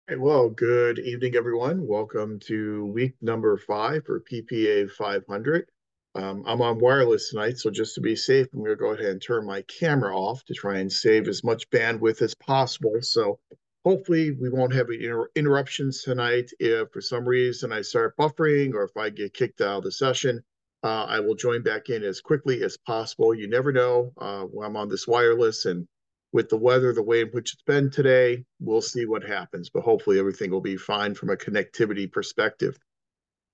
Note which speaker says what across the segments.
Speaker 1: Hey, well, good evening, everyone. Welcome to week number 5 for PPA 500. I'm on wireless tonight, so just to be safe, I'm going to go ahead and turn my camera off to try and save as much bandwidth as possible. So hopefully we won't have any interruptions tonight. If for some reason I start buffering or if I get kicked out of the session, I will join back in as quickly as possible. You never know when I'm on this wireless, and with the weather the way in which it's been today, we'll see what happens. But hopefully everything will be fine from a connectivity perspective.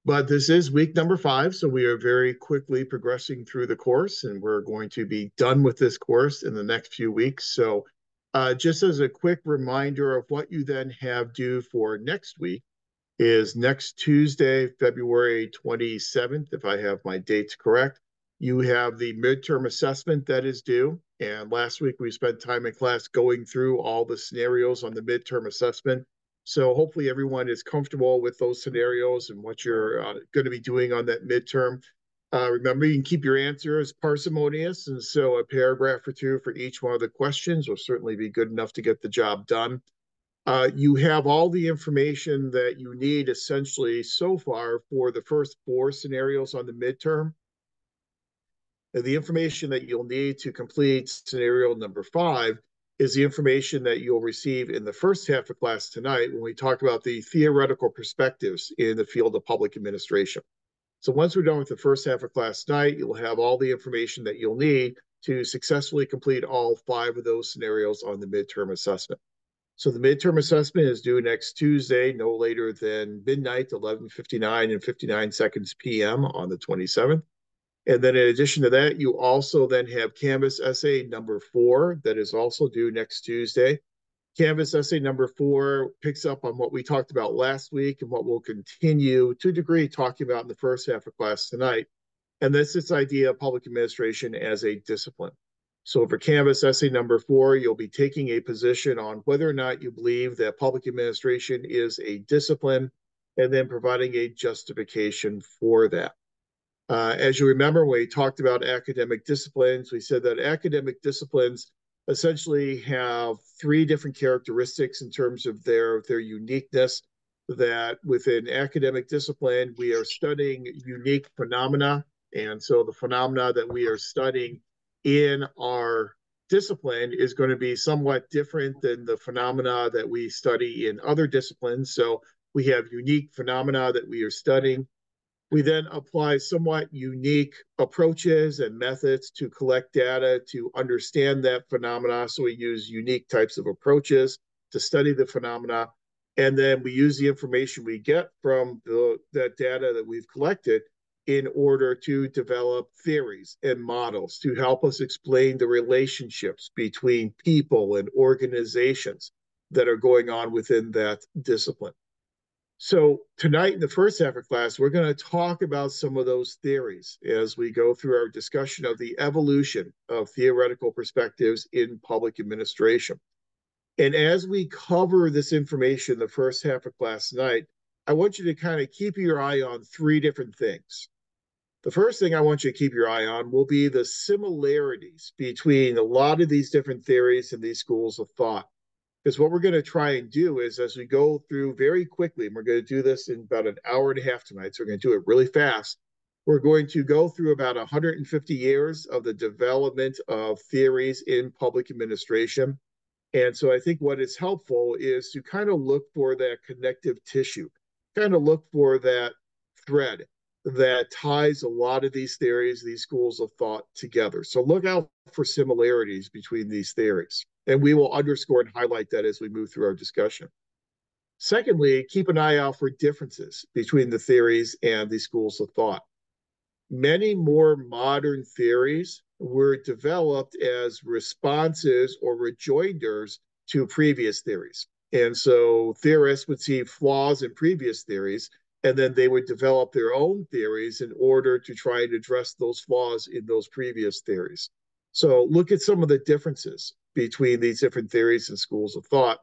Speaker 1: But this is week number 5, so we are very quickly progressing through the course, and we're going to be done with this course in the next few weeks. So just as a quick reminder of what you then have due for next week is next Tuesday, February 27th, if I have my dates correct. You have the midterm assessment that is due. And last week we spent time in class going through all the scenarios on the midterm assessment. So hopefully everyone is comfortable with those scenarios and what you're going to be doing on that midterm. Remember, you can keep your answers parsimonious, and so a paragraph or two for each one of the questions will certainly be good enough to get the job done. You have all the information that you need essentially so far for the first 4 scenarios on the midterm. And the information that you'll need to complete scenario number 5 is the information that you'll receive in the first half of class tonight when we talk about the theoretical perspectives in the field of public administration. So once we're done with the first half of class tonight, you'll have all the information that you'll need to successfully complete all 5 of those scenarios on the midterm assessment. So the midterm assessment is due next Tuesday, no later than midnight, 11:59 and 59 seconds p.m. on the 27th. And then in addition to that, you also then have Canvas essay number 4 that is also due next Tuesday. Canvas essay number 4 picks up on what we talked about last week and what we'll continue to a degree talking about in the first half of class tonight. And that's this idea of public administration as a discipline. So for Canvas essay number 4, you'll be taking a position on whether or not you believe that public administration is a discipline and then providing a justification for that. As you remember, when we talked about academic disciplines, we said that academic disciplines essentially have 3 different characteristics in terms of their uniqueness. That within academic discipline, we are studying unique phenomena. And so the phenomena that we are studying in our discipline is going to be somewhat different than the phenomena that we study in other disciplines. So we have unique phenomena that we are studying. We then apply somewhat unique approaches and methods to collect data to understand that phenomena. So we use unique types of approaches to study the phenomena. And then we use the information we get from that data that we've collected in order to develop theories and models to help us explain the relationships between people and organizations that are going on within that discipline. So tonight in the first half of class, we're going to talk about some of those theories as we go through our discussion of the evolution of theoretical perspectives in public administration. And as we cover this information in the first half of class tonight, I want you to kind of keep your eye on 3 different things. The first thing I want you to keep your eye on will be the similarities between a lot of these different theories and these schools of thought. Because what we're going to try and do is, as we go through very quickly, and we're going to do this in about an hour and a half tonight, so we're going to do it really fast. We're going to go through about 150 years of the development of theories in public administration. And so I think what is helpful is to kind of look for that connective tissue, kind of look for that thread that ties a lot of these theories, these schools of thought together. So look out for similarities between these theories. And we will underscore and highlight that as we move through our discussion. Secondly, keep an eye out for differences between the theories and these schools of thought. Many more modern theories were developed as responses or rejoinders to previous theories. And so theorists would see flaws in previous theories, and then they would develop their own theories in order to try and address those flaws in those previous theories. So look at some of the differences between these different theories and schools of thought.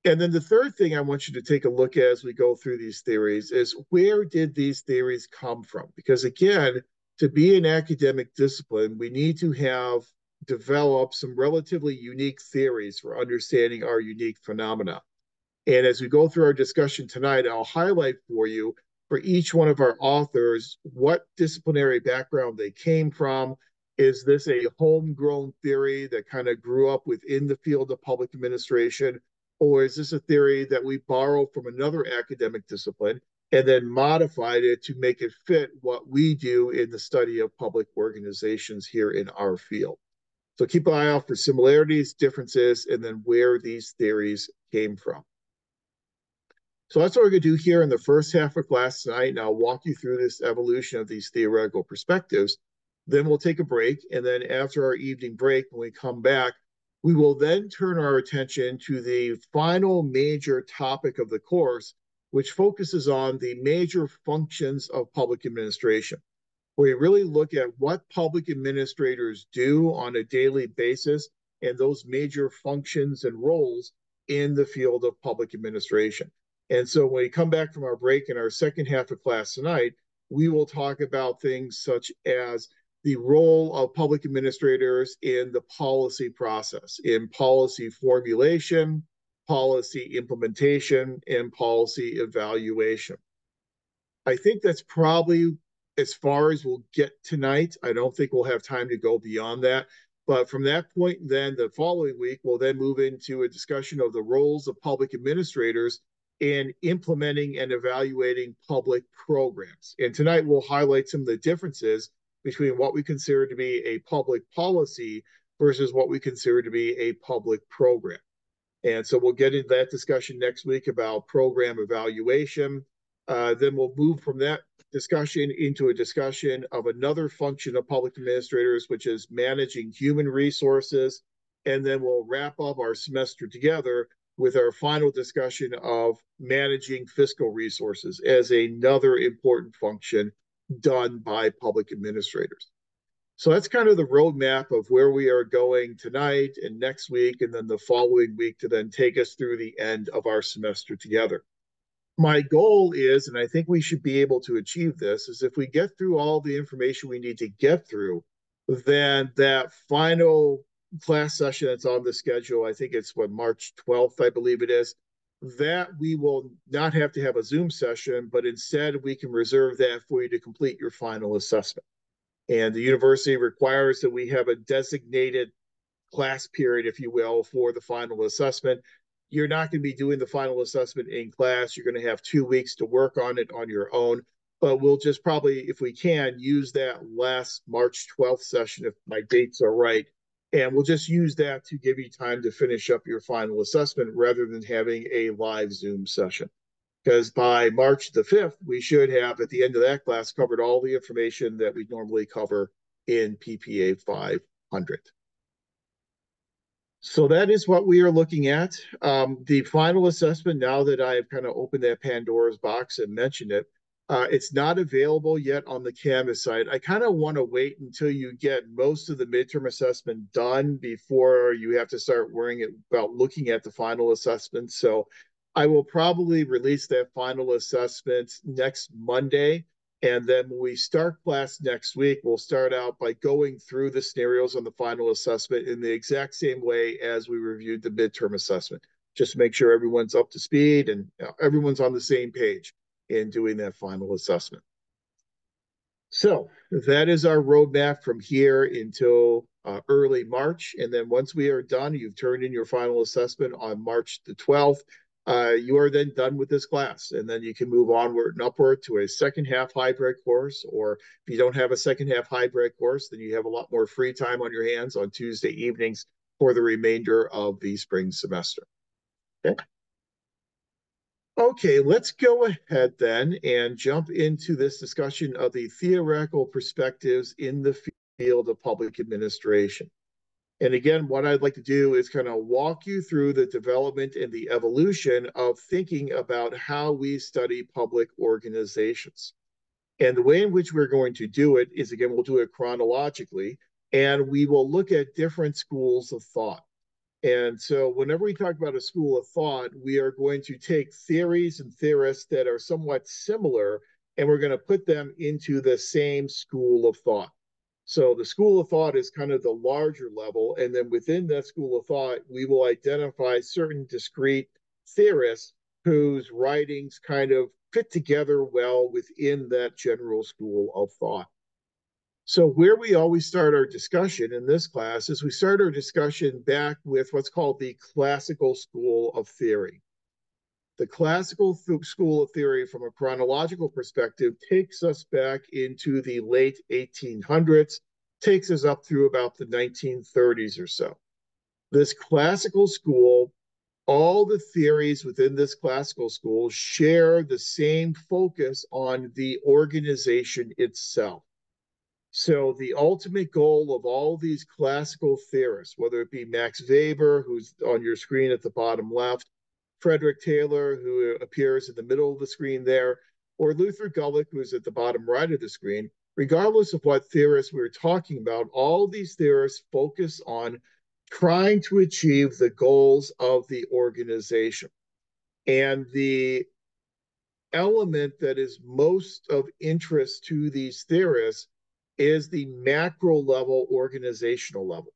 Speaker 1: And then the third thing I want you to take a look at as we go through these theories is, where did these theories come from? Because again, to be an academic discipline, we need to have developed some relatively unique theories for understanding our unique phenomena. And as we go through our discussion tonight, I'll highlight for you for each one of our authors what disciplinary background they came from. Is this a homegrown theory that kind of grew up within the field of public administration? Or is this a theory that we borrow from another academic discipline and then modified it to make it fit what we do in the study of public organizations here in our field? So keep an eye out for similarities, differences, and then where these theories came from. So that's what we're going to do here in the first half of class tonight. And I'll walk you through this evolution of these theoretical perspectives. Then we'll take a break. And then after our evening break, when we come back, we will then turn our attention to the final major topic of the course, which focuses on the major functions of public administration, where you really look at what public administrators do on a daily basis and those major functions and roles in the field of public administration. And so when we come back from our break in our second half of class tonight, we will talk about things such as the role of public administrators in the policy process, in policy formulation, policy implementation, and policy evaluation. I think that's probably as far as we'll get tonight. I don't think we'll have time to go beyond that. But from that point, then the following week, we'll then move into a discussion of the roles of public administrators in implementing and evaluating public programs. And tonight, we'll highlight some of the differences between what we consider to be a public policy versus what we consider to be a public program. And so we'll get into that discussion next week about program evaluation. Then we'll move from that discussion into a discussion of another function of public administrators, which is managing human resources. And then we'll wrap up our semester together with our final discussion of managing fiscal resources as another important function done by public administrators. So that's kind of the roadmap of where we are going tonight and next week, and then the following week to then take us through the end of our semester together. My goal is, and I think we should be able to achieve this, is if we get through all the information we need to get through, then that final class session that's on the schedule, I think it's what, March 12th, I believe it is, that we will not have to have a Zoom session, but instead we can reserve that for you to complete your final assessment. And the university requires that we have a designated class period, if you will, for the final assessment. You're not going to be doing the final assessment in class. You're going to have 2 weeks to work on it on your own. But we'll just probably, if we can, use that last March 12th session, if my dates are right. And we'll just use that to give you time to finish up your final assessment rather than having a live Zoom session. Because by March the 5th, we should have, at the end of that class, covered all the information that we normally cover in PPA 500. So that is what we are looking at. The final assessment, now that I've kind of opened that Pandora's box and mentioned it, it's not available yet on the Canvas site. I kind of want to wait until you get most of the midterm assessment done before you have to start worrying about looking at the final assessment. So I will probably release that final assessment next Monday. And then when we start class next week, we'll start out by going through the scenarios on the final assessment in the exact same way as we reviewed the midterm assessment, just to make sure everyone's up to speed and everyone's on the same page in doing that final assessment. So that is our roadmap from here until early March. And then once we are done, you've turned in your final assessment on March the 12th. You are then done with this class, and then you can move onward and upward to a second half hybrid course. Or if you don't have a second half hybrid course, then you have a lot more free time on your hands on Tuesday evenings for the remainder of the spring semester. Okay. Okay, let's go ahead then and jump into this discussion of the theoretical perspectives in the field of public administration. And again, what I'd like to do is kind of walk you through the development and the evolution of thinking about how we study public organizations. And the way in which we're going to do it is, again, we'll do it chronologically, and we will look at different schools of thought. And so whenever we talk about a school of thought, we are going to take theories and theorists that are somewhat similar, and we're going to put them into the same school of thought. So the school of thought is kind of the larger level. And then within that school of thought, we will identify certain discrete theorists whose writings kind of fit together well within that general school of thought. So, where we always start our discussion in this class is we start our discussion back with what's called the classical school of theory. The classical school of theory, from a chronological perspective, takes us back into the late 1800s, takes us up through about the 1930s or so. This classical school, all the theories within this classical school share the same focus on the organization itself. So the ultimate goal of all these classical theorists, whether it be Max Weber, who's on your screen at the bottom left, Frederick Taylor, who appears in the middle of the screen there, or Luther Gulick, who's at the bottom right of the screen, regardless of what theorists we're talking about, all these theorists focus on trying to achieve the goals of the organization. And the element that is most of interest to these theorists is the macro level, organizational level.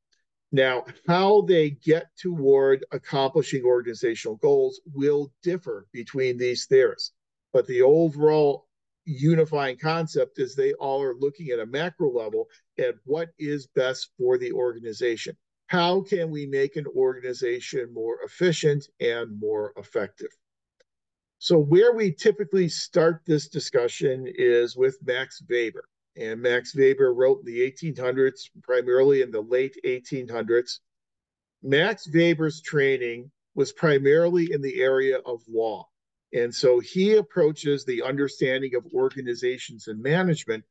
Speaker 1: Now, how they get toward accomplishing organizational goals will differ between these theorists, but the overall unifying concept is they all are looking at a macro level at what is best for the organization. How can we make an organization more efficient and more effective? So where we typically start this discussion is with Max Weber. And Max Weber wrote in the 1800s, primarily in the late 1800s. Max Weber's training was primarily in the area of law. And so he approaches the understanding of organizations and management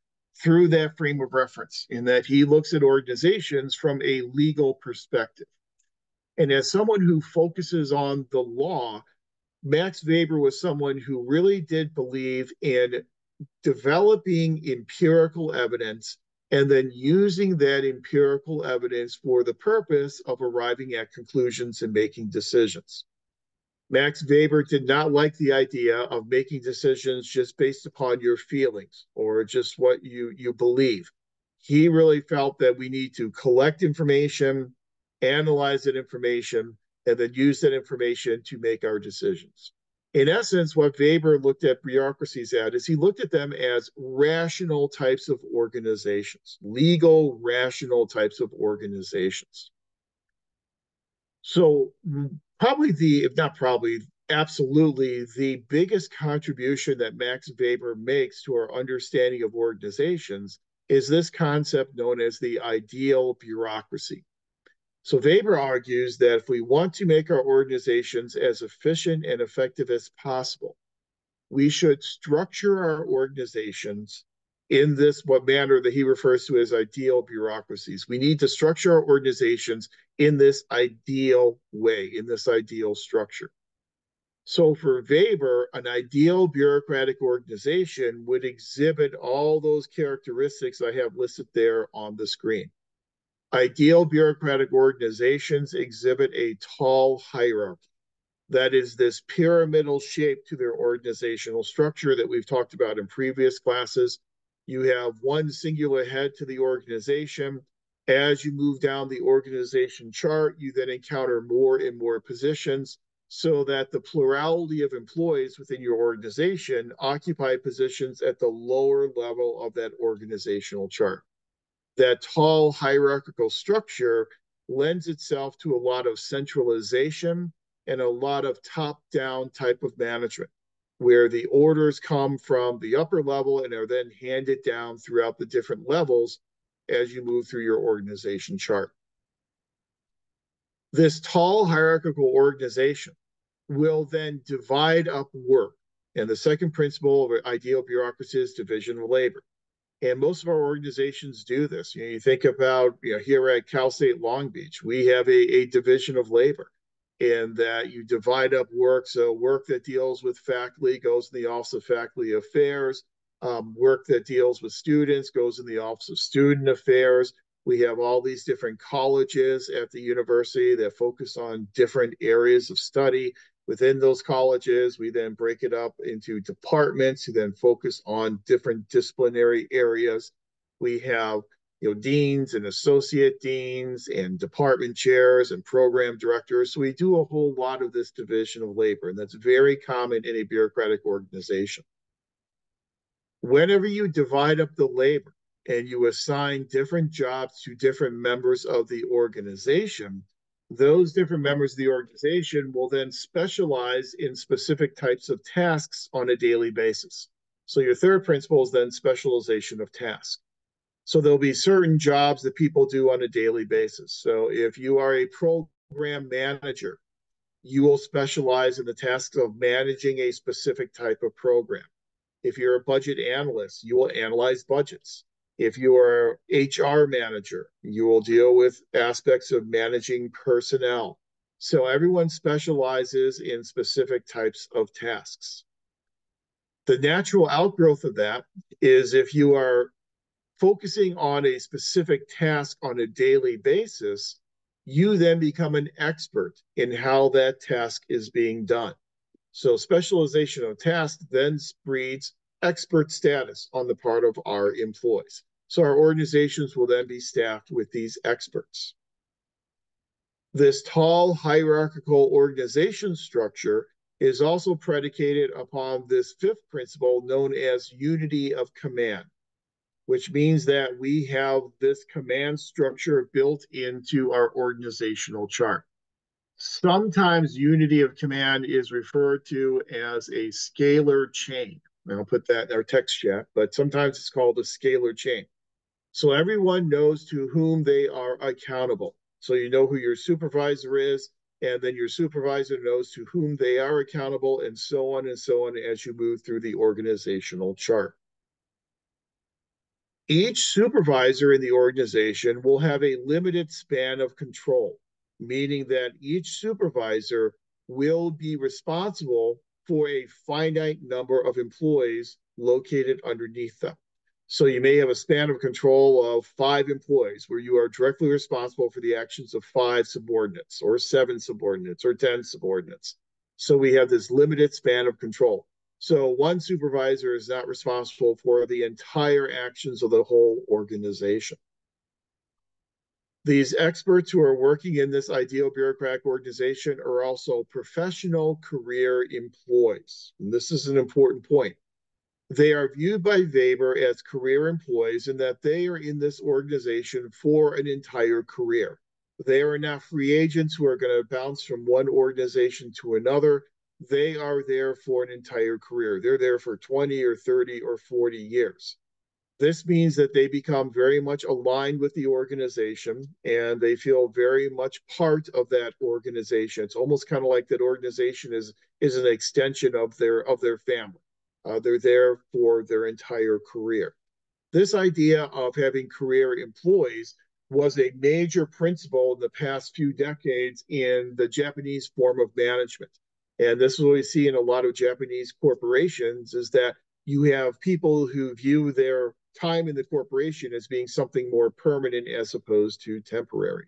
Speaker 1: through that frame of reference, in that he looks at organizations from a legal perspective. And as someone who focuses on the law, Max Weber was someone who really did believe in developing empirical evidence and then using that empirical evidence for the purpose of arriving at conclusions and making decisions. Max Weber did not like the idea of making decisions just based upon your feelings or just what you believe. He really felt that we need to collect information, analyze that information, and then use that information to make our decisions. In essence, what Weber looked at bureaucracies at is he looked at them as rational types of organizations, legal, rational types of organizations. So probably if not probably, absolutely the biggest contribution that Max Weber makes to our understanding of organizations is this concept known as the ideal bureaucracy. So Weber argues that if we want to make our organizations as efficient and effective as possible, we should structure our organizations in this what manner that he refers to as ideal bureaucracies. We need to structure our organizations in this ideal way, in this ideal structure. So for Weber, an ideal bureaucratic organization would exhibit all those characteristics I have listed there on the screen. Ideal bureaucratic organizations exhibit a tall hierarchy. That is this pyramidal shape to their organizational structure that we've talked about in previous classes. You have one singular head to the organization. As you move down the organization chart, you then encounter more and more positions so that the plurality of employees within your organization occupy positions at the lower level of that organizational chart. That tall hierarchical structure lends itself to a lot of centralization and a lot of top-down type of management, where the orders come from the upper level and are then handed down throughout the different levels as you move through your organization chart. This tall hierarchical organization will then divide up work. And the second principle of ideal bureaucracy is division of labor. And most of our organizations do this. You think about here at Cal State Long Beach, we have a division of labor in that you divide up work. So work that deals with faculty goes in the Office of Faculty Affairs. Work that deals with students goes in the Office of Student Affairs. We have all these different colleges at the university that focus on different areas of study. Within those colleges, we then break it up into departments who then focus on different disciplinary areas. We have deans and associate deans and department chairs and program directors. So we do a whole lot of this division of labor, and that's very common in a bureaucratic organization. Whenever you divide up the labor and you assign different jobs to different members of the organization, those different members of the organization will then specialize in specific types of tasks on a daily basis. So your third principle is then specialization of tasks. So there'll be certain jobs that people do on a daily basis. So if you are a program manager, you will specialize in the task of managing a specific type of program. If you're a budget analyst, you will analyze budgets. If you are HR manager, you will deal with aspects of managing personnel. So everyone specializes in specific types of tasks. The natural outgrowth of that is if you are focusing on a specific task on a daily basis, you then become an expert in how that task is being done. So specialization of task then breeds expert status on the part of our employees. So our organizations will then be staffed with these experts. This tall hierarchical organization structure is also predicated upon this fifth principle known as unity of command, which means that we have this command structure built into our organizational chart. Sometimes unity of command is referred to as a scalar chain. I'll put that in our text chat, but sometimes it's called a scalar chain. So everyone knows to whom they are accountable. So you know who your supervisor is, and then your supervisor knows to whom they are accountable, and so on as you move through the organizational chart. Each supervisor in the organization will have a limited span of control, meaning that each supervisor will be responsible for a finite number of employees located underneath them. So you may have a span of control of 5 employees where you are directly responsible for the actions of 5 subordinates or 7 subordinates or 10 subordinates. So we have this limited span of control. So one supervisor is not responsible for the entire actions of the whole organization. These experts who are working in this ideal bureaucratic organization are also professional career employees. And this is an important point. They are viewed by Weber as career employees in that they are in this organization for an entire career. They are not free agents who are going to bounce from one organization to another. They are there for an entire career. They're there for 20 or 30 or 40 years. This means that they become very much aligned with the organization and they feel very much part of that organization. It's almost kind of like that organization is an extension of their family. They're there for their entire career. This idea of having career employees was a major principle in the past few decades in the Japanese form of management. And this is what we see in a lot of Japanese corporations is that you have people who view their time in the corporation as being something more permanent as opposed to temporary.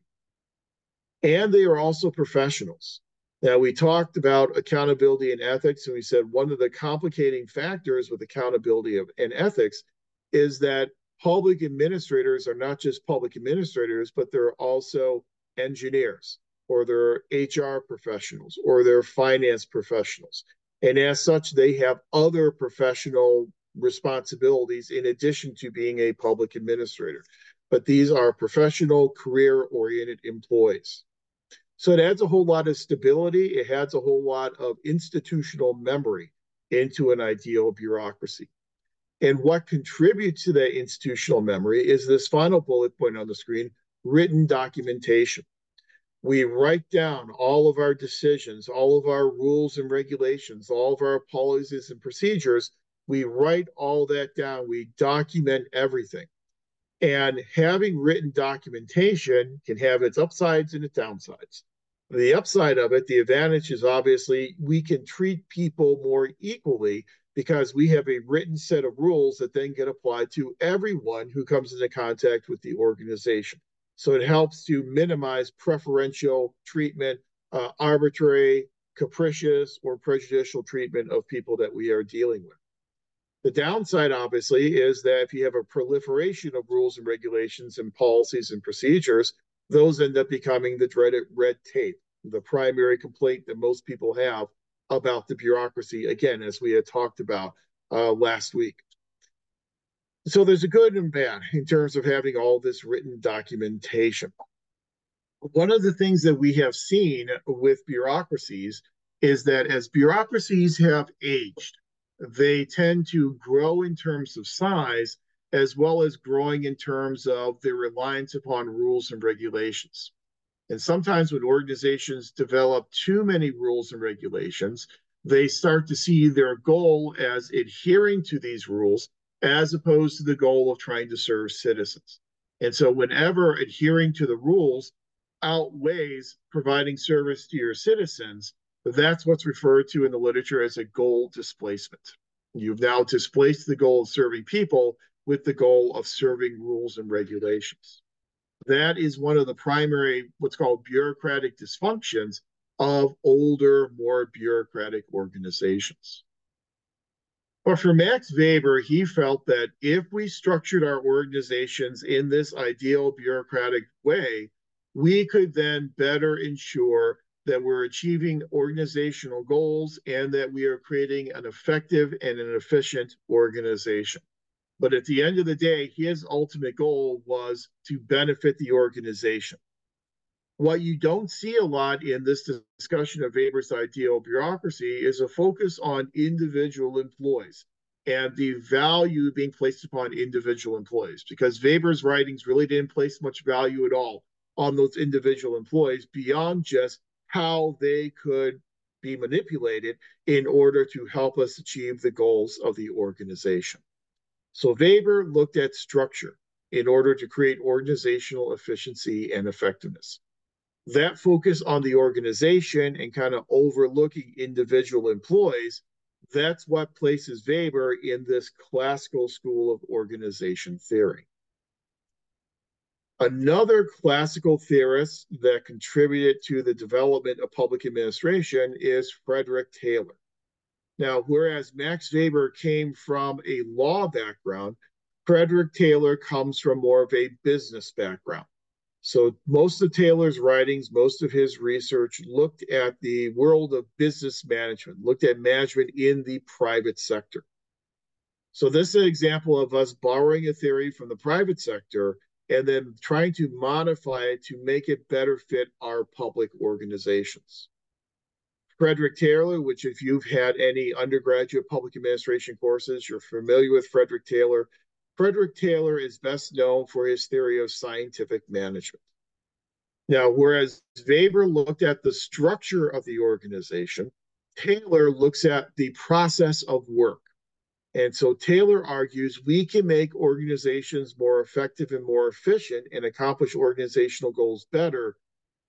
Speaker 1: And they are also professionals. Now, we talked about accountability and ethics, and we said one of the complicating factors with accountability and ethics is that public administrators are not just public administrators, but they're also engineers, or they're HR professionals, or they're finance professionals. And as such, they have other professional responsibilities in addition to being a public administrator. But these are professional, career-oriented employees. So it adds a whole lot of stability. It adds a whole lot of institutional memory into an ideal bureaucracy. And what contributes to that institutional memory is this final bullet point on the screen, written documentation. We write down all of our decisions, all of our rules and regulations, all of our policies and procedures. We write all that down. We document everything. And having written documentation can have its upsides and its downsides. The upside of it, the advantage is obviously we can treat people more equally because we have a written set of rules that then get applied to everyone who comes into contact with the organization. So it helps to minimize preferential treatment, arbitrary, capricious, or prejudicial treatment of people that we are dealing with. The downside, obviously, is that if you have a proliferation of rules and regulations and policies and procedures, those end up becoming the dreaded red tape, the primary complaint that most people have about the bureaucracy, again, as we had talked about last week. So there's a good and bad in terms of having all this written documentation. One of the things that we have seen with bureaucracies is that as bureaucracies have aged, they tend to grow in terms of size as well as growing in terms of their reliance upon rules and regulations. And sometimes when organizations develop too many rules and regulations, they start to see their goal as adhering to these rules as opposed to the goal of trying to serve citizens. And so, whenever adhering to the rules outweighs providing service to your citizens, that's what's referred to in the literature as a goal displacement. You've now displaced the goal of serving people with the goal of serving rules and regulations. That is one of the primary, what's called bureaucratic dysfunctions of older, more bureaucratic organizations. But for Max Weber, he felt that if we structured our organizations in this ideal bureaucratic way, we could then better ensure that we're achieving organizational goals and that we are creating an effective and an efficient organization. But at the end of the day, his ultimate goal was to benefit the organization. What you don't see a lot in this discussion of Weber's ideal bureaucracy is a focus on individual employees and the value being placed upon individual employees, because Weber's writings really didn't place much value at all on those individual employees beyond just how they could be manipulated in order to help us achieve the goals of the organization. So Weber looked at structure in order to create organizational efficiency and effectiveness. That focus on the organization and kind of overlooking individual employees, that's what places Weber in this classical school of organization theory. Another classical theorist that contributed to the development of public administration is Frederick Taylor. Now, whereas Max Weber came from a law background, Frederick Taylor comes from more of a business background. So most of Taylor's writings, most of his research looked at the world of business management, looked at management in the private sector. So this is an example of us borrowing a theory from the private sector and then trying to modify it to make it better fit our public organizations. Frederick Taylor, which if you've had any undergraduate public administration courses, you're familiar with Frederick Taylor. Frederick Taylor is best known for his theory of scientific management. Now, whereas Weber looked at the structure of the organization, Taylor looks at the process of work. And so Taylor argues we can make organizations more effective and more efficient and accomplish organizational goals better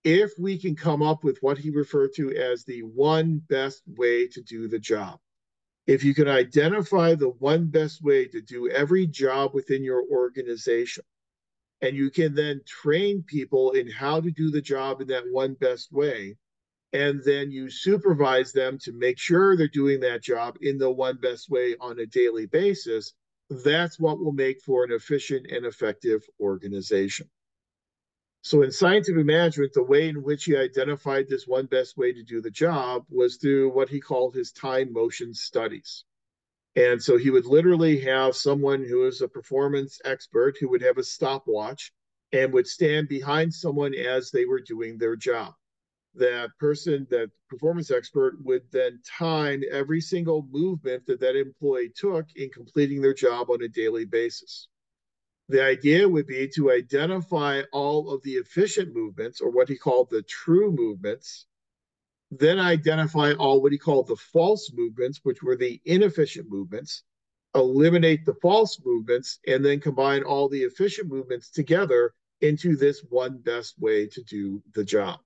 Speaker 1: if we can come up with what he referred to as the one best way to do the job. If you can identify the one best way to do every job within your organization, and you can then train people in how to do the job in that one best way, and then you supervise them to make sure they're doing that job in the one best way on a daily basis, that's what will make for an efficient and effective organization. So in scientific management, the way in which he identified this one best way to do the job was through what he called his time motion studies. And so he would literally have someone who is a performance expert who would have a stopwatch and would stand behind someone as they were doing their job. That person, that performance expert, would then time every single movement that that employee took in completing their job on a daily basis. The idea would be to identify all of the efficient movements, or what he called the true movements, then identify all what he called the false movements, which were the inefficient movements, eliminate the false movements, and then combine all the efficient movements together into this one best way to do the job.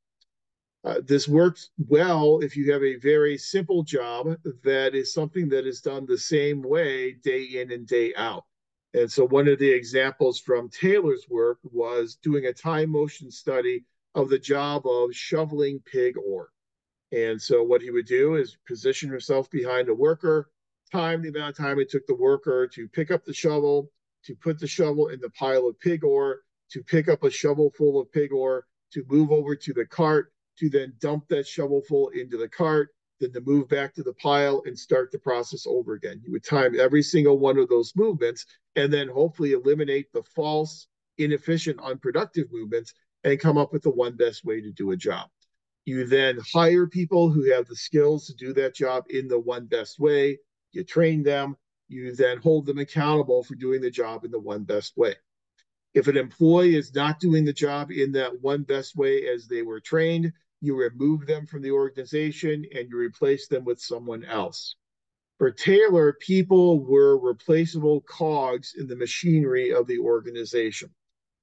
Speaker 1: This works well if you have a very simple job that is something that is done the same way day in and day out. And so one of the examples from Taylor's work was doing a time motion study of the job of shoveling pig ore. And so what he would do is position himself behind a worker, time, the amount of time it took the worker to pick up the shovel, to put the shovel in the pile of pig ore, to pick up a shovel full of pig ore, to move over to the cart, to then dump that shovel full into the cart, then to move back to the pile and start the process over again. You would time every single one of those movements and then hopefully eliminate the false, inefficient, unproductive movements and come up with the one best way to do a job. You then hire people who have the skills to do that job in the one best way. You train them. You then hold them accountable for doing the job in the one best way. If an employee is not doing the job in that one best way as they were trained, you remove them from the organization and you replace them with someone else. For Taylor, people were replaceable cogs in the machinery of the organization.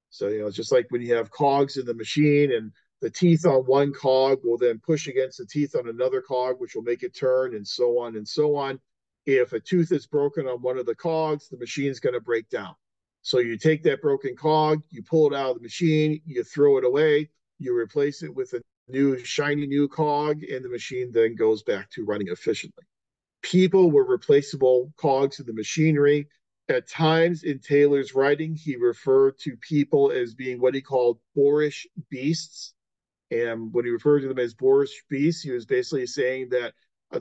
Speaker 1: So, it's just like when you have cogs in the machine and the teeth on one cog will then push against the teeth on another cog, which will make it turn, and so on and so on. If a tooth is broken on one of the cogs, the machine's going to break down. So you take that broken cog, you pull it out of the machine, you throw it away, you replace it with a new, shiny new cog, and the machine then goes back to running efficiently. People were replaceable cogs in the machinery. At times in Taylor's writing, he referred to people as being what he called boorish beasts. And when he referred to them as boorish beasts, he was basically saying that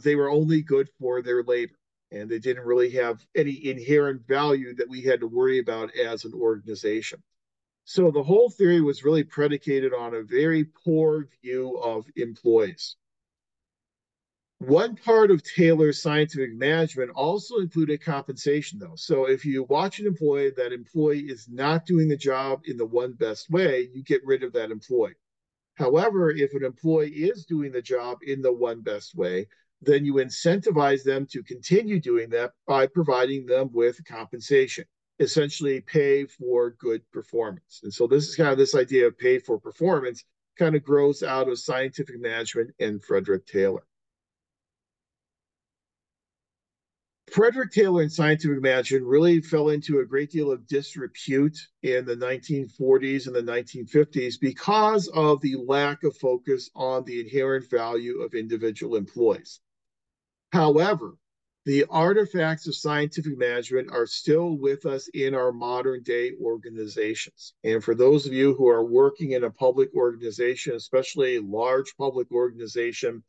Speaker 1: they were only good for their labor and they didn't really have any inherent value that we had to worry about as an organization. So the whole theory was really predicated on a very poor view of employees. One part of Taylor's scientific management also included compensation, though. So if you watch an employee, that employee is not doing the job in the one best way, you get rid of that employee. However, if an employee is doing the job in the one best way, then you incentivize them to continue doing that by providing them with compensation, essentially pay for good performance. And so this is kind of this idea of pay for performance kind of grows out of scientific management and Frederick Taylor. Frederick Taylor and scientific management really fell into a great deal of disrepute in the 1940s and the 1950s because of the lack of focus on the inherent value of individual employees. However, the artifacts of scientific management are still with us in our modern day organizations. And for those of you who are working in a public organization, especially a large public organization,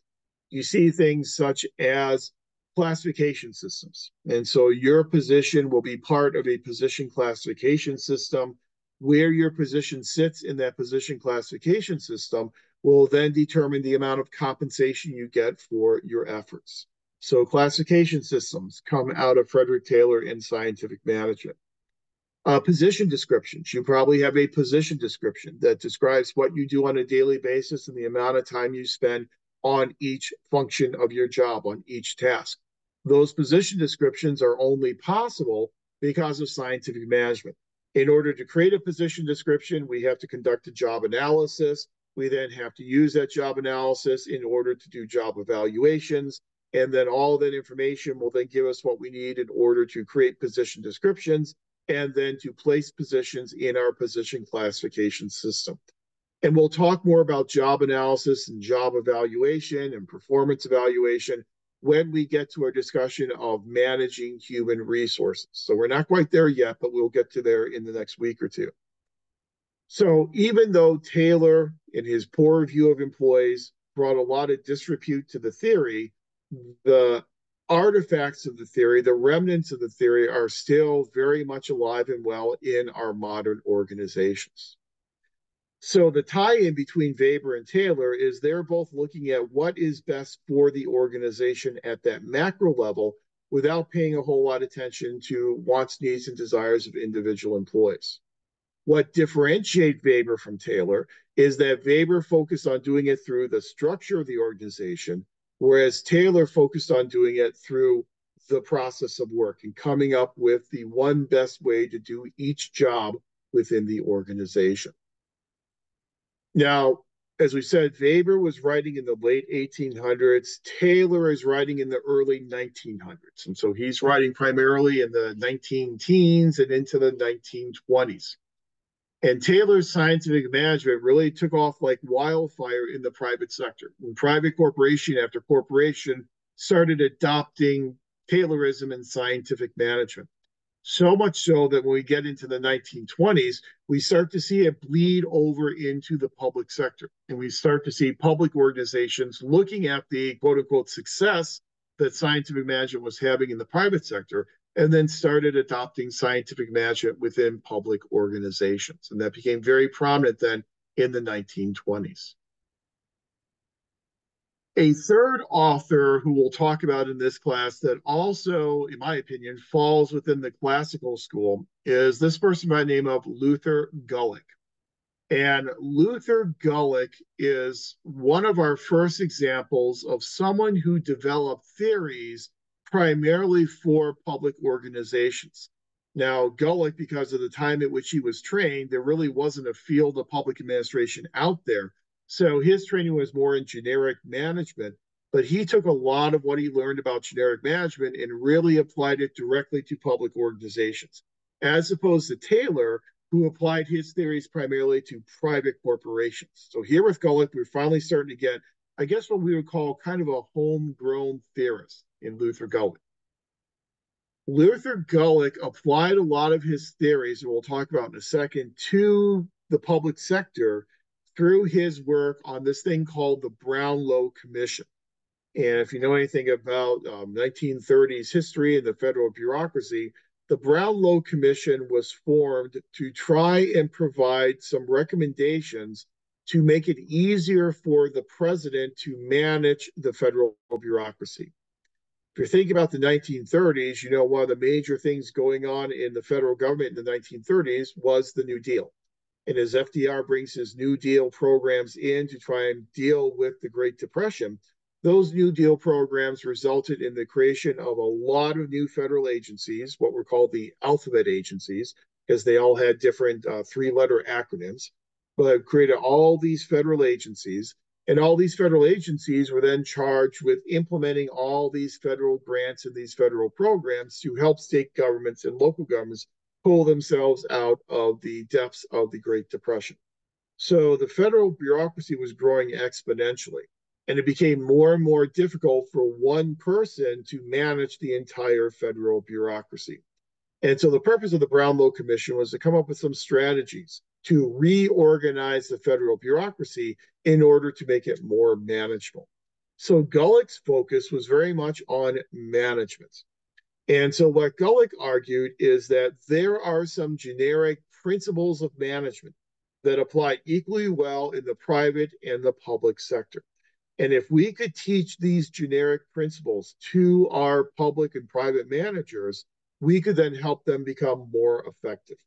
Speaker 1: you see things such as classification systems. And so your position will be part of a position classification system. Where your position sits in that position classification system will then determine the amount of compensation you get for your efforts. So classification systems come out of Frederick Taylor in scientific management. Position descriptions. You probably have a position description that describes what you do on a daily basis and the amount of time you spend on each function of your job, on each task. Those position descriptions are only possible because of scientific management. In order to create a position description, we have to conduct a job analysis. We then have to use that job analysis in order to do job evaluations. And then all of that information will then give us what we need in order to create position descriptions and then to place positions in our position classification system. And we'll talk more about job analysis and job evaluation and performance evaluation when we get to our discussion of managing human resources. So we're not quite there yet, but we'll get to there in the next week or two. So even though Taylor, in his poor view of employees, brought a lot of disrepute to the theory, the artifacts of the theory, the remnants of the theory, are still very much alive and well in our modern organizations. So the tie-in between Weber and Taylor is they're both looking at what is best for the organization at that macro level without paying a whole lot of attention to wants, needs, and desires of individual employees. What differentiates Weber from Taylor is that Weber focused on doing it through the structure of the organization, whereas Taylor focused on doing it through the process of work and coming up with the one best way to do each job within the organization. Now, as we said, Weber was writing in the late 1800s. Taylor is writing in the early 1900s. And so he's writing primarily in the 19 teens and into the 1920s. And Taylor's scientific management really took off like wildfire in the private sector. When private corporation after corporation started adopting Taylorism in scientific management. So much so that when we get into the 1920s, we start to see it bleed over into the public sector. And we start to see public organizations looking at the quote unquote success that scientific management was having in the private sector, and then started adopting scientific management within public organizations. And that became very prominent then in the 1920s. A third author who we'll talk about in this class that also, in my opinion, falls within the classical school is this person by the name of Luther Gulick. And Luther Gulick is one of our first examples of someone who developed theories primarily for public organizations. Now, Gulick, because of the time at which he was trained, there really wasn't a field of public administration out there. So his training was more in generic management, but he took a lot of what he learned about generic management and really applied it directly to public organizations, as opposed to Taylor, who applied his theories primarily to private corporations. So here with Gulick, we're finally starting to get, I guess, what we would call kind of a homegrown theorist in Luther Gulick. Luther Gulick applied a lot of his theories, and we'll talk about in a second, to the public sector through his work on this thing called the Brownlow Commission. And if you know anything about 1930s history and the federal bureaucracy, the Brownlow Commission was formed to try and provide some recommendations to make it easier for the president to manage the federal bureaucracy. If you're thinking about the 1930s, you know, one of the major things going on in the federal government in the 1930s was the New Deal. And as FDR brings his New Deal programs in to try and deal with the Great Depression, those New Deal programs resulted in the creation of a lot of new federal agencies, what were called the alphabet agencies, because they all had different three-letter acronyms, but created all these federal agencies. And all these federal agencies were then charged with implementing all these federal grants and these federal programs to help state governments and local governments pull themselves out of the depths of the Great Depression. So the federal bureaucracy was growing exponentially, and it became more and more difficult for one person to manage the entire federal bureaucracy. And so the purpose of the Brownlow Commission was to come up with some strategies to reorganize the federal bureaucracy in order to make it more manageable. So Gulick's focus was very much on management. And so what Gulick argued is that there are some generic principles of management that apply equally well in the private and the public sector. And if we could teach these generic principles to our public and private managers, we could then help them become more effective.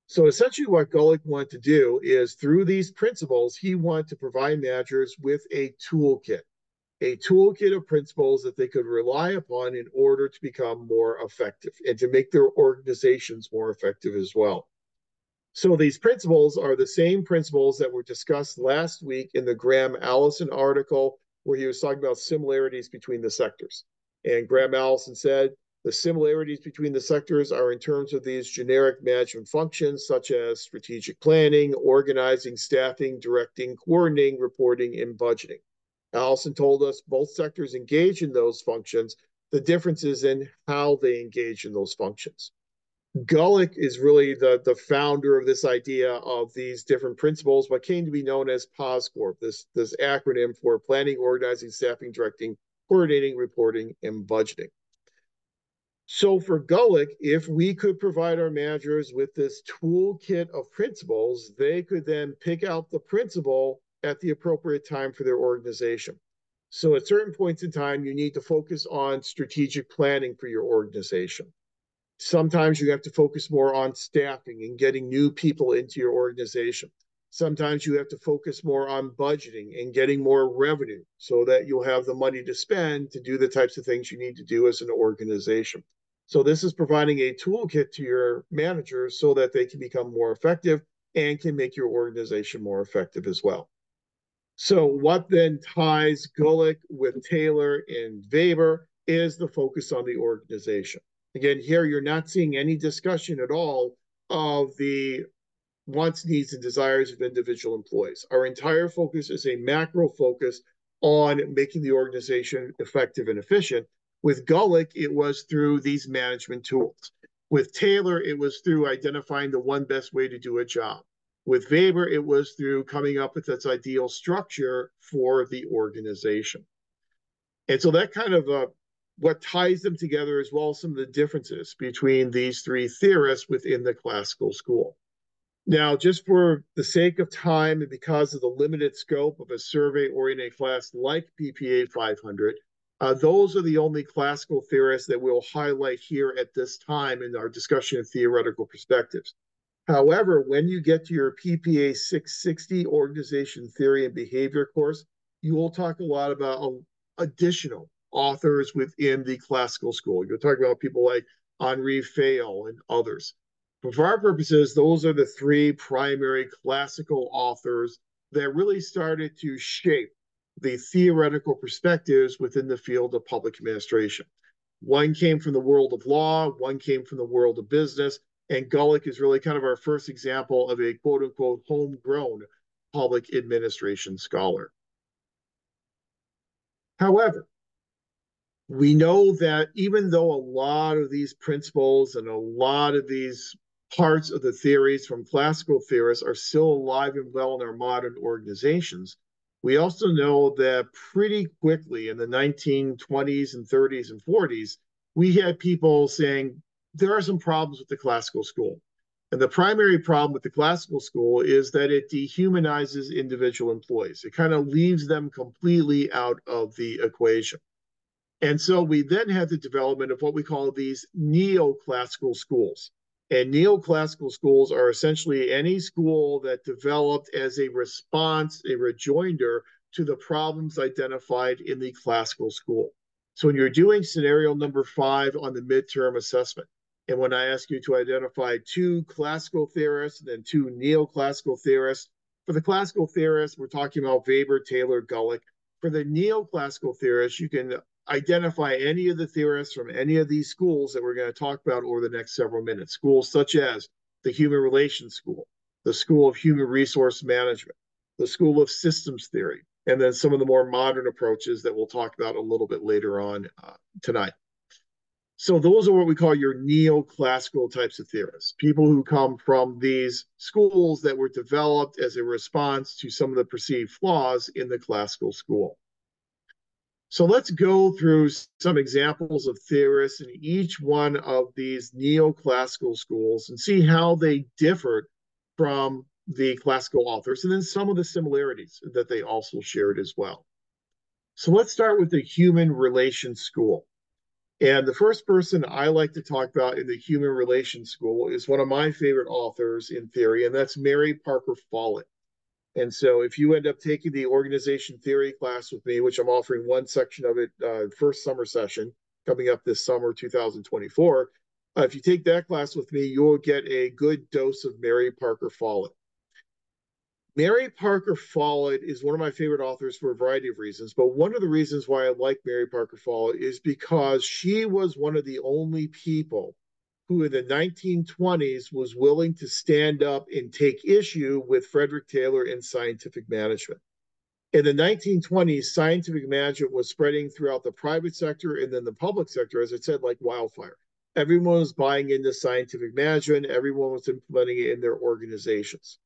Speaker 1: So essentially what Gulick wanted to do is through these principles, he wanted to provide managers with a toolkit of principles that they could rely upon in order to become more effective and to make their organizations more effective as well. So these principles are the same principles that were discussed last week in the Graham Allison article, where he was talking about similarities between the sectors. And Graham Allison said the similarities between the sectors are in terms of these generic management functions, such as strategic planning, organizing, staffing, directing, coordinating, reporting, and budgeting. Allison told us both sectors engage in those functions. The difference is in how they engage in those functions. Gulick is really the founder of this idea of these different principles, what came to be known as POSCORP, this acronym for planning, organizing, staffing, directing, coordinating, reporting, and budgeting. So for Gulick, if we could provide our managers with this toolkit of principles, they could then pick out the principle at the appropriate time for their organization. So at certain points in time, you need to focus on strategic planning for your organization. Sometimes you have to focus more on staffing and getting new people into your organization. Sometimes you have to focus more on budgeting and getting more revenue so that you'll have the money to spend to do the types of things you need to do as an organization. So this is providing a toolkit to your managers so that they can become more effective and can make your organization more effective as well. So what then ties Gulick with Taylor and Weber is the focus on the organization. Again, here you're not seeing any discussion at all of the wants, needs, and desires of individual employees. Our entire focus is a macro focus on making the organization effective and efficient, With Gulick, it was through these management tools. With Taylor, it was through identifying the one best way to do a job. With Weber, it was through coming up with its ideal structure for the organization. And so that kind of what ties them together, as well as some of the differences between these three theorists within the classical school. Now, just for the sake of time and because of the limited scope of a survey-oriented class like PPA 500, those are the only classical theorists that we'll highlight here at this time in our discussion of theoretical perspectives. However, when you get to your PPA 660 organization theory and behavior course, you will talk a lot about additional authors within the classical school. You'll talk about people like Henri Fayol and others. But for our purposes, those are the three primary classical authors that really started to shape the theoretical perspectives within the field of public administration. One came from the world of law, one came from the world of business, and Gulick is really kind of our first example of a quote unquote homegrown public administration scholar. However, we know that even though a lot of these principles and a lot of these parts of the theories from classical theorists are still alive and well in our modern organizations, we also know that pretty quickly in the 1920s and 30s and 40s, we had people saying there are some problems with the classical school. And the primary problem with the classical school is that it dehumanizes individual employees. It kind of leaves them completely out of the equation. And so we then had the development of what we call these neoclassical schools. And neoclassical schools are essentially any school that developed as a response, a rejoinder to the problems identified in the classical school. So when you're doing scenario number 5 on the midterm assessment, and when I ask you to identify 2 classical theorists and then 2 neoclassical theorists, for the classical theorists, we're talking about Weber, Taylor, Gulick. For the neoclassical theorists, you can identify any of the theorists from any of these schools that we're going to talk about over the next several minutes. Schools such as the Human Relations School, the School of Human Resource Management, the School of Systems Theory, and then some of the more modern approaches that we'll talk about a little bit later on tonight. So those are what we call your neoclassical types of theorists, people who come from these schools that were developed as a response to some of the perceived flaws in the classical school. So let's go through some examples of theorists in each one of these neoclassical schools and see how they differed from the classical authors, and then some of the similarities that they also shared as well. So let's start with the Human Relations School. And the first person I like to talk about in the Human Relations School is one of my favorite authors in theory, and that's Mary Parker Follett. And so if you end up taking the organization theory class with me, which I'm offering one section of it, first summer session coming up this summer, 2024, if you take that class with me, you'll get a good dose of Mary Parker Follett. Mary Parker Follett is one of my favorite authors for a variety of reasons, but one of the reasons why I like Mary Parker Follett is because she was one of the only people who in the 1920s was willing to stand up and take issue with Frederick Taylor and scientific management. In the 1920s, scientific management was spreading throughout the private sector and then the public sector, as I said, like wildfire. Everyone was buying into scientific management. Everyone was implementing it in their organizations.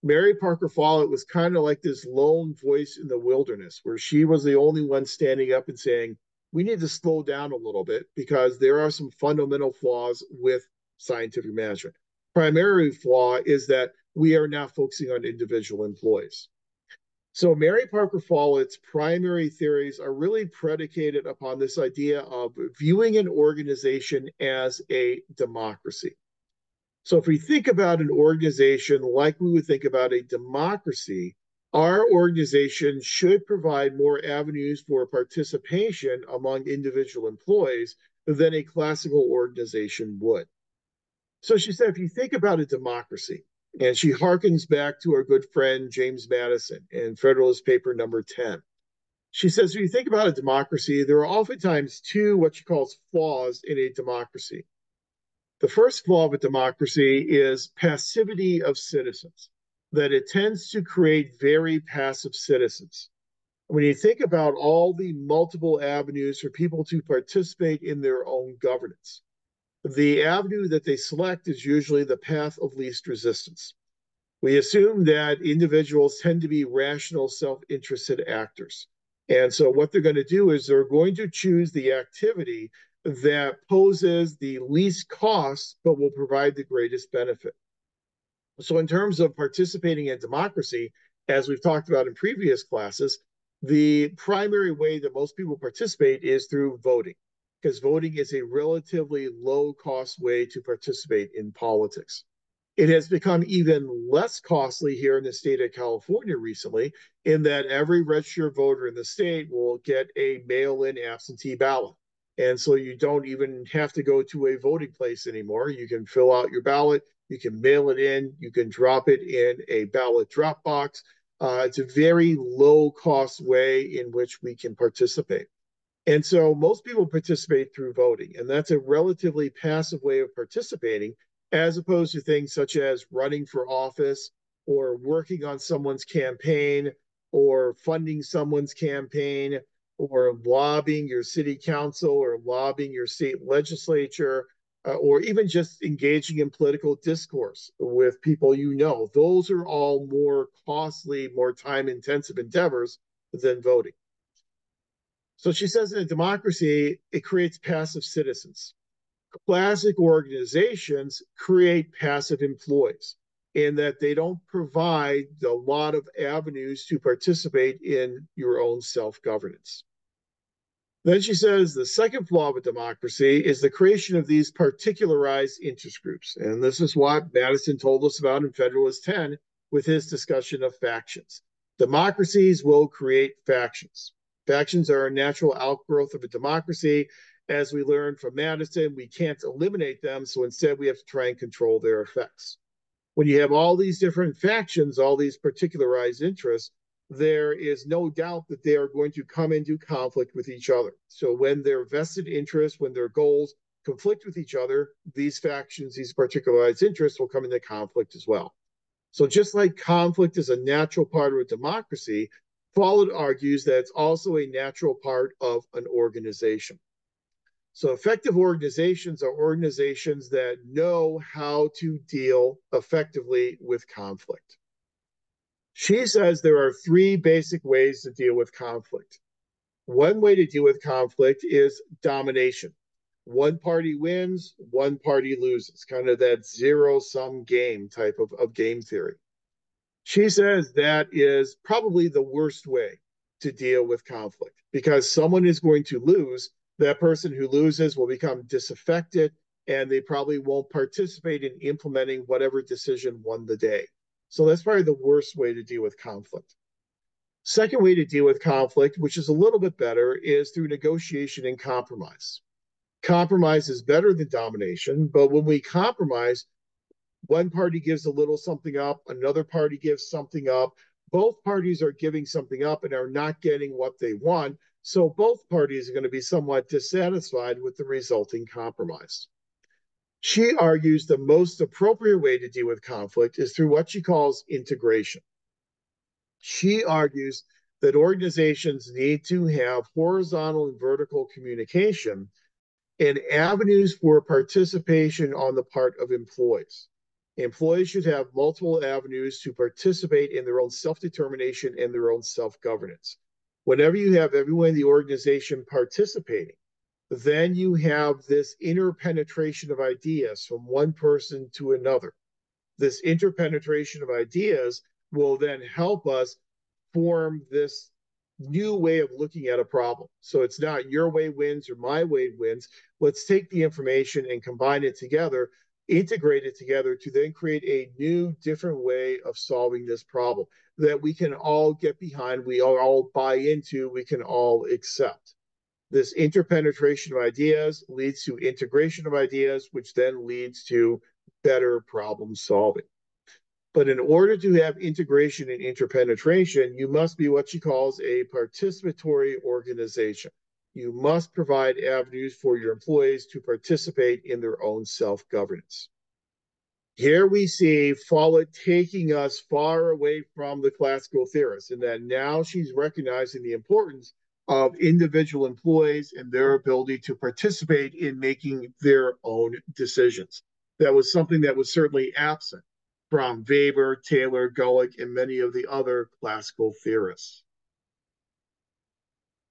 Speaker 1: Mary Parker Follett was kind of like this lone voice in the wilderness, where she was the only one standing up and saying, we need to slow down a little bit because there are some fundamental flaws with scientific management. Primary flaw is that we are now focusing on individual employees. So Mary Parker Follett's primary theories are really predicated upon this idea of viewing an organization as a democracy. So if we think about an organization like we would think about a democracy, our organization should provide more avenues for participation among individual employees than a classical organization would. So she said, if you think about a democracy, and she harkens back to our good friend James Madison in Federalist Paper number 10. She says, if you think about a democracy, there are oftentimes 2 what she calls flaws in a democracy. The first flaw of a democracy is passivity of citizens, that it tends to create very passive citizens. When you think about all the multiple avenues for people to participate in their own governance, the avenue that they select is usually the path of least resistance. We assume that individuals tend to be rational, self interested actors. And so, what they're going to do is they're going to choose the activity that poses the least cost, but will provide the greatest benefit. So, in terms of participating in democracy, as we've talked about in previous classes, the primary way that most people participate is through voting, because voting is a relatively low cost way to participate in politics. It has become even less costly here in the state of California recently, in that every registered voter in the state will get a mail in absentee ballot. And so you don't even have to go to a voting place anymore. You can fill out your ballot, you can mail it in, you can drop it in a ballot drop box. It's a very low cost way in which we can participate. And so most people participate through voting, and that's a relatively passive way of participating, as opposed to things such as running for office or working on someone's campaign or funding someone's campaign or lobbying your city council or lobbying your state legislature or even just engaging in political discourse with people you know. Those are all more costly, more time intensive endeavors than voting. So she says in a democracy, it creates passive citizens. Classic organizations create passive employees in that they don't provide a lot of avenues to participate in your own self governance. Then she says the second flaw of a democracy is the creation of these particularized interest groups. And this is what Madison told us about in Federalist 10 with his discussion of factions. Democracies will create factions. Factions are a natural outgrowth of a democracy. As we learned from Madison, we can't eliminate them, so instead we have to try and control their effects. When you have all these different factions, all these particularized interests, there is no doubt that they are going to come into conflict with each other. So when their vested interests, when their goals conflict with each other, these factions, these particularized interests will come into conflict as well. So just like conflict is a natural part of a democracy, Follett argues that it's also a natural part of an organization. So effective organizations are organizations that know how to deal effectively with conflict. She says there are three basic ways to deal with conflict. One way to deal with conflict is domination. One party wins, one party loses, kind of that zero-sum game type of game theory. She says that is probably the worst way to deal with conflict because someone is going to lose. That person who loses will become disaffected and they probably won't participate in implementing whatever decision won the day. So that's probably the worst way to deal with conflict. Second way to deal with conflict, which is a little bit better, is through negotiation and compromise. Compromise is better than domination, but when we compromise, one party gives a little something up, another party gives something up. Both parties are giving something up and are not getting what they want. So both parties are going to be somewhat dissatisfied with the resulting compromise. She argues the most appropriate way to deal with conflict is through what she calls integration. She argues that organizations need to have horizontal and vertical communication and avenues for participation on the part of employees. Employees should have multiple avenues to participate in their own self-determination and their own self-governance. Whenever you have everyone in the organization participating, then you have this interpenetration of ideas from one person to another. This interpenetration of ideas will then help us form this new way of looking at a problem. So it's not your way wins or my way wins. Let's take the information and combine it together, integrate it together to then create a new, different way of solving this problem that we can all get behind, we all buy into, we can all accept. This interpenetration of ideas leads to integration of ideas, which then leads to better problem solving. But in order to have integration and interpenetration, you must be what she calls a participatory organization. You must provide avenues for your employees to participate in their own self-governance. Here we see Follett taking us far away from the classical theorists, and that now she's recognizing the importance of individual employees and their ability to participate in making their own decisions. That was something that was certainly absent from Weber, Taylor, Gulick, and many of the other classical theorists.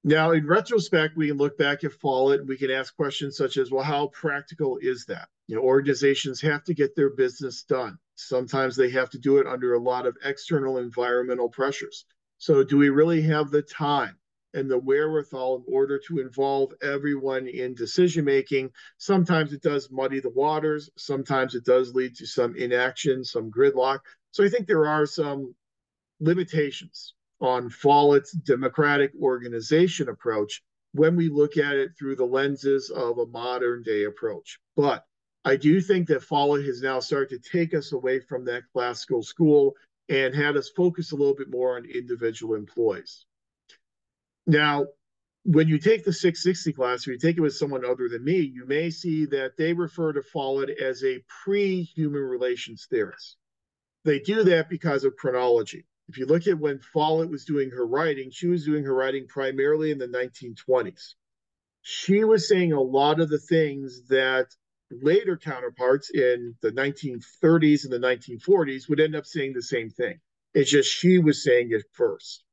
Speaker 1: Now, in retrospect, we can look back at Follett and we can ask questions such as, well, how practical is that? Organizations have to get their business done. Sometimes they have to do it under a lot of external environmental pressures. So, do we really have the time and the wherewithal in order to involve everyone in decision making? Sometimes it does muddy the waters. Sometimes it does lead to some inaction, some gridlock. So, I think there are some limitations on Follett's democratic organization approach when we look at it through the lenses of a modern day approach. But I do think that Follett has now started to take us away from that classical school and had us focus a little bit more on individual employees. Now, when you take the 660 class, or you take it with someone other than me, you may see that they refer to Follett as a pre-human relations theorist. They do that because of chronology. If you look at when Follett was doing her writing, she was doing her writing primarily in the 1920s. She was saying a lot of the things that later counterparts in the 1930s and the 1940s would end up saying the same thing. It's just she was saying it first.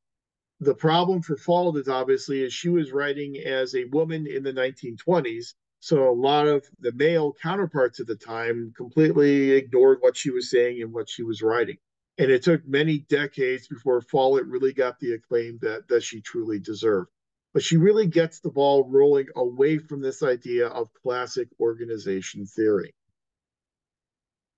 Speaker 1: The problem for Follett is obviously is she was writing as a woman in the 1920s, so a lot of the male counterparts at the time completely ignored what she was saying and what she was writing. And it took many decades before Follett really got the acclaim that she truly deserved. But she really gets the ball rolling away from this idea of classic organization theory.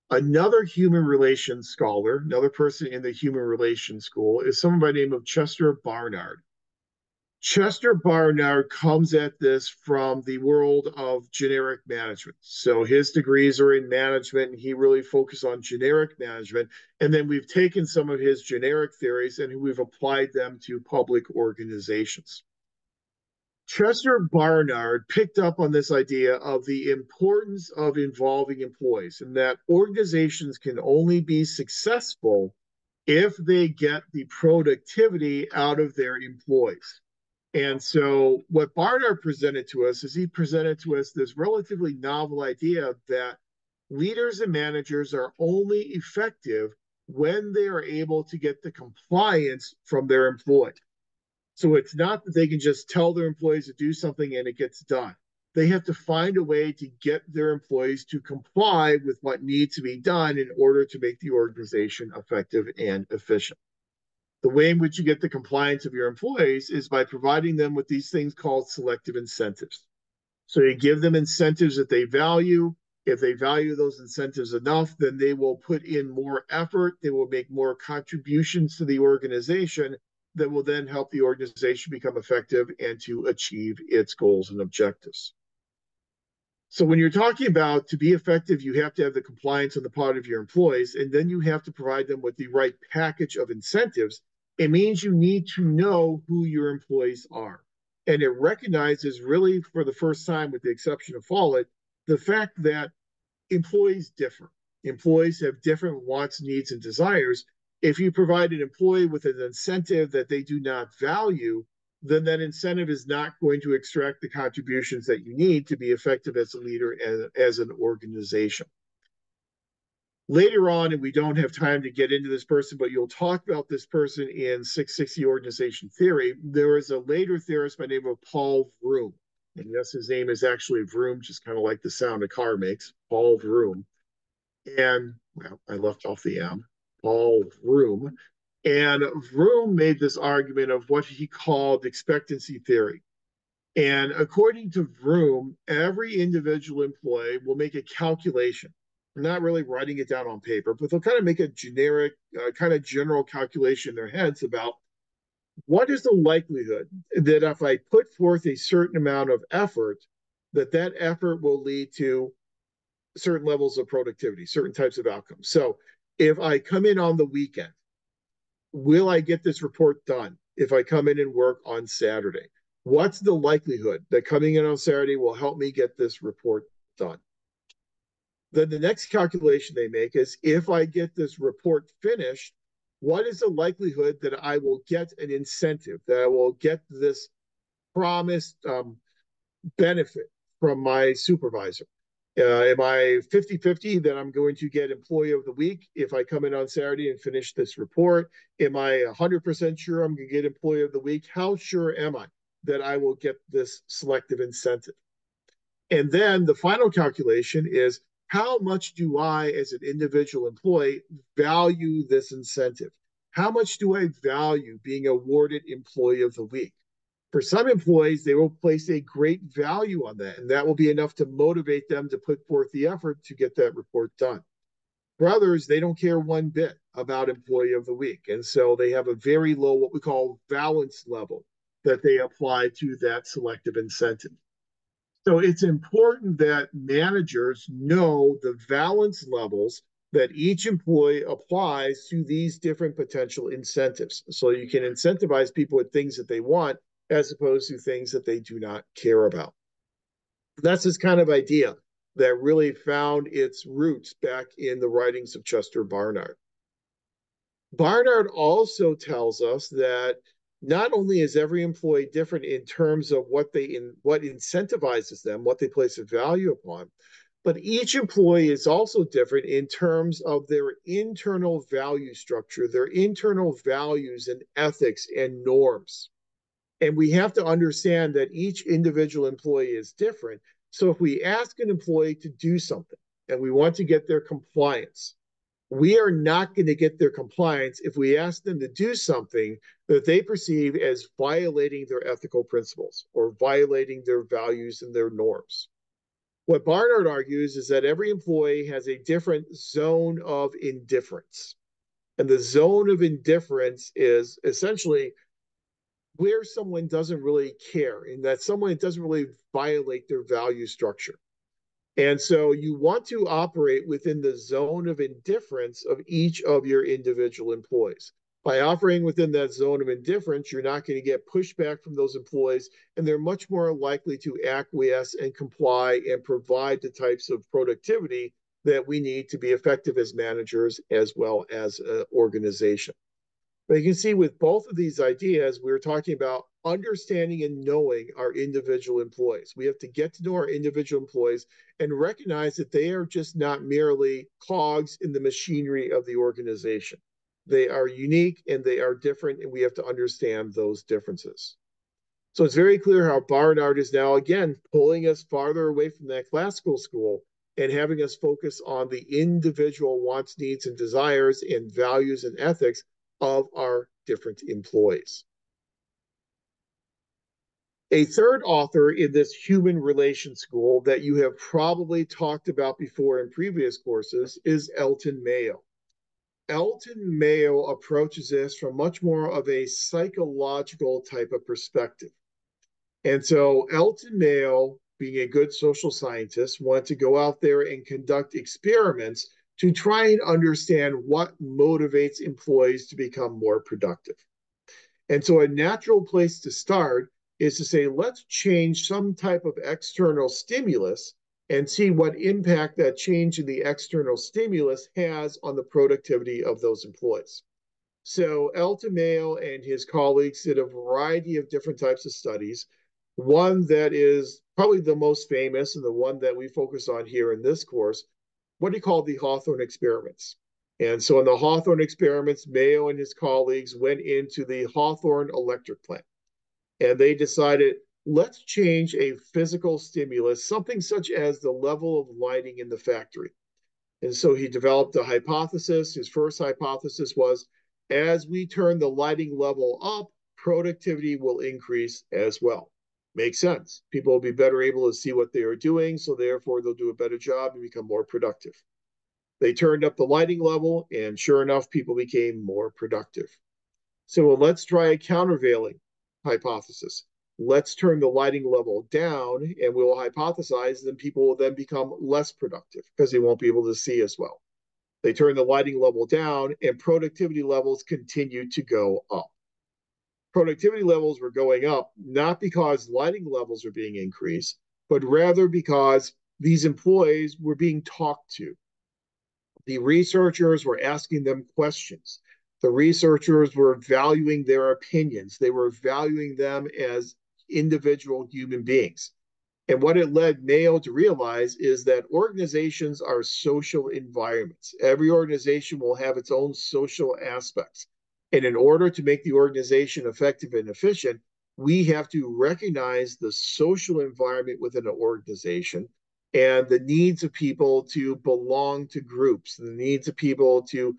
Speaker 1: Another human relations scholar, another person in the human relations school, is someone by the name of Chester Barnard. Chester Barnard comes at this from the world of generic management. So his degrees are in management, and he really focused on generic management. And then we've taken some of his generic theories and we've applied them to public organizations. Chester Barnard picked up on this idea of the importance of involving employees and that organizations can only be successful if they get the productivity out of their employees. And so, what Barnard presented to us is he presented to us this relatively novel idea that leaders and managers are only effective when they are able to get the compliance from their employees. So, it's not that they can just tell their employees to do something and it gets done. They have to find a way to get their employees to comply with what needs to be done in order to make the organization effective and efficient. The way in which you get the compliance of your employees is by providing them with these things called selective incentives. So you give them incentives that they value. If they value those incentives enough, then they will put in more effort. They will make more contributions to the organization that will then help the organization become effective and to achieve its goals and objectives. So when you're talking about to be effective, you have to have the compliance on the part of your employees, and then you have to provide them with the right package of incentives. It means you need to know who your employees are. And it recognizes really for the first time, with the exception of Follett, the fact that employees differ. Employees have different wants, needs, and desires. If you provide an employee with an incentive that they do not value, then that incentive is not going to extract the contributions that you need to be effective as a leader, as an organization. Later on, and we don't have time to get into this person, but you'll talk about this person in 660 organization theory. There is a later theorist by the name of Paul Vroom. And yes, his name is actually Vroom, just kind of like the sound a car makes, Paul Vroom. And well, I left off the M, Paul Vroom. And Vroom made this argument of what he called expectancy theory. And according to Vroom, every individual employee will make a calculation. They're not really writing it down on paper, but they'll kind of make a generic, kind of general calculation in their heads about what is the likelihood that if I put forth a certain amount of effort, that that effort will lead to certain levels of productivity, certain types of outcomes. So if I come in on the weekend, will I get this report done if I come in and work on Saturday? What's the likelihood that coming in on Saturday will help me get this report done? Then the next calculation they make is if I get this report finished, what is the likelihood that I will get an incentive, that I will get this promised benefit from my supervisor? Am I 50-50 that I'm going to get employee of the week if I come in on Saturday and finish this report? Am I 100% sure I'm going to get employee of the week? How sure am I that I will get this selective incentive? And then the final calculation is how much do I, as an individual employee, value this incentive? How much do I value being awarded employee of the week? For some employees, they will place a great value on that, and that will be enough to motivate them to put forth the effort to get that report done. For others, they don't care one bit about employee of the week, and so they have a very low, what we call valence level, that they apply to that selective incentive. So it's important that managers know the valence levels that each employee applies to these different potential incentives. So you can incentivize people with things that they want as opposed to things that they do not care about. That's this kind of idea that really found its roots back in the writings of Chester Barnard. Barnard also tells us that not only is every employee different in terms of what incentivizes them, what they place a value upon, but each employee is also different in terms of their internal value structure, their internal values and ethics and norms. And we have to understand that each individual employee is different. So if we ask an employee to do something and we want to get their compliance, we are not going to get their compliance if we ask them to do something that they perceive as violating their ethical principles or violating their values and their norms. What Barnard argues is that every employee has a different zone of indifference. And the zone of indifference is essentially where someone doesn't really care and that someone doesn't really violate their value structure. And so you want to operate within the zone of indifference of each of your individual employees. By operating within that zone of indifference, you're not going to get pushback from those employees, and they're much more likely to acquiesce and comply and provide the types of productivity that we need to be effective as managers as well as an organization. But you can see with both of these ideas, we're talking about understanding and knowing our individual employees. We have to get to know our individual employees and recognize that they are just not merely cogs in the machinery of the organization. They are unique and they are different, and we have to understand those differences. So it's very clear how Barnard is now, again, pulling us farther away from that classical school and having us focus on the individual wants, needs, and desires and values and ethics of our different employees. A third author in this human relations school that you have probably talked about before in previous courses is Elton Mayo. Elton Mayo approaches this from much more of a psychological type of perspective. And so Elton Mayo, being a good social scientist, wanted to go out there and conduct experiments to try and understand what motivates employees to become more productive. And so a natural place to start is to say, let's change some type of external stimulus and see what impact that change in the external stimulus has on the productivity of those employees. So Elton Mayo and his colleagues did a variety of different types of studies. One that is probably the most famous and the one that we focus on here in this course, what he called the Hawthorne experiments. And so in the Hawthorne experiments, Mayo and his colleagues went into the Hawthorne electric plant. And they decided, let's change a physical stimulus, something such as the level of lighting in the factory. And so he developed a hypothesis. His first hypothesis was, as we turn the lighting level up, productivity will increase as well. Makes sense. People will be better able to see what they are doing, so therefore they'll do a better job and become more productive. They turned up the lighting level, and sure enough, people became more productive. So well, let's try a countervailing hypothesis. Let's turn the lighting level down, and we'll hypothesize that people will then become less productive because they won't be able to see as well. They turn the lighting level down, and productivity levels continue to go up. Productivity levels were going up not because lighting levels are being increased, but rather because these employees were being talked to. The researchers were asking them questions. The researchers were valuing their opinions. They were valuing them as individual human beings. And what it led Mayo to realize is that organizations are social environments. Every organization will have its own social aspects. And in order to make the organization effective and efficient, we have to recognize the social environment within an organization and the needs of people to belong to groups, the needs of people to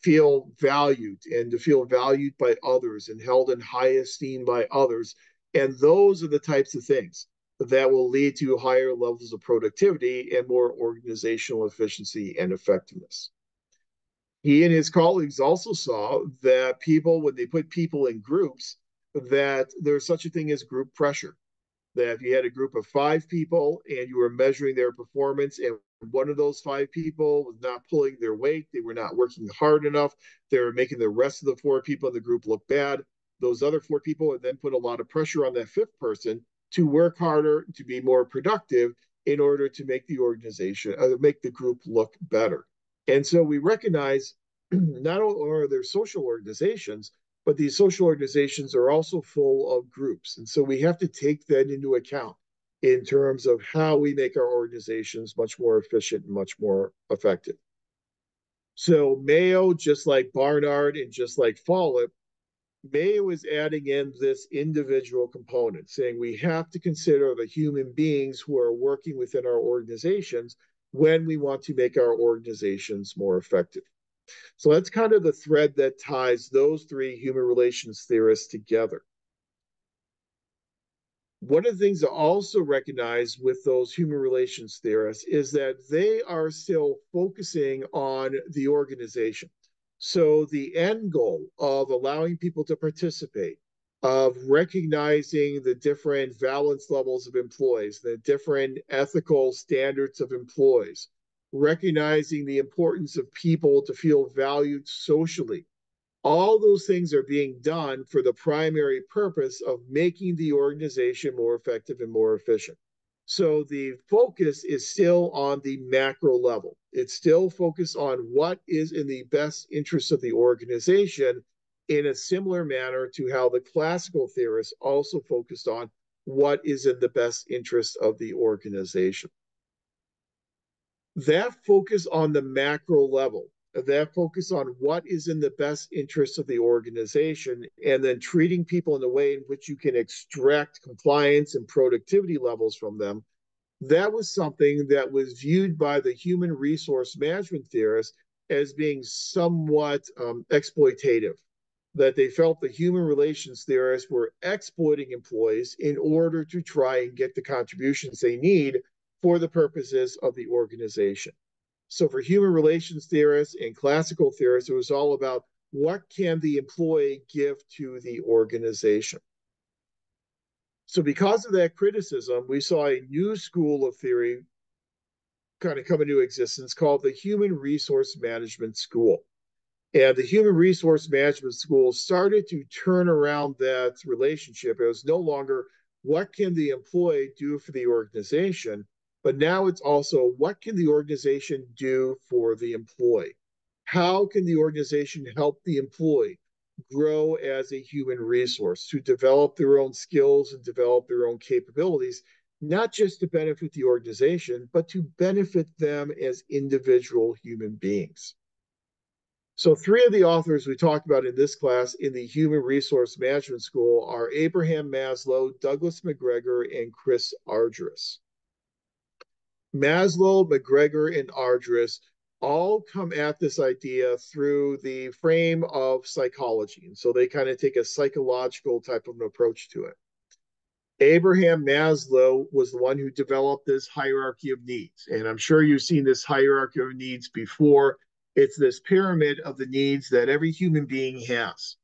Speaker 1: feel valued and to feel valued by others and held in high esteem by others. And those are the types of things that will lead to higher levels of productivity and more organizational efficiency and effectiveness. He and his colleagues also saw that people, when they put people in groups, that there's such a thing as group pressure. That if you had a group of 5 people and you were measuring their performance, and one of those 5 people was not pulling their weight, they were not working hard enough, they were making the rest of the 4 people in the group look bad. Those other 4 people would then put a lot of pressure on that 5th person to work harder, to be more productive in order to make the organization, make the group look better. And so we recognize not only are there social organizations, but these social organizations are also full of groups. And so we have to take that into account in terms of how we make our organizations much more efficient and much more effective. So Mayo, just like Barnard and just like Follett, Mayo is adding in this individual component, saying we have to consider the human beings who are working within our organizations when we want to make our organizations more effective. So that's kind of the thread that ties those 3 human relations theorists together. One of the things to also recognize with those human relations theorists is that they are still focusing on the organization. So the end goal of allowing people to participate, of recognizing the different valence levels of employees, the different ethical standards of employees, recognizing the importance of people to feel valued socially, all those things are being done for the primary purpose of making the organization more effective and more efficient. So the focus is still on the macro level. It's still focused on what is in the best interest of the organization in a similar manner to how the classical theorists also focused on what is in the best interest of the organization. That focus on the macro level, that focus on what is in the best interest of the organization, and then treating people in a way in which you can extract compliance and productivity levels from them, that was something that was viewed by the human resource management theorists as being somewhat exploitative. That they felt the human relations theorists were exploiting employees in order to try and get the contributions they need for the purposes of the organization. So for human relations theorists and classical theorists, it was all about what can the employee give to the organization. So because of that criticism, we saw a new school of theory kind of come into existence called the Human Resource Management School. And the Human Resource Management School started to turn around that relationship. It was no longer what can the employee do for the organization, but now it's also what can the organization do for the employee? How can the organization help the employee grow as a human resource to develop their own skills and develop their own capabilities, not just to benefit the organization, but to benefit them as individual human beings? So 3 of the authors we talked about in this class in the Human Resource Management School are Abraham Maslow, Douglas McGregor, and Chris Argyris. Maslow, McGregor, and Argyris all come at this idea through the frame of psychology. And so they kind of take a psychological type of an approach to it. Abraham Maslow was the one who developed this hierarchy of needs. And I'm sure you've seen this hierarchy of needs before. It's this pyramid of the needs that every human being has.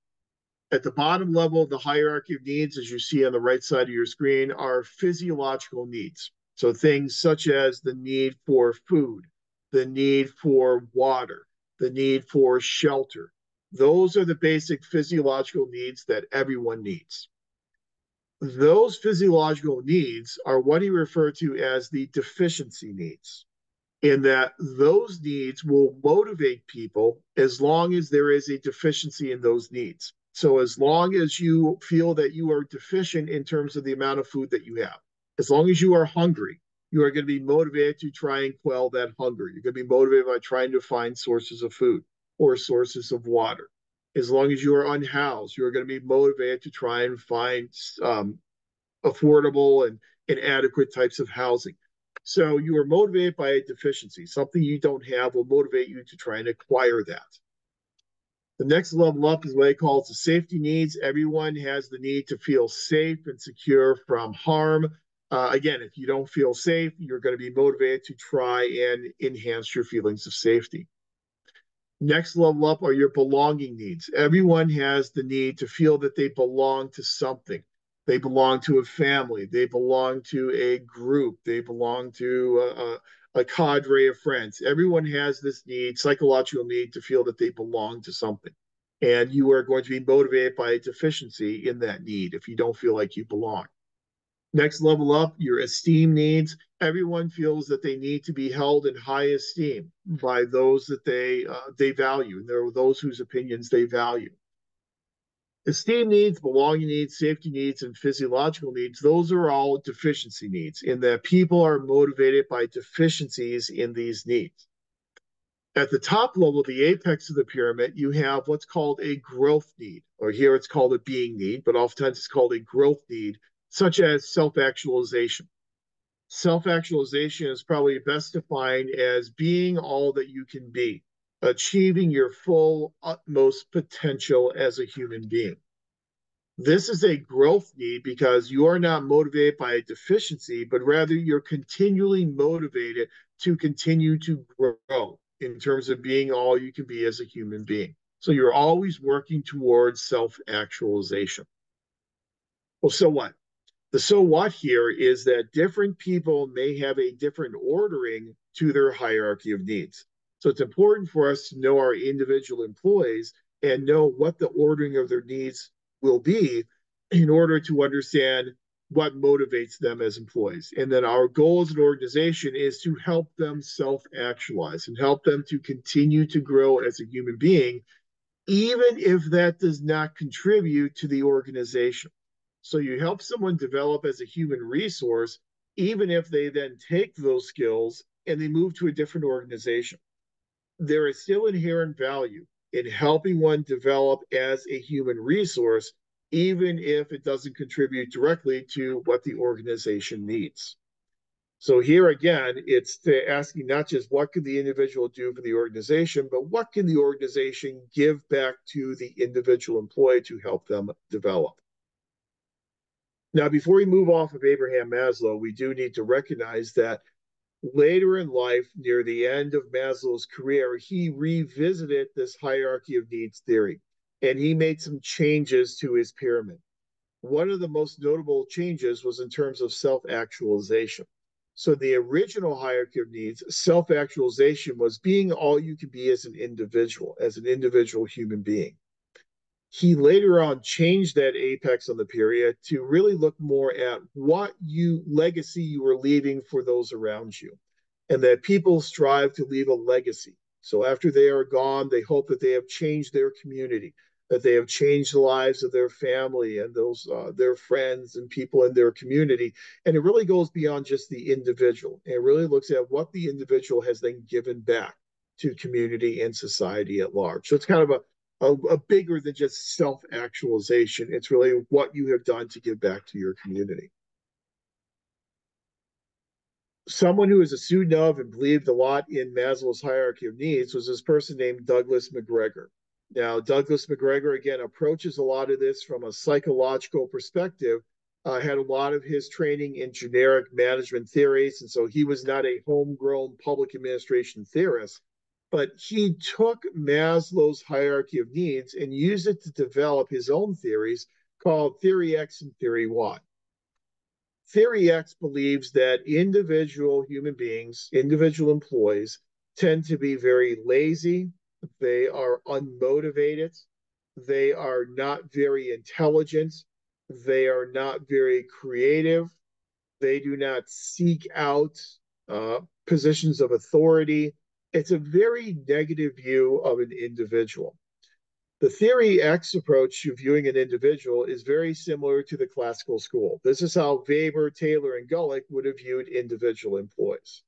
Speaker 1: At the bottom level of the hierarchy of needs, as you see on the right side of your screen, are physiological needs. So things such as the need for food, the need for water, the need for shelter. Those are the basic physiological needs that everyone needs. Those physiological needs are what he referred to as the deficiency needs, in that those needs will motivate people as long as there is a deficiency in those needs. So, as long as you feel that you are deficient in terms of the amount of food that you have, as long as you are hungry, you are going to be motivated to try and quell that hunger. You're going to be motivated by trying to find sources of food or sources of water. As long as you are unhoused, you are going to be motivated to try and find affordable and adequate types of housing. So you are motivated by a deficiency. Something you don't have will motivate you to try and acquire that. The next level up is what I call the safety needs. Everyone has the need to feel safe and secure from harm. Again, if you don't feel safe, you're going to be motivated to try and enhance your feelings of safety. Next level up are your belonging needs. Everyone has the need to feel that they belong to something. They belong to a family. They belong to a group. They belong to a cadre of friends. Everyone has this need, psychological need, to feel that they belong to something. And you are going to be motivated by a deficiency in that need if you don't feel like you belong. Next level up, your esteem needs. Everyone feels that they need to be held in high esteem by those that they value. There are those whose opinions they value. Esteem needs, belonging needs, safety needs, and physiological needs, those are all deficiency needs, in that people are motivated by deficiencies in these needs. At the top level, the apex of the pyramid, you have what's called a growth need, or here it's called a being need, but oftentimes it's called a growth need, such as self actualization. Self actualization is probably best defined as being all that you can be, achieving your full, utmost potential as a human being. This is a growth need because you are not motivated by a deficiency, but rather you're continually motivated to continue to grow in terms of being all you can be as a human being. So you're always working towards self actualization. Well, so what? The so what here is that different people may have a different ordering to their hierarchy of needs. So it's important for us to know our individual employees and know what the ordering of their needs will be in order to understand what motivates them as employees. And then our goal as an organization is to help them self actualize and help them to continue to grow as a human being, even if that does not contribute to the organization. So you help someone develop as a human resource, even if they then take those skills and they move to a different organization. There is still inherent value in helping one develop as a human resource, even if it doesn't contribute directly to what the organization needs. So here again, it's asking not just what can the individual do for the organization, but what can the organization give back to the individual employee to help them develop. Now, before we move off of Abraham Maslow, we do need to recognize that later in life, near the end of Maslow's career, he revisited this hierarchy of needs theory and he made some changes to his pyramid. One of the most notable changes was in terms of self actualization. So, the original hierarchy of needs, self actualization was being all you can be as an individual human being. He later on changed that apex on the period to really look more at what legacy you were leaving for those around you, and that people strive to leave a legacy. So after they are gone, they hope that they have changed their community, that they have changed the lives of their family and those their friends and people in their community. And it really goes beyond just the individual. It really looks at what the individual has then given back to community and society at large. So it's kind of a bigger than just self actualization. It's really what you have done to give back to your community. Someone who was a student of and believed a lot in Maslow's hierarchy of needs was this person named Douglas McGregor. Now, Douglas McGregor, again, approaches a lot of this from a psychological perspective, had a lot of his training in generic management theories, and so he was not a homegrown public administration theorist, but he took Maslow's hierarchy of needs and used it to develop his own theories called Theory X and Theory Y. Theory X believes that individual human beings, individual employees, tend to be very lazy. They are unmotivated. They are not very intelligent. They are not very creative. They do not seek out positions of authority. It's a very negative view of an individual. The theory X approach to viewing an individual is very similar to the classical school. This is how Weber, Taylor, and Gulick would have viewed individual employees.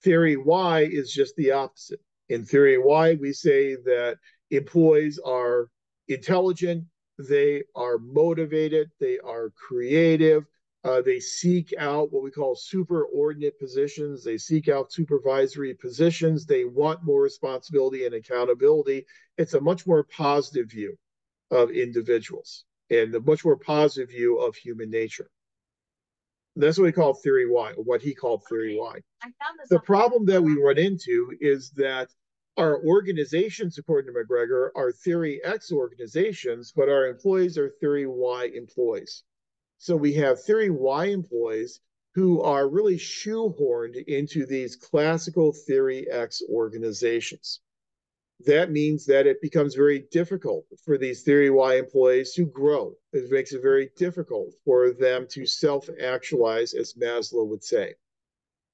Speaker 1: Theory Y is just the opposite. In theory Y, we say that employees are intelligent, they are motivated, they are creative, they seek out what we call superordinate positions, they seek out supervisory positions, they want more responsibility and accountability. It's a much more positive view of individuals and a much more positive view of human nature. That's what we call theory Y, or what he called theory Y. The problem that we run into is that our organizations, according to McGregor, are theory X organizations, but our employees are theory Y employees. So we have theory Y employees who are really shoehorned into these classical theory X organizations. That means that it becomes very difficult for these theory Y employees to grow. It makes it very difficult for them to self-actualize, as Maslow would say.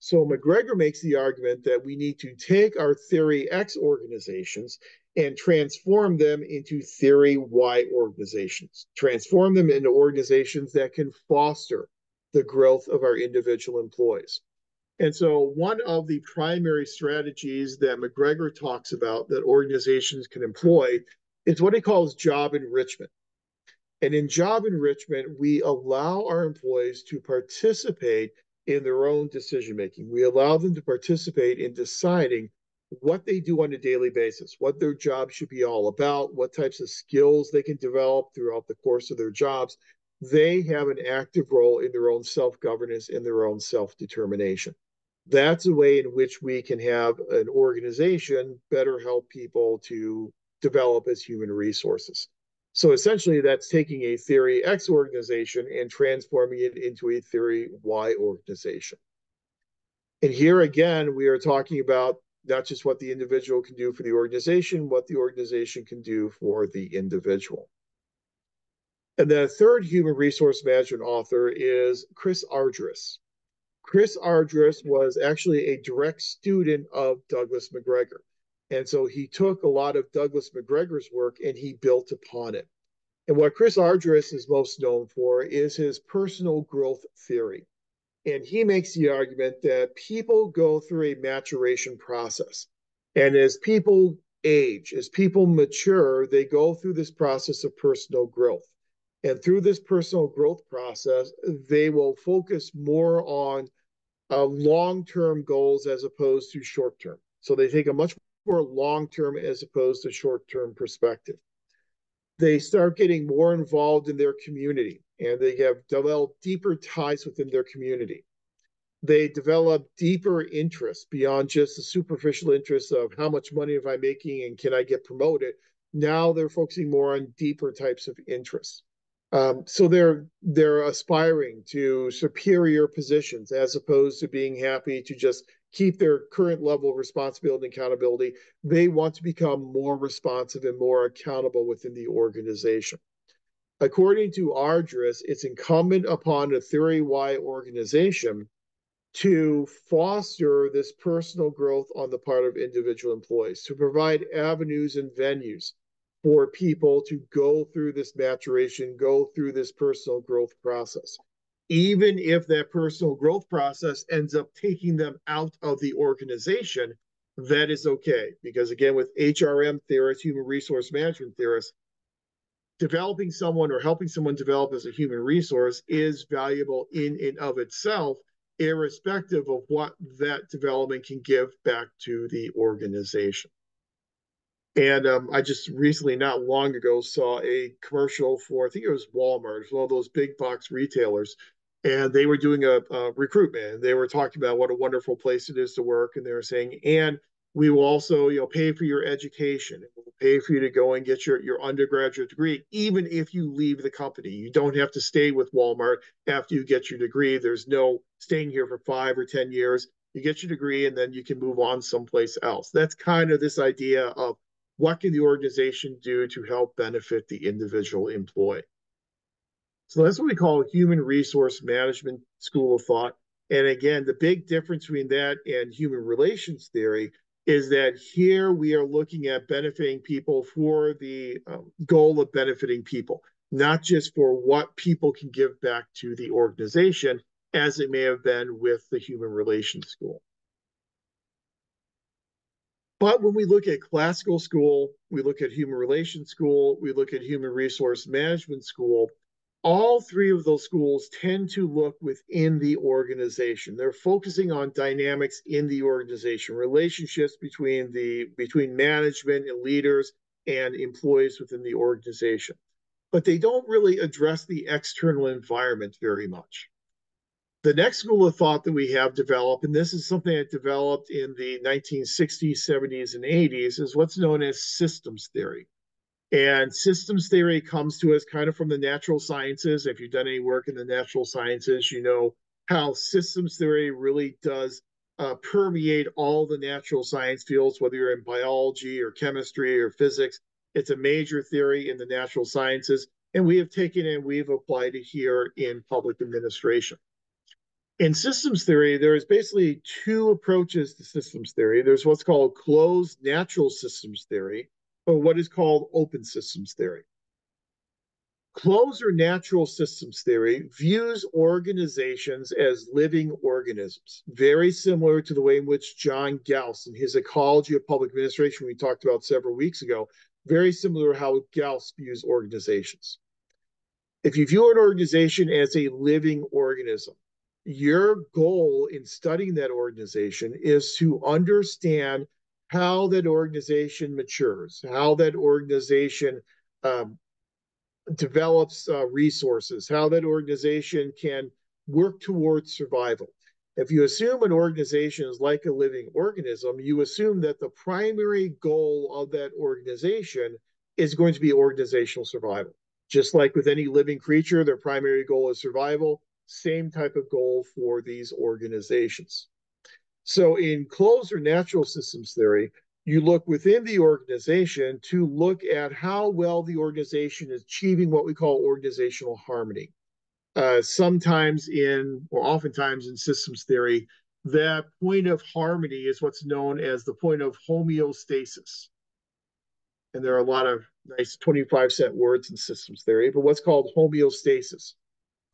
Speaker 1: So McGregor makes the argument that we need to take our theory X organizations and transform them into theory Y organizations, transform them into organizations that can foster the growth of our individual employees. And so one of the primary strategies that McGregor talks about that organizations can employ is what he calls job enrichment. And in job enrichment, we allow our employees to participate in their own decision making. We allow them to participate in deciding what they do on a daily basis, what their job should be all about, what types of skills they can develop throughout the course of their jobs. They have an active role in their own self governance and their own self determination. That's a way in which we can have an organization better help people to develop as human resources. So essentially, that's taking a theory X organization and transforming it into a theory Y organization. And here again, we are talking about not just what the individual can do for the organization, what the organization can do for the individual. And the third human resource management author is Chris Argyris. Chris Argyris was actually a direct student of Douglas McGregor. And so he took a lot of Douglas McGregor's work and he built upon it. And what Chris Argyris is most known for is his personal growth theory. And he makes the argument that people go through a maturation process. And as people age, as people mature, they go through this process of personal growth. And through this personal growth process, they will focus more on long-term goals as opposed to short-term. So they take a much more long-term as opposed to short-term perspective. They start getting more involved in their community and they have developed deeper ties within their community. They develop deeper interests beyond just the superficial interests of how much money am I making and can I get promoted. Now they're focusing more on deeper types of interests. So they're aspiring to superior positions as opposed to being happy to just keep their current level of responsibility and accountability. They want to become more responsive and more accountable within the organization. According to Argyris, it's incumbent upon a theory Y organization to foster this personal growth on the part of individual employees, to provide avenues and venues for people to go through this maturation, go through this personal growth process. Even if that personal growth process ends up taking them out of the organization, that is okay. Because again, with HRM theorists, human resource management theorists, developing someone or helping someone develop as a human resource is valuable in and of itself, irrespective of what that development can give back to the organization. And I just recently, not long ago, saw a commercial for, I think it was Walmart, it was one of those big box retailers. And they were doing a recruitment. And they were talking about what a wonderful place it is to work. And they were saying, and we will also, pay for your education. We'll pay for you to go and get your undergraduate degree, even if you leave the company. You don't have to stay with Walmart after you get your degree. There's no staying here for 5 or 10 years. You get your degree and then you can move on someplace else. That's kind of this idea of what can the organization do to help benefit the individual employee? So that's what we call human resource management school of thought. And again, the big difference between that and human relations theory is that here we are looking at benefiting people for the goal of benefiting people, not just for what people can give back to the organization, as it may have been with the human relations school. But when we look at classical school, we look at human relations school, we look at human resource management school, all three of those schools tend to look within the organization. They're focusing on dynamics in the organization, relationships between management and leaders and employees within the organization. But they don't really address the external environment very much. The next school of thought that we have developed, and this is something that developed in the 1960s, 70s, and 80s, is what's known as systems theory. And systems theory comes to us kind of from the natural sciences. If you've done any work in the natural sciences, you know how systems theory really does permeate all the natural science fields, whether you're in biology or chemistry or physics. It's a major theory in the natural sciences, and we have taken it and we've applied it here in public administration. In systems theory, there's basically two approaches to systems theory. There's what's called closed natural systems theory, or what is called open systems theory. Closed or natural systems theory views organizations as living organisms, very similar to the way in which John Gauss, in his Ecology of Public Administration, we talked about several weeks ago, very similar to how Gauss views organizations. If you view an organization as a living organism, your goal in studying that organization is to understand how that organization matures, how that organization um, develops resources, how that organization can work towards survival. If you assume an organization is like a living organism, you assume that the primary goal of that organization is going to be organizational survival. Just like with any living creature, their primary goal is survival, same type of goal for these organizations. So in closed or natural systems theory, you look within the organization to look at how well the organization is achieving what we call organizational harmony. Sometimes in, or oftentimes in systems theory, that point of harmony is what's known as the point of homeostasis. And there are a lot of nice 25-cent words in systems theory, but what's called homeostasis.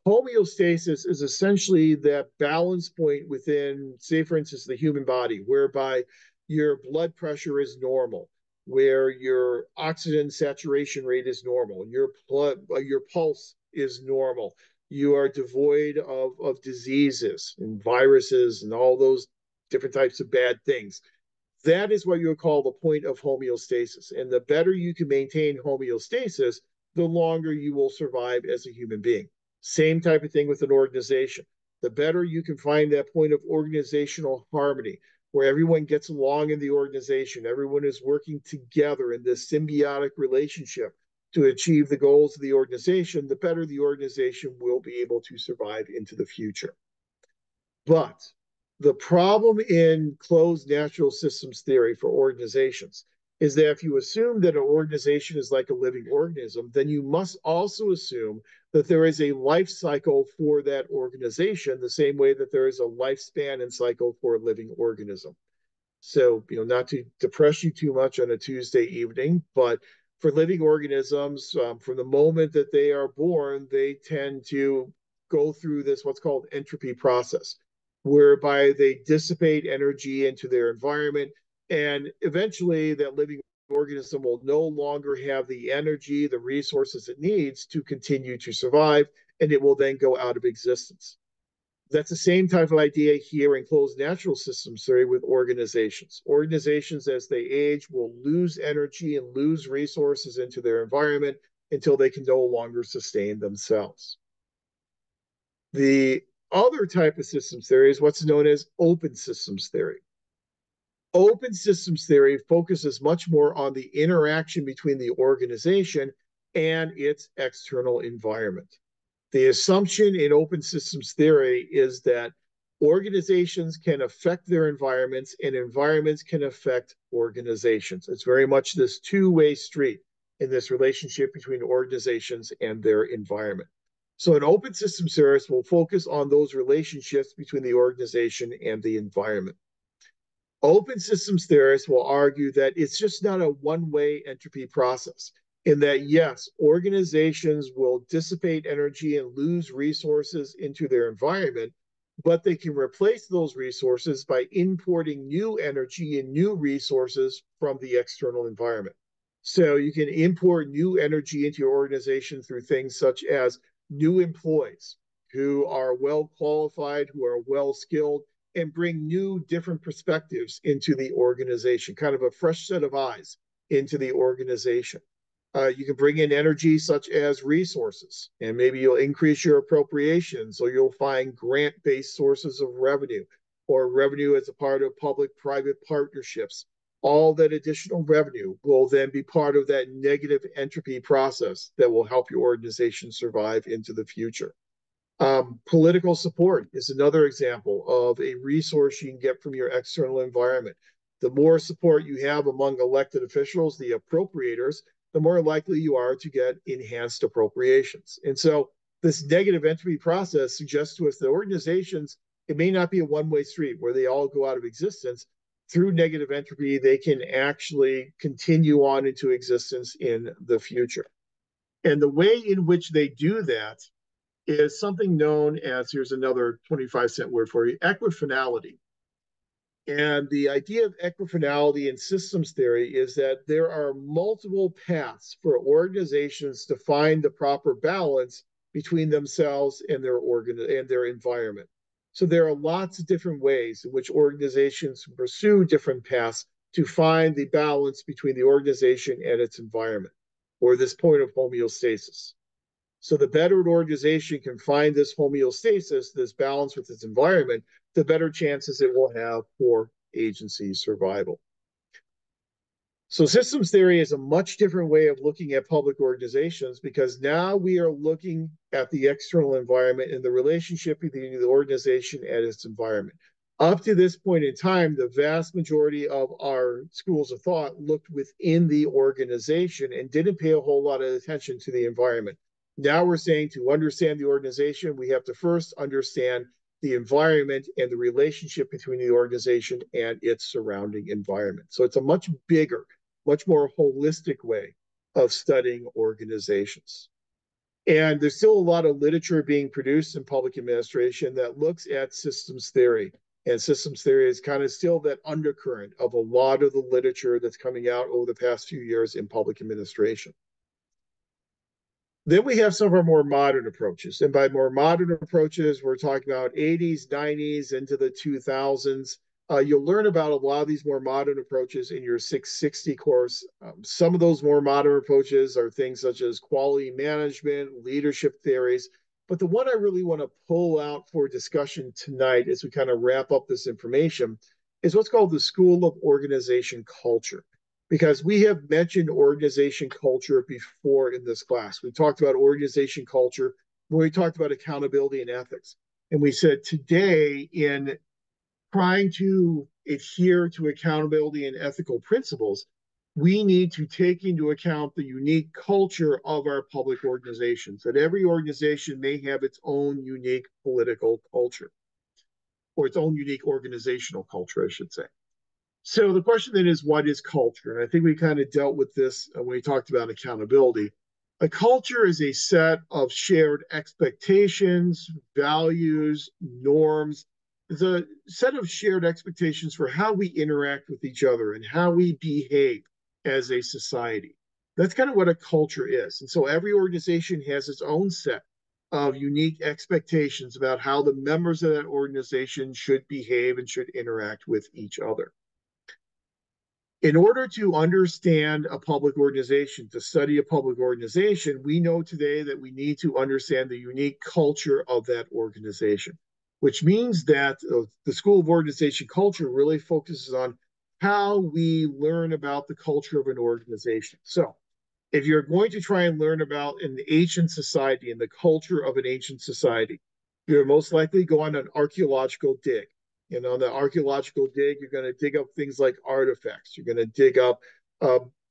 Speaker 1: Homeostasis is essentially that balance point within, say, for instance, the human body, whereby your blood pressure is normal, where your oxygen saturation rate is normal, your pulse is normal, you are devoid of diseases and viruses and all those different types of bad things. That is what you would call the point of homeostasis. And the better you can maintain homeostasis, the longer you will survive as a human being. Same type of thing with an organization. The better you can find that point of organizational harmony, where everyone gets along in the organization, everyone is working together in this symbiotic relationship to achieve the goals of the organization, the better the organization will be able to survive into the future. But the problem in closed natural systems theory for organizations is that if you assume that an organization is like a living organism, then you must also assume that there is a life cycle for that organization, the same way that there is a lifespan and cycle for a living organism. So, not to depress you too much on a Tuesday evening, but for living organisms, from the moment that they are born, they tend to go through this what's called entropy process, whereby they dissipate energy into their environment. And eventually, that living organism will no longer have the energy, the resources it needs to continue to survive, and it will then go out of existence. That's the same type of idea here in closed natural systems theory with organizations. Organizations, as they age, will lose energy and lose resources into their environment until they can no longer sustain themselves. The other type of systems theory is what's known as open systems theory. Open systems theory focuses much more on the interaction between the organization and its external environment. The assumption in open systems theory is that organizations can affect their environments and environments can affect organizations. It's very much this two-way street in this relationship between organizations and their environment. So an open systems theorist will focus on those relationships between the organization and the environment. Open systems theorists will argue that it's just not a one-way entropy process, in that, yes, organizations will dissipate energy and lose resources into their environment, but they can replace those resources by importing new energy and new resources from the external environment. So you can import new energy into your organization through things such as new employees who are well qualified, who are well skilled, and bring new, different perspectives into the organization, kind of a fresh set of eyes into the organization. You can bring in energy such as resources, and maybe you'll increase your appropriations, or you'll find grant based sources of revenue, or revenue as a part of public private partnerships. All that additional revenue will then be part of that negative entropy process that will help your organization survive into the future. Political support is another example of a resource you can get from your external environment. The more support you have among elected officials, the appropriators, the more likely you are to get enhanced appropriations. And so this negative entropy process suggests to us that organizations, it may not be a one-way street where they all go out of existence. Through negative entropy, they can actually continue on into existence in the future. And the way in which they do that is something known as, here's another 25-cent word for you, equifinality. And the idea of equifinality in systems theory is that there are multiple paths for organizations to find the proper balance between themselves and their environment. So there are lots of different ways in which organizations pursue different paths to find the balance between the organization and its environment, or this point of homeostasis. So the better an organization can find this homeostasis, this balance with its environment, the better chances it will have for agency survival. So systems theory is a much different way of looking at public organizations, because now we are looking at the external environment and the relationship between the organization and its environment. Up to this point in time, the vast majority of our schools of thought looked within the organization and didn't pay a whole lot of attention to the environment. Now we're saying to understand the organization, we have to first understand the environment and the relationship between the organization and its surrounding environment. So it's a much bigger, much more holistic way of studying organizations. And there's still a lot of literature being produced in public administration that looks at systems theory. And systems theory is kind of still that undercurrent of a lot of the literature that's coming out over the past few years in public administration. Then we have some of our more modern approaches. And by more modern approaches, we're talking about 80s, 90s, into the 2000s. You'll learn about a lot of these more modern approaches in your 660 course. Some of those more modern approaches are things such as quality management, leadership theories. But the one I really want to pull out for discussion tonight as we kind of wrap up this information is what's called the School of Organization Culture, because we have mentioned organization culture before in this class. We talked about organization culture when we talked about accountability and ethics. And we said today, in trying to adhere to accountability and ethical principles, we need to take into account the unique culture of our public organizations, that every organization may have its own unique political culture, or its own unique organizational culture, I should say. So the question then is, what is culture? And I think we kind of dealt with this when we talked about accountability. A culture is a set of shared expectations, values, norms. It's a set of shared expectations for how we interact with each other and how we behave as a society. That's kind of what a culture is. And so every organization has its own set of unique expectations about how the members of that organization should behave and should interact with each other. In order to understand a public organization, to study a public organization, we know today that we need to understand the unique culture of that organization, which means that the School of Organization Culture really focuses on how we learn about the culture of an organization. So if you're going to try and learn about an ancient society and the culture of an ancient society, you're most likely go on an archaeological dig. You know, the archaeological dig, you're going to dig up things like artifacts. You're going to dig up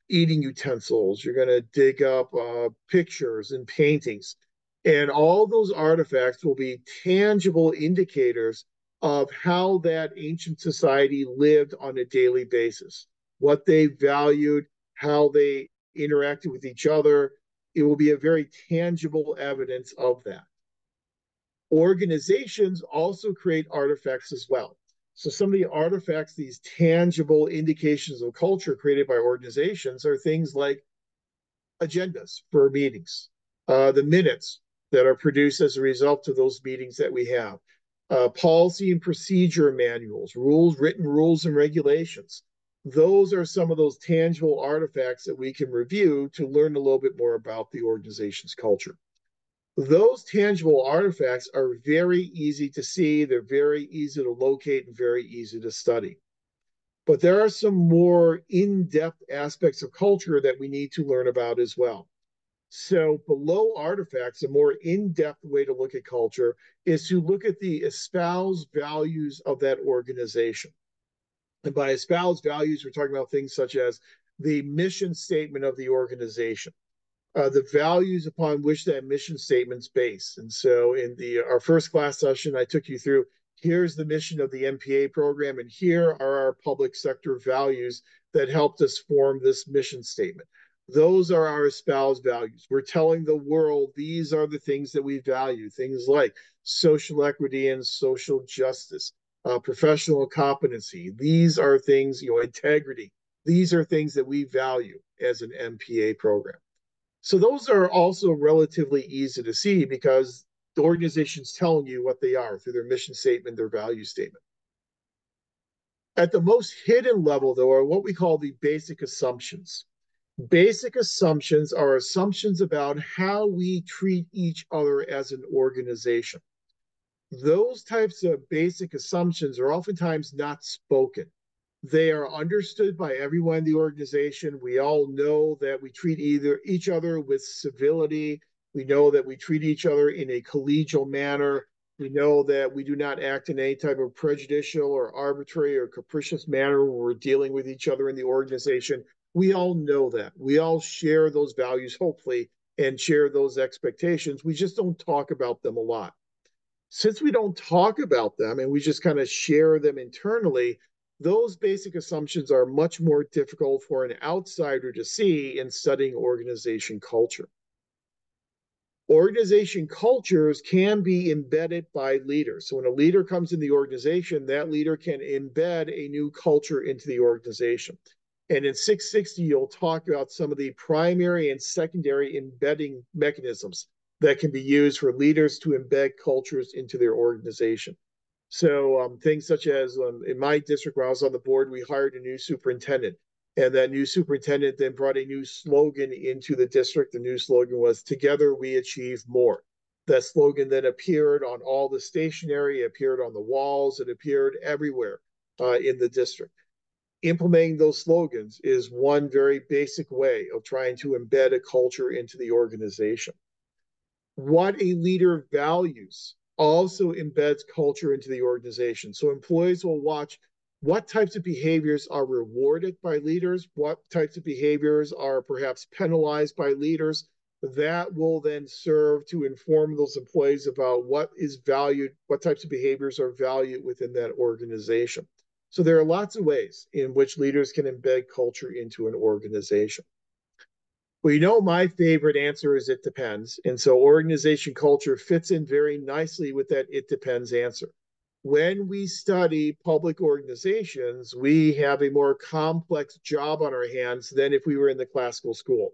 Speaker 1: eating utensils. You're going to dig up pictures and paintings. And all those artifacts will be tangible indicators of how that ancient society lived on a daily basis, what they valued, how they interacted with each other. It will be a very tangible evidence of that. Organizations also create artifacts as well. So some of the artifacts, these tangible indications of culture created by organizations, are things like agendas for meetings, the minutes that are produced as a result of those meetings that we have, policy and procedure manuals, written rules and regulations. Those are some of those tangible artifacts that we can review to learn a little bit more about the organization's culture. Those tangible artifacts are very easy to see, they're very easy to locate, and very easy to study. But there are some more in depth aspects of culture that we need to learn about as well. So, below artifacts, a more in depth way to look at culture is to look at the espoused values of that organization. And by espoused values, we're talking about things such as the mission statement of the organization, the values upon which that mission statement's based. And so in our first class session, I took you through, here's the mission of the MPA program, and here are our public sector values that helped us form this mission statement. Those are our espoused values. We're telling the world these are the things that we value, things like social equity and social justice, professional competency. These are things, integrity. These are things that we value as an MPA program. So those are also relatively easy to see because the organization's telling you what they are through their mission statement, their value statement. At the most hidden level, though, are what we call the basic assumptions. Basic assumptions are assumptions about how we treat each other as an organization. Those types of basic assumptions are oftentimes not spoken. They are understood by everyone in the organization. We all know that we treat each other with civility. We know that we treat each other in a collegial manner. We know that we do not act in any type of prejudicial or arbitrary or capricious manner when we're dealing with each other in the organization. We all know that. We all share those values, hopefully, and share those expectations. We just don't talk about them a lot. Since we don't talk about them and we just kind of share them internally, those basic assumptions are much more difficult for an outsider to see in studying organization culture. Organization cultures can be embedded by leaders. So when a leader comes in the organization, that leader can embed a new culture into the organization. And in 660, you'll talk about some of the primary and secondary embedding mechanisms that can be used for leaders to embed cultures into their organization. So things such as in my district, when I was on the board, we hired a new superintendent. And that new superintendent then brought a new slogan into the district. The new slogan was, "Together we achieve more." That slogan then appeared on all the stationery, appeared on the walls, it appeared everywhere in the district. Implementing those slogans is one very basic way of trying to embed a culture into the organization. What a leader values also embeds culture into the organization. So employees will watch what types of behaviors are rewarded by leaders, what types of behaviors are perhaps penalized by leaders. That will then serve to inform those employees about what is valued, what types of behaviors are valued within that organization. So there are lots of ways in which leaders can embed culture into an organization. Well, my favorite answer is it depends. And so organization culture fits in very nicely with that it depends answer. When we study public organizations, we have a more complex job on our hands than if we were in the classical school.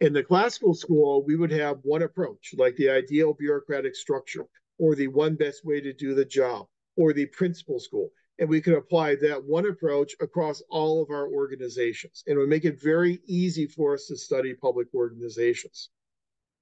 Speaker 1: In the classical school, we would have one approach, like the ideal bureaucratic structure, or the one best way to do the job, or the principal school. And we could apply that one approach across all of our organizations. And it would make it very easy for us to study public organizations.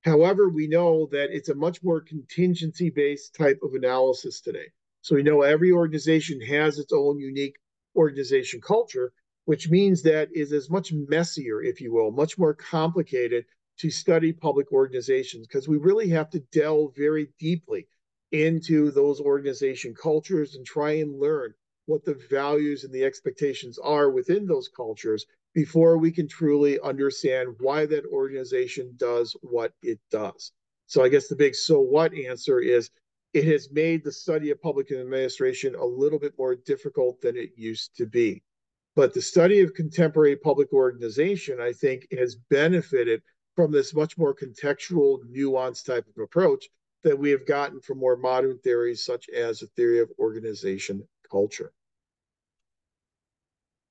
Speaker 1: However, we know that it's a much more contingency based type of analysis today. So we know every organization has its own unique organization culture, which means that it is much messier, if you will, much more complicated to study public organizations because we really have to delve very deeply into those organization cultures and try and learn what the values and the expectations are within those cultures before we can truly understand why that organization does what it does. So I guess the big so what answer is it has made the study of public administration a little bit more difficult than it used to be. But the study of contemporary public organization, I think, has benefited from this much more contextual, nuanced type of approach that we have gotten from more modern theories, such as the theory of organization culture.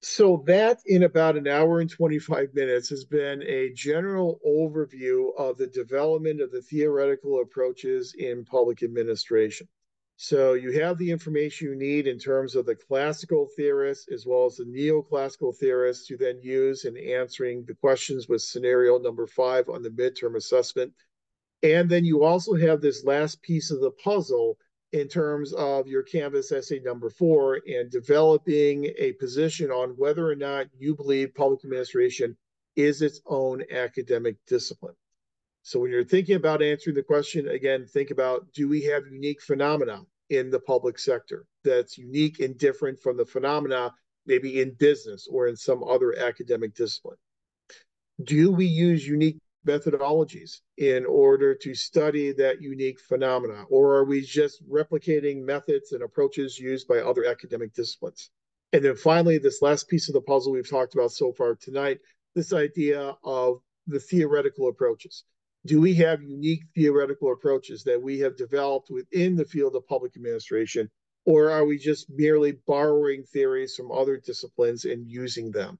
Speaker 1: So that in about an hour and 25 minutes has been a general overview of the development of the theoretical approaches in public administration. So you have the information you need in terms of the classical theorists as well as the neoclassical theorists to then use in answering the questions with scenario number 5 on the midterm assessment. And then you also have this last piece of the puzzle in terms of your Canvas essay number 4 and developing a position on whether or not you believe public administration is its own academic discipline. So when you're thinking about answering the question, again, think about, do we have unique phenomena in the public sector that's unique and different from the phenomena maybe in business or in some other academic discipline? Do we use unique methodologies in order to study that unique phenomena, or are we just replicating methods and approaches used by other academic disciplines? And then finally, this last piece of the puzzle we've talked about so far tonight, this idea of the theoretical approaches. Do we have unique theoretical approaches that we have developed within the field of public administration, or are we just merely borrowing theories from other disciplines and using them?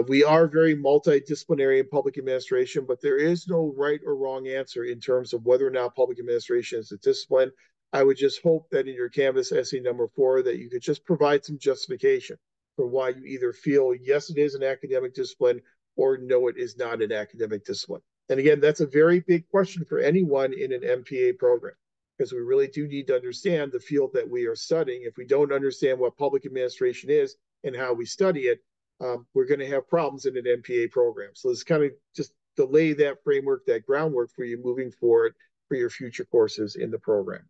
Speaker 1: We are very multidisciplinary in public administration, but there is no right or wrong answer in terms of whether or not public administration is a discipline. I would just hope that in your Canvas essay number 4 that you could just provide some justification for why you either feel yes, it is an academic discipline or no, it is not an academic discipline. And again, that's a very big question for anyone in an MPA program because we really do need to understand the field that we are studying. If we don't understand what public administration is and how we study it, we're going to have problems in an MPA program. So let's kind of just delay that framework, that groundwork for you moving forward for your future courses in the program.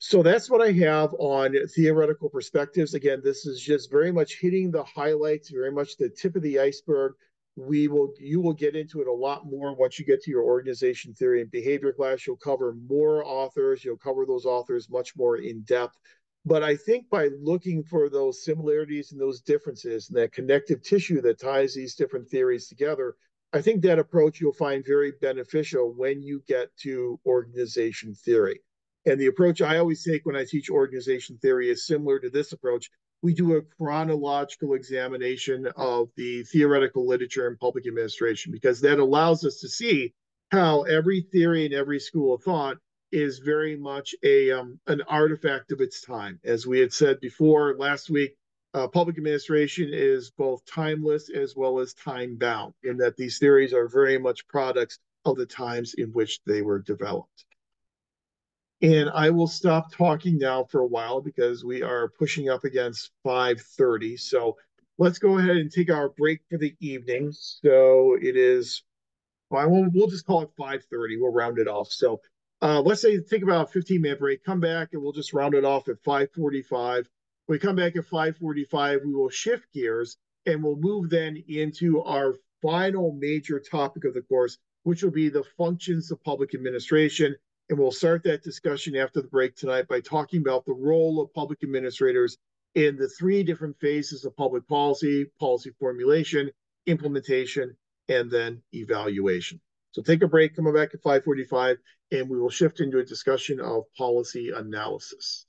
Speaker 1: So that's what I have on theoretical perspectives. Again, this is just very much hitting the highlights, very much the tip of the iceberg. You will get into it a lot more once you get to your organization theory and behavior class. You'll cover more authors. You'll cover those authors much more in depth. But I think by looking for those similarities and those differences and that connective tissue that ties these different theories together, I think that approach you'll find very beneficial when you get to organization theory. And the approach I always take when I teach organization theory is similar to this approach. We do a chronological examination of the theoretical literature in public administration because that allows us to see how every theory and every school of thought is very much an artifact of its time. As we had said before last week, public administration is both timeless as well as time bound, in that these theories are very much products of the times in which they were developed. And I will stop talking now for a while because we are pushing up against 5:30. So let's go ahead and take our break for the evening. So it is, well, we'll just call it 5:30. We'll round it off. So let's say take about a 15-minute break, come back, and we'll just round it off at 5:45. When we come back at 5:45, we will shift gears and we'll move then into our final major topic of the course, which will be the functions of public administration. And we'll start that discussion after the break tonight by talking about the role of public administrators in the 3 different phases of public policy: policy formulation, implementation, and then evaluation. So take a break, come back at 5:45, and we will shift into a discussion of policy analysis.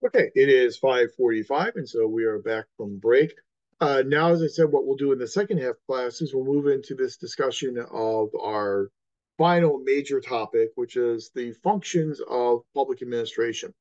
Speaker 1: Okay, it is 5:45, and so we are back from break. Now, as I said, what we'll do in the second half class is we'll move into this discussion of our final major topic, which is the functions of public administration.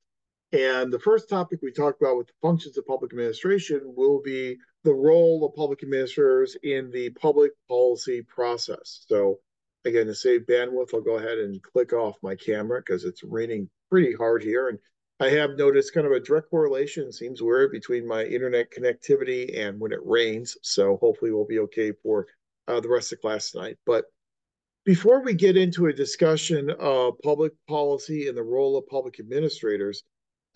Speaker 1: And the first topic we talked about with the functions of public administration will be the role of public administrators in the public policy process. So again, to save bandwidth, I'll go ahead and click off my camera because it's raining pretty hard here. And I have noticed kind of a direct correlation, seems weird, between my internet connectivity and when it rains. So hopefully we'll be okay for the rest of the class tonight. But before we get into a discussion of public policy and the role of public administrators,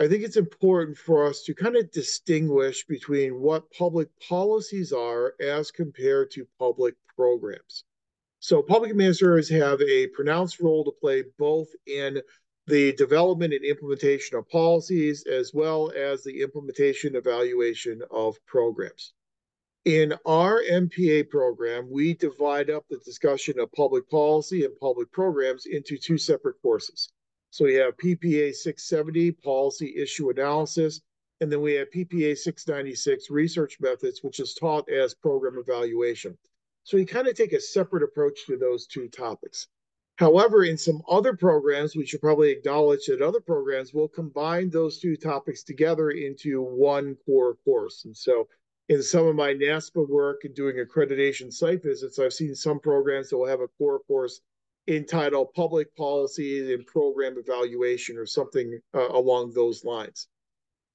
Speaker 1: I think it's important for us to kind of distinguish between what public policies are as compared to public programs. So, public administrators have a pronounced role to play both in the development and implementation of policies as well as the implementation evaluation of programs. In our MPA program, we divide up the discussion of public policy and public programs into two separate courses. So we have PPA 670, Policy Issue Analysis, and then we have PPA 696, Research Methods, which is taught as Program Evaluation. So we kind of take a separate approach to those two topics. However, in some other programs, we should probably acknowledge that other programs will combine those two topics together into one core course. And so in some of my NASPA work and doing accreditation site visits, I've seen some programs that will have a core course entitled Public Policy and Program Evaluation or something along those lines.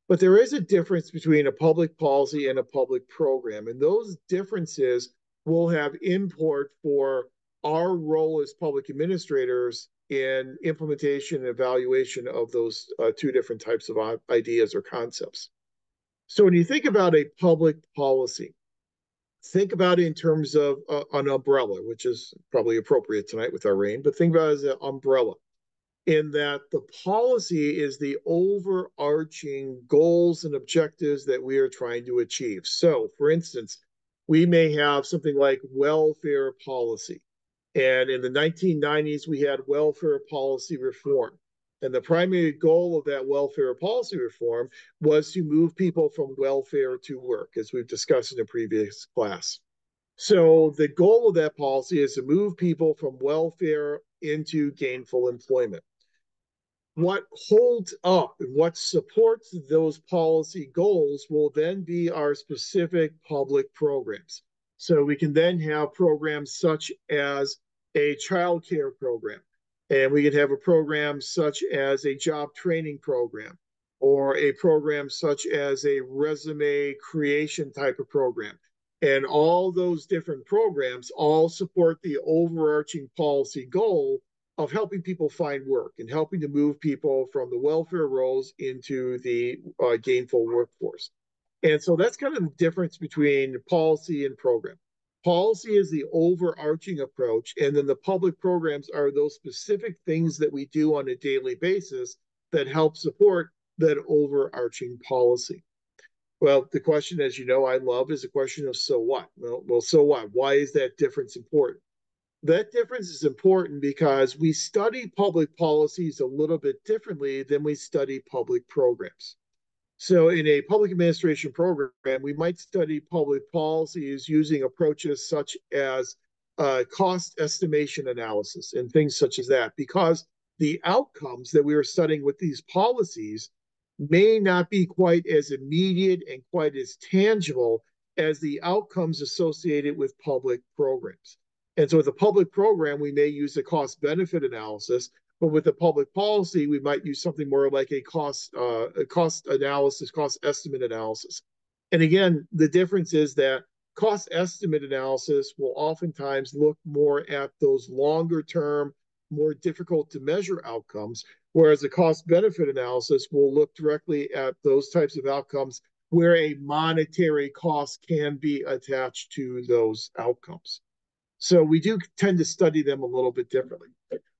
Speaker 1: But there is a difference between a public policy and a public program, and those differences will have import for our role as public administrators in implementation and evaluation of those two different types of ideas or concepts. So when you think about a public policy, think about it in terms of an umbrella, which is probably appropriate tonight with our rain, but think about it as an umbrella in that the policy is the overarching goals and objectives that we are trying to achieve. So, for instance, we may have something like welfare policy. And in the 1990s, we had welfare policy reform. And the primary goal of that welfare policy reform was to move people from welfare to work, as we've discussed in a previous class. So the goal of that policy is to move people from welfare into gainful employment. What holds up and what supports those policy goals will then be our specific public programs. So we can then have programs such as a child care program, and we can have a program such as a job training program, or a program such as a resume creation type of program. And all those different programs all support the overarching policy goal of helping people find work and helping to move people from the welfare roles into the gainful workforce. And so that's kind of the difference between policy and program. Policy is the overarching approach, and then the public programs are those specific things that we do on a daily basis that help support that overarching policy. Well, the question, as you know, I love is a question of so what? Well, so what? Why is that difference important? That difference is important because we study public policies a little bit differently than we study public programs. So, in a public administration program, we might study public policies using approaches such as cost estimation analysis and things such as that, because the outcomes that we are studying with these policies may not be quite as immediate and quite as tangible as the outcomes associated with public programs. And so with a public program, we may use a cost benefit analysis, but with a public policy, we might use something more like a cost analysis, cost estimate analysis. And again, the difference is that cost estimate analysis will oftentimes look more at those longer term, more difficult to measure outcomes, whereas a cost benefit analysis will look directly at those types of outcomes where a monetary cost can be attached to those outcomes. So we do tend to study them a little bit differently.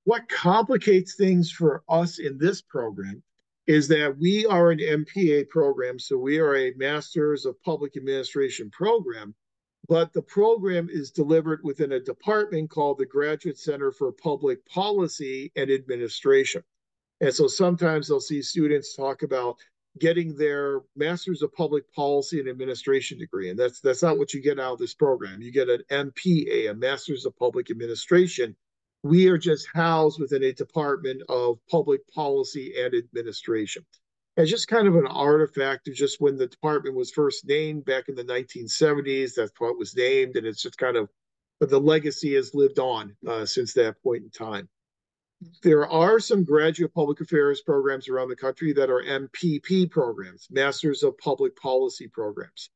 Speaker 1: What complicates things for us in this program is that we are an MPA program, so we are a Masters of Public Administration program, but the program is delivered within a department called the Graduate Center for Public Policy and Administration. And so sometimes they'll see students talk about getting their Masters of Public Policy and Administration degree. And that's not what you get out of this program. You get an MPA, a Masters of Public Administration. We are just housed within a department of public policy and administration. It's just kind of an artifact of just when the department was first named back in the 1970s. That's what it was named. And it's just kind of, but the legacy has lived on since that point in time. There are some graduate public affairs programs around the country that are MPP programs, Masters of Public Policy programs.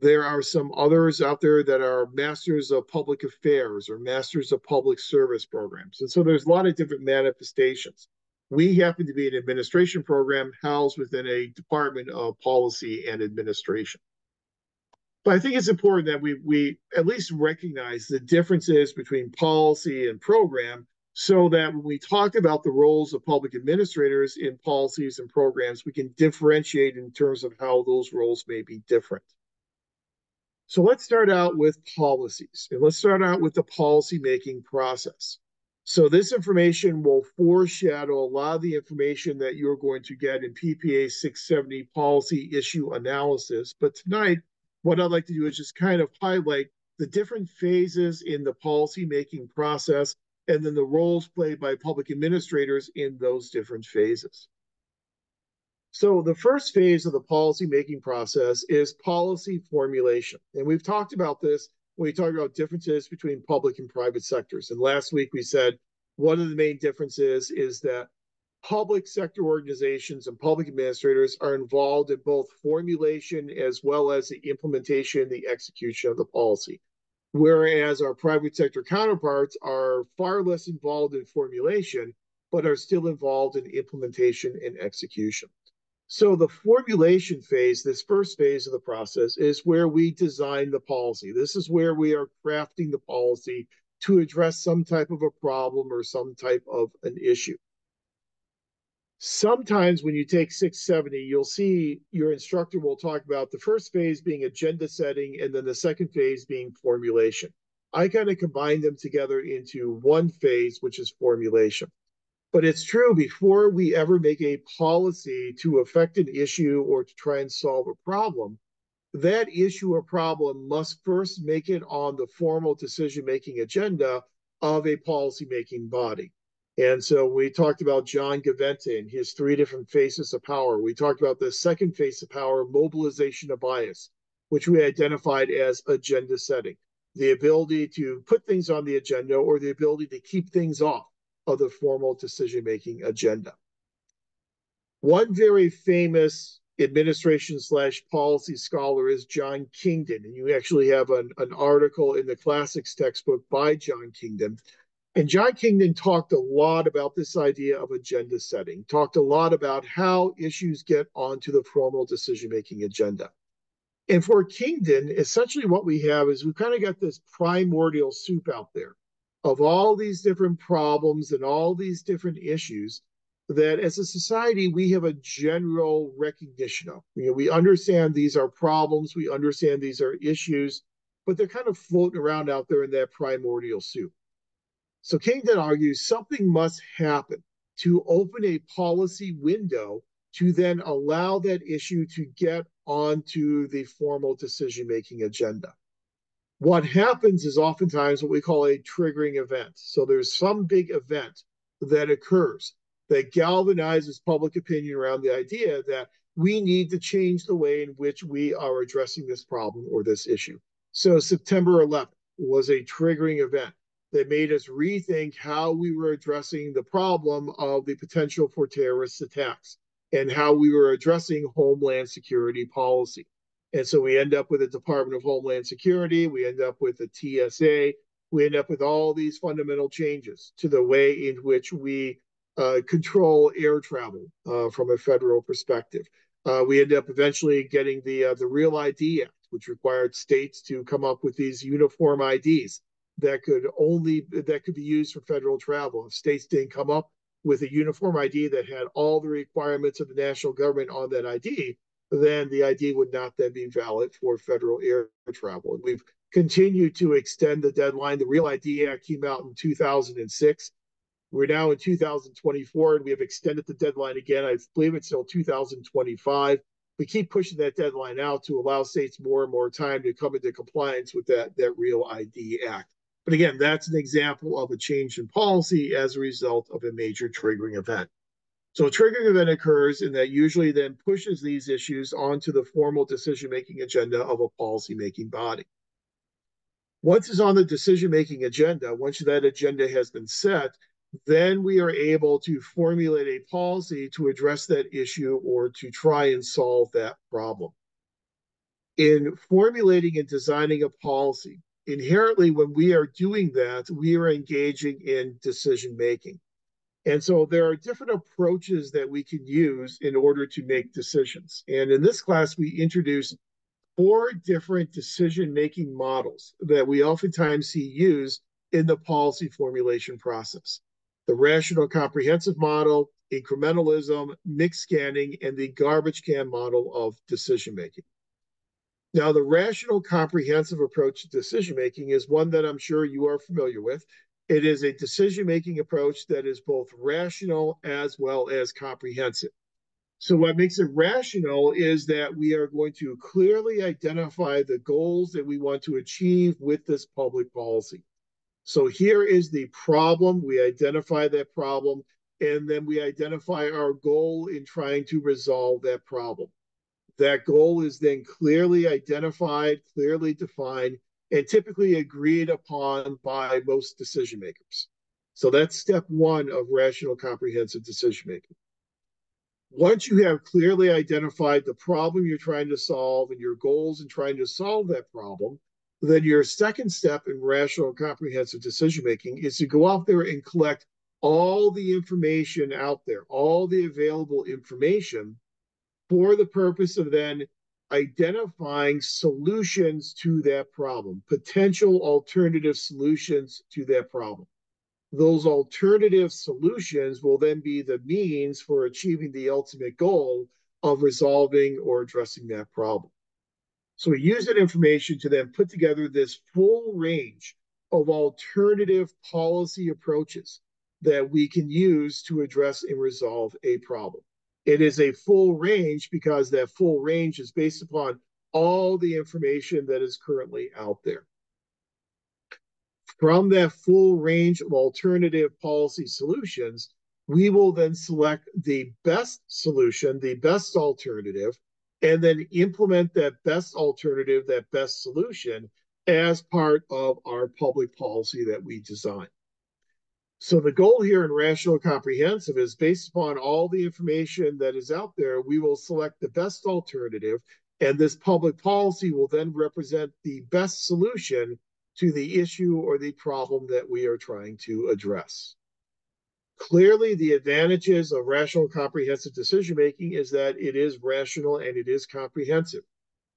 Speaker 1: There are some others out there that are Masters of Public Affairs or Masters of Public Service programs. And so there's a lot of different manifestations. We happen to be an administration program housed within a department of policy and administration. But I think it's important that we at least recognize the differences between policy and program so that when we talk about the roles of public administrators in policies and programs, we can differentiate in terms of how those roles may be different. So let's start out with policies, and let's start out with the policy making process. So this information will foreshadow a lot of the information that you're going to get in PPA 670 policy issue analysis. But tonight, what I'd like to do is just kind of highlight the different phases in the policy making process and then the roles played by public administrators in those different phases. So the first phase of the policy-making process is policy formulation. And we've talked about this when we talked about differences between public and private sectors. And last week we said one of the main differences is that public sector organizations and public administrators are involved in both formulation as well as the implementation, the execution of the policy. Whereas our private sector counterparts are far less involved in formulation, but are still involved in implementation and execution. So the formulation phase, this first phase of the process, is where we design the policy. This is where we are crafting the policy to address some type of a problem or some type of an issue. Sometimes when you take 670, you'll see your instructor will talk about the first phase being agenda setting and then the second phase being formulation. I kind of combine them together into one phase, which is formulation. But it's true, before we ever make a policy to affect an issue or to try and solve a problem, that issue or problem must first make it on the formal decision-making agenda of a policy-making body. And so we talked about John Gaventa and his three different faces of power. We talked about the second face of power, mobilization of bias, which we identified as agenda setting, the ability to put things on the agenda or the ability to keep things off of the formal decision-making agenda. One very famous administration / policy scholar is John Kingdon. And you actually have an article in the classics textbook by John Kingdon. And John Kingdon talked a lot about this idea of agenda setting, talked a lot about how issues get onto the formal decision-making agenda. And for Kingdon, essentially what we have is we've kind of got this primordial soup out there of all these different problems and all these different issues that as a society we have a general recognition of. We understand these are problems, we understand these are issues, but they're kind of floating around out there in that primordial soup. So Kingdon argues something must happen to open a policy window to then allow that issue to get onto the formal decision-making agenda. What happens is oftentimes what we call a triggering event. So there's some big event that occurs that galvanizes public opinion around the idea that we need to change the way in which we are addressing this problem or this issue. So September 11th was a triggering event that made us rethink how we were addressing the problem of the potential for terrorist attacks and how we were addressing homeland security policy. And so we end up with a Department of Homeland Security, we end up with a TSA, we end up with all these fundamental changes to the way in which we control air travel from a federal perspective. We end up eventually getting the Real ID Act, which required states to come up with these uniform IDs that could be used for federal travel. If states didn't come up with a uniform ID that had all the requirements of the national government on that ID, then the ID would not then be valid for federal air travel. And we've continued to extend the deadline. The Real ID Act came out in 2006. We're now in 2024, and we have extended the deadline again. I believe it's till 2025. We keep pushing that deadline out to allow states more and more time to come into compliance with that Real ID Act. But again, that's an example of a change in policy as a result of a major triggering event. So a triggering event occurs, and that usually then pushes these issues onto the formal decision-making agenda of a policy-making body. Once it's on the decision-making agenda, once that agenda has been set, then we are able to formulate a policy to address that issue or to try and solve that problem. In formulating and designing a policy, inherently when we are doing that, we are engaging in decision-making. And so there are different approaches that we can use in order to make decisions. And in this class, we introduce four different decision-making models that we oftentimes see used in the policy formulation process. The rational comprehensive model, incrementalism, mixed scanning, and the garbage can model of decision-making. Now, the rational comprehensive approach to decision-making is one that I'm sure you are familiar with. It is a decision-making approach that is both rational as well as comprehensive. So what makes it rational is that we are going to clearly identify the goals that we want to achieve with this public policy. So here is the problem. We identify that problem, and then we identify our goal in trying to resolve that problem. That goal is then clearly identified, clearly defined, and typically agreed upon by most decision makers. So that's step one of rational comprehensive decision making. Once you have clearly identified the problem you're trying to solve and your goals in trying to solve that problem, then your second step in rational comprehensive decision making is to go out there and collect all the information out there, all the available information for the purpose of then identifying solutions to that problem, potential alternative solutions to that problem. Those alternative solutions will then be the means for achieving the ultimate goal of resolving or addressing that problem. So we use that information to then put together this full range of alternative policy approaches that we can use to address and resolve a problem. It is a full range because that full range is based upon all the information that is currently out there. From that full range of alternative policy solutions, we will then select the best solution, the best alternative, and then implement that best alternative, that best solution as part of our public policy that we design. So the goal here in rational comprehensive is based upon all the information that is out there, we will select the best alternative, and this public policy will then represent the best solution to the issue or the problem that we are trying to address. Clearly, the advantages of rational comprehensive decision making is that it is rational and it is comprehensive.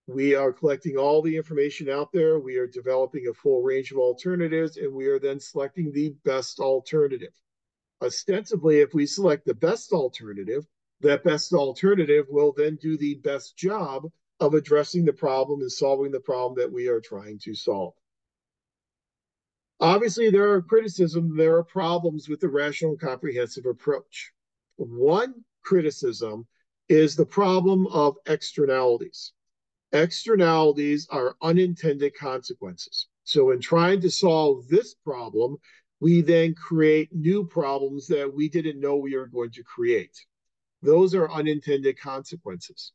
Speaker 1: We are collecting all the information out there. We are developing a full range of alternatives, and we are then selecting the best alternative. Ostensibly, if we select the best alternative, that best alternative will then do the best job of addressing the problem and solving the problem that we are trying to solve. Obviously, there are criticisms, there are problems with the rational comprehensive approach. One criticism is the problem of externalities. Externalities are unintended consequences. So in trying to solve this problem, we then create new problems that we didn't know we were going to create. Those are unintended consequences.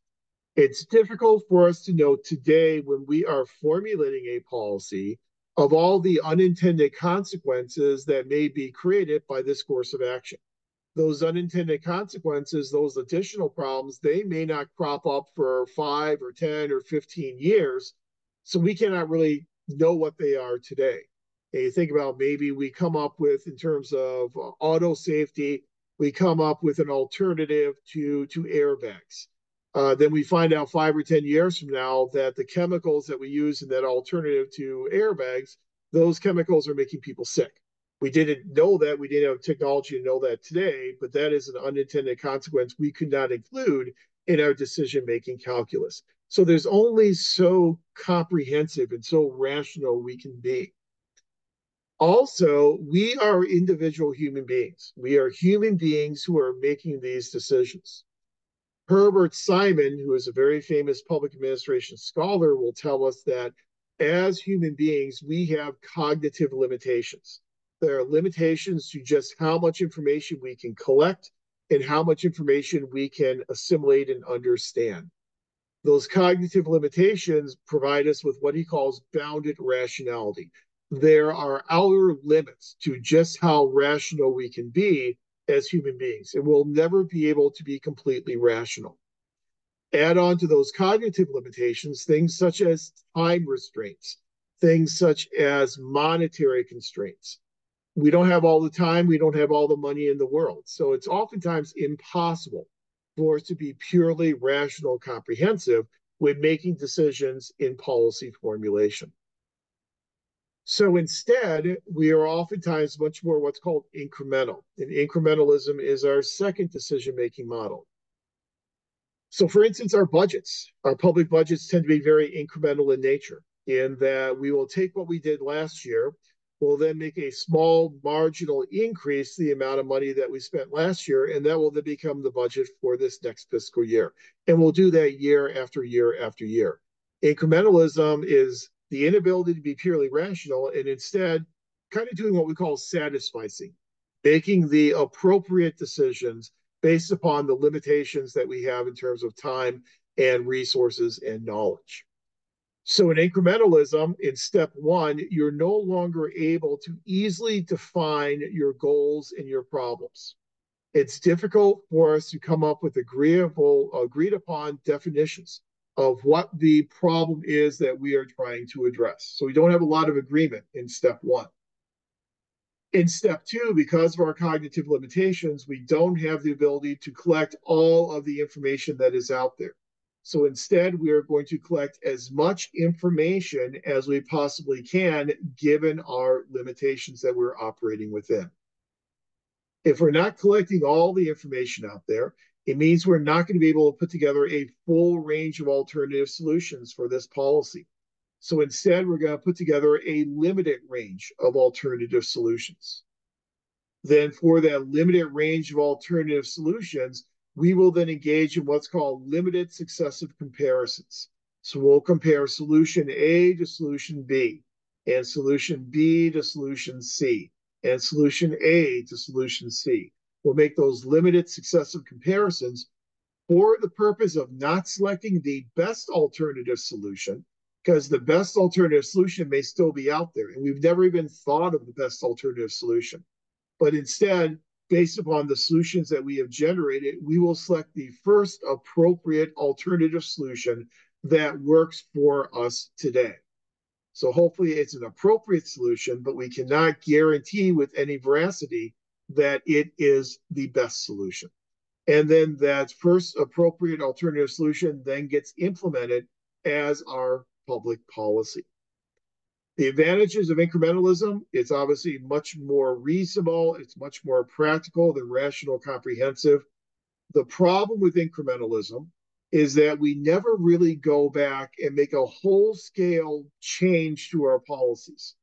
Speaker 1: It's difficult for us to know today when we are formulating a policy of all the unintended consequences that may be created by this course of action. Those unintended consequences, those additional problems, they may not crop up for 5 or 10 or 15 years. So we cannot really know what they are today. And you think about maybe we come up with, in terms of auto safety, we come up with an alternative to airbags. Then we find out 5 or 10 years from now that the chemicals that we use in that alternative to airbags, those chemicals are making people sick. We didn't know that. We didn't have technology to know that today, but that is an unintended consequence we could not include in our decision-making calculus. So there's only so comprehensive and so rational we can be. Also, we are individual human beings. We are human beings who are making these decisions. Herbert Simon, who is a very famous public administration scholar, will tell us that as human beings, we have cognitive limitations. There are limitations to just how much information we can collect and how much information we can assimilate and understand. Those cognitive limitations provide us with what he calls bounded rationality. There are outer limits to just how rational we can be as human beings, and we'll never be able to be completely rational. Add on to those cognitive limitations things such as time restraints, things such as monetary constraints. We don't have all the time, we don't have all the money in the world. So it's oftentimes impossible for us to be purely rational, comprehensive when making decisions in policy formulation. So instead, we are oftentimes much more what's called incremental. And incrementalism is our second decision making model. So, for instance, our public budgets tend to be very incremental in nature, in that we will take what we did last year, we'll then make a small marginal increase to the amount of money that we spent last year, and that will then become the budget for this next fiscal year. And we'll do that year after year after year. Incrementalism is the inability to be purely rational and instead kind of doing what we call satisficing, making the appropriate decisions based upon the limitations that we have in terms of time and resources and knowledge. So in incrementalism, in step one, you're no longer able to easily define your goals and your problems. It's difficult for us to come up with agreed upon definitions of what the problem is that we are trying to address. So we don't have a lot of agreement in step one. In step two, because of our cognitive limitations, we don't have the ability to collect all of the information that is out there. So instead, we are going to collect as much information as we possibly can, given our limitations that we're operating within. If we're not collecting all the information out there, it means we're not going to be able to put together a full range of alternative solutions for this policy. So instead, we're going to put together a limited range of alternative solutions. Then for that limited range of alternative solutions, we will then engage in what's called limited successive comparisons. So we'll compare solution A to solution B, and solution B to solution C, and solution A to solution C. We'll make those limited successive comparisons for the purpose of not selecting the best alternative solution, because the best alternative solution may still be out there, and we've never even thought of the best alternative solution. But instead, based upon the solutions that we have generated, we will select the first appropriate alternative solution that works for us today. So hopefully it's an appropriate solution, but we cannot guarantee with any veracity that it is the best solution. And then that first appropriate alternative solution then gets implemented as our public policy. The advantages of incrementalism, it's obviously much more reasonable, it's much more practical than rational comprehensive. The problem with incrementalism is that we never really go back and make a whole scale change to our policies.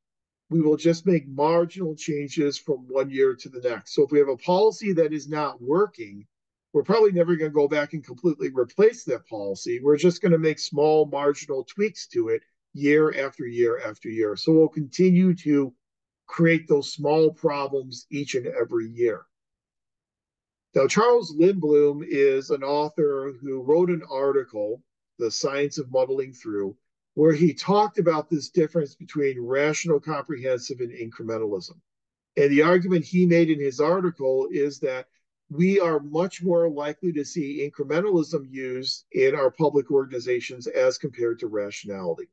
Speaker 1: We will just make marginal changes from one year to the next. So if we have a policy that is not working, we're probably never going to go back and completely replace that policy. We're just going to make small marginal tweaks to it year after year after year. So we'll continue to create those small problems each and every year. Now, Charles Lindblom is an author who wrote an article, The Science of Muddling Through, where he talked about this difference between rational comprehensive and incrementalism. And the argument he made in his article is that we are much more likely to see incrementalism used in our public organizations as compared to rationality.